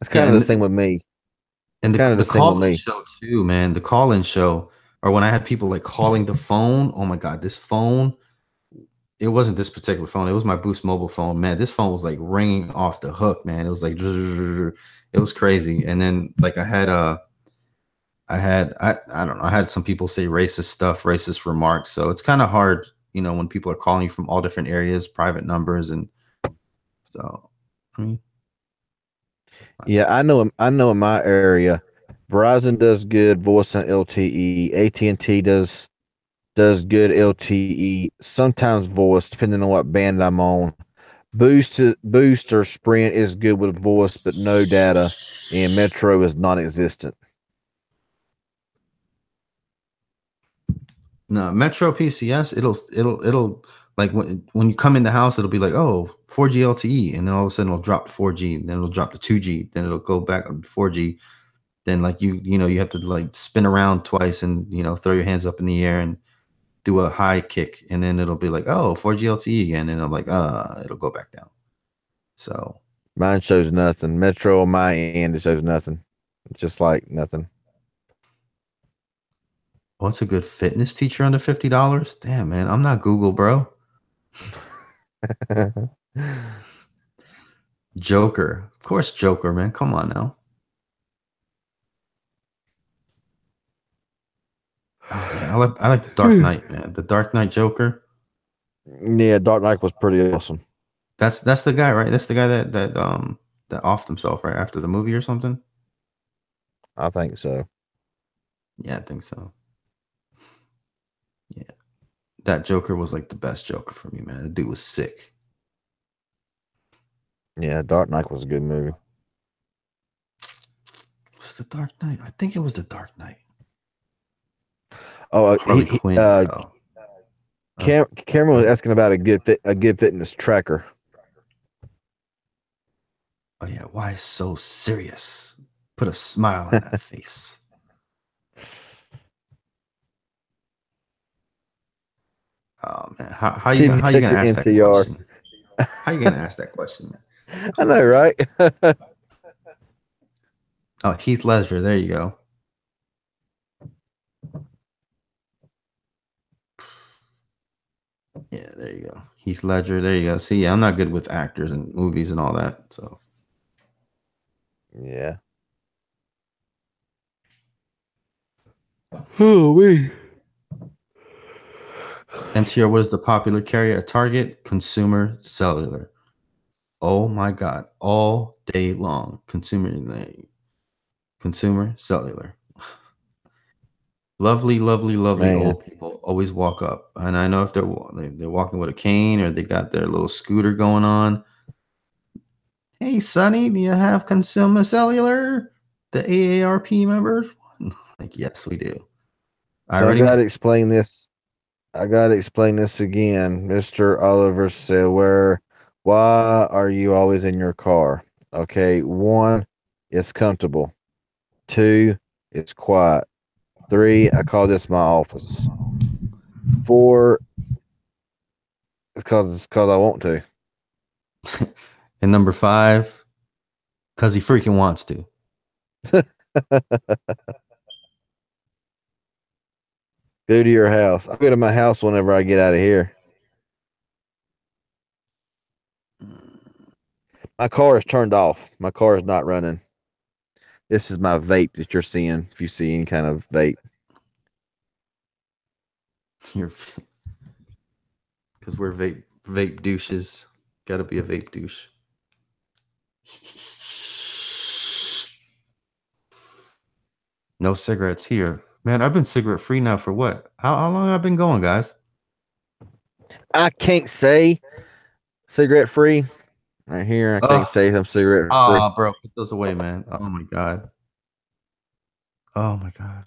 It's Yeah, kind of the thing with me. It's and kind of the the thing with call-in me. show too, man. The call-in show, or when I had people like calling the phone. Oh my god, this phone. It wasn't this particular phone. It was my Boost mobile phone. Man, this phone was like ringing off the hook, man. It was like it was crazy. And then like I don't know. I had some people say racist stuff, racist remarks. So it's kind of hard, when people are calling you from all different areas, private numbers, and so I mean, Yeah, I know. I know in my area, Verizon does good voice and LTE. AT&T does good LTE. Sometimes voice, depending on what band I'm on. Boost or Sprint is good with voice, but no data. And Metro is non-existent. no, Metro PCS, it'll like when you come in the house, it'll be like, oh, 4G LTE, and then all of a sudden it'll drop to 4G, then it'll drop to 2G, then it'll go back up to 4G. Then like you have to like spin around twice and throw your hands up in the air and do a high kick, and then it'll be like, oh, 4G LTE again, and I'm like, it'll go back down. So Mine shows nothing. Metro on my end, it shows nothing. It's just like nothing. what's a good fitness teacher under $50? Damn, man, I'm not Google, bro. Joker, of course, Joker, man. Come on now. Oh man, I like the Dark Knight, man. The Dark Knight Joker. Yeah, Dark Knight was pretty awesome. That's the guy, right? That's the guy that offed himself right after the movie or something. I think so. Yeah, I think so. Yeah, that Joker was like the best Joker for me, man. The dude was sick. Yeah, Dark Knight was a good movie. Was it the Dark Knight? I think it was the Dark Knight. Oh, Harley Quinn, though. Cameron was asking about a good fitness tracker. Oh yeah, why so serious? Put a smile on that face. Oh man, how See you if you gonna check your ask that NTR. question? How you gonna ask that question, man? I Come know, on. right? Oh, Heath Ledger. There you go. Yeah, there you go. Heath Ledger. There you go. See, yeah, I'm not good with actors and movies and all that. So, Yeah. Oh, we. MTR, what is the popular carrier? Target, Consumer, Cellular. Oh my God, all day long. Consumer, Cellular. Lovely, lovely, lovely Man. old people always walk up, and I know if they're walking with a cane or they got their little scooter going on. Hey, Sonny, do you have Consumer Cellular? The AARP members? Like, yes, we do. I So I already got know. to explain this. I got to explain this again. Mr. Oliver said, why are you always in your car? Okay. One, it's comfortable. Two, it's quiet. Three, I call this my office. Four, it's cause I want to. And number 5, because he freaking wants to. Go to your house. I go to my house whenever I get out of here. My car is turned off. My car is not running. This is my vape that you're seeing. If you see any kind of vape, You're because we're vape douches. Got to be a vape douche. No cigarettes here, man. I've been cigarette free now for what? How long have I been going, guys? I can't say cigarette free right here. I can't Oh, say I'm cigarette free. oh, bro, put those away, man. Oh my god. Oh my god.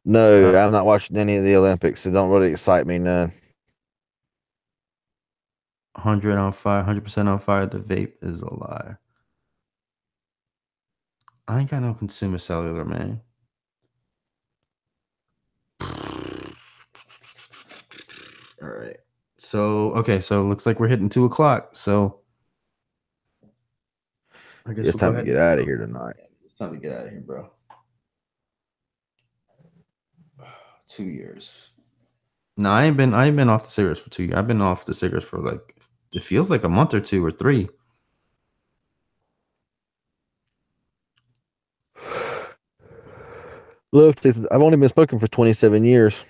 No, Uh, I'm not watching any of the Olympics. It don't really excite me none. 100 on fire, 100% on fire. The vape is a lie. I ain't got no consumer cellular, man. All right. So okay, so it looks like we're hitting 2 o'clock. So I guess It's we'll go time to ahead and get out of here tonight. it's time to get out of here, bro. 2 years. No, I ain't been off the cigarettes for 2 years. I've been off the cigarettes for like it feels like a month or 2 or 3. Look, I've only been smoking for 27 years.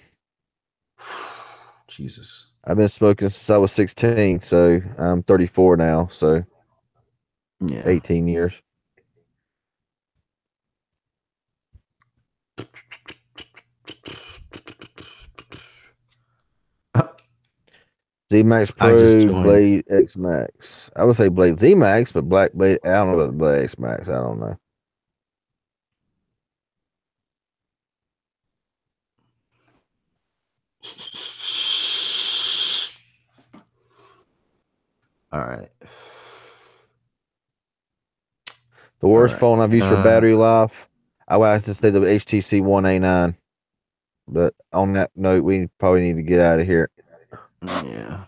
Jesus. I've been smoking since I was 16, so I'm 34 now, so Yeah. 18 years. Z Max I just Pro, joined. Blade X Max. I would say Blade Z Max, but Black Blade. I don't know about Blade X Max. I don't know. All right. The All worst right. phone I've used for battery life, I would have to say the HTC 1A9. But on that note, we probably need to get out of here. Yeah.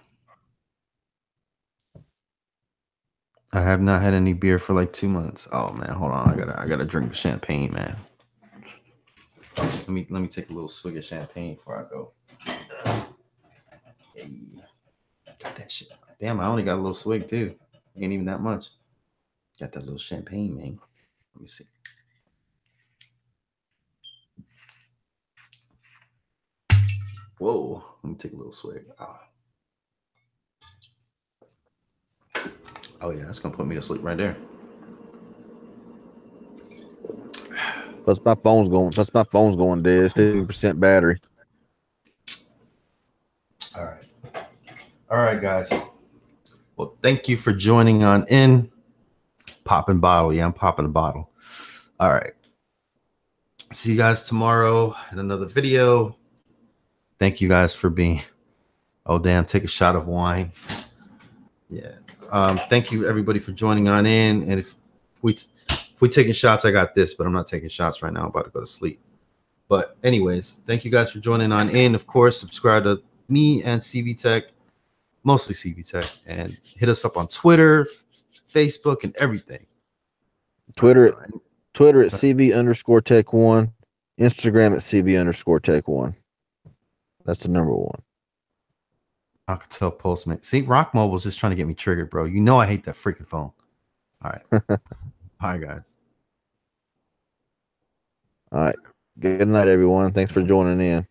I have not had any beer for like 2 months. Oh man, hold on. I gotta drink champagne, man. Let me take a little swig of champagne before I go. Hey, got that shit. Damn, I only got a little swig too. Ain't even that much. Got that little champagne, man. Let me see. Whoa. Let me take a little swig. Oh yeah, that's gonna put me to sleep right there. Plus my phone's going dead. It's 15% battery. All right. All right, guys. Well, thank you for joining on in. Popping bottle. Yeah, I'm popping a bottle. All right. See you guys tomorrow in another video. Thank you guys for being. Oh, damn. Take a shot of wine. Yeah. Thank you, everybody, for joining on in. And if we taking shots, I got this, but I'm not taking shots right now. I'm about to go to sleep. But anyways, thank you guys for joining on in. Of course, subscribe to me and CV Tech, mostly CV Tech, and hit us up on Twitter, Facebook, and everything. Twitter at CB_Tech1, Instagram at CB_Tech1. That's the number one. I could tell Postmate. See, Rock Mobile's just trying to get me triggered, bro. You know I hate that freaking phone. All right. All right, guys. All right. Good night, everyone. Thanks for joining in.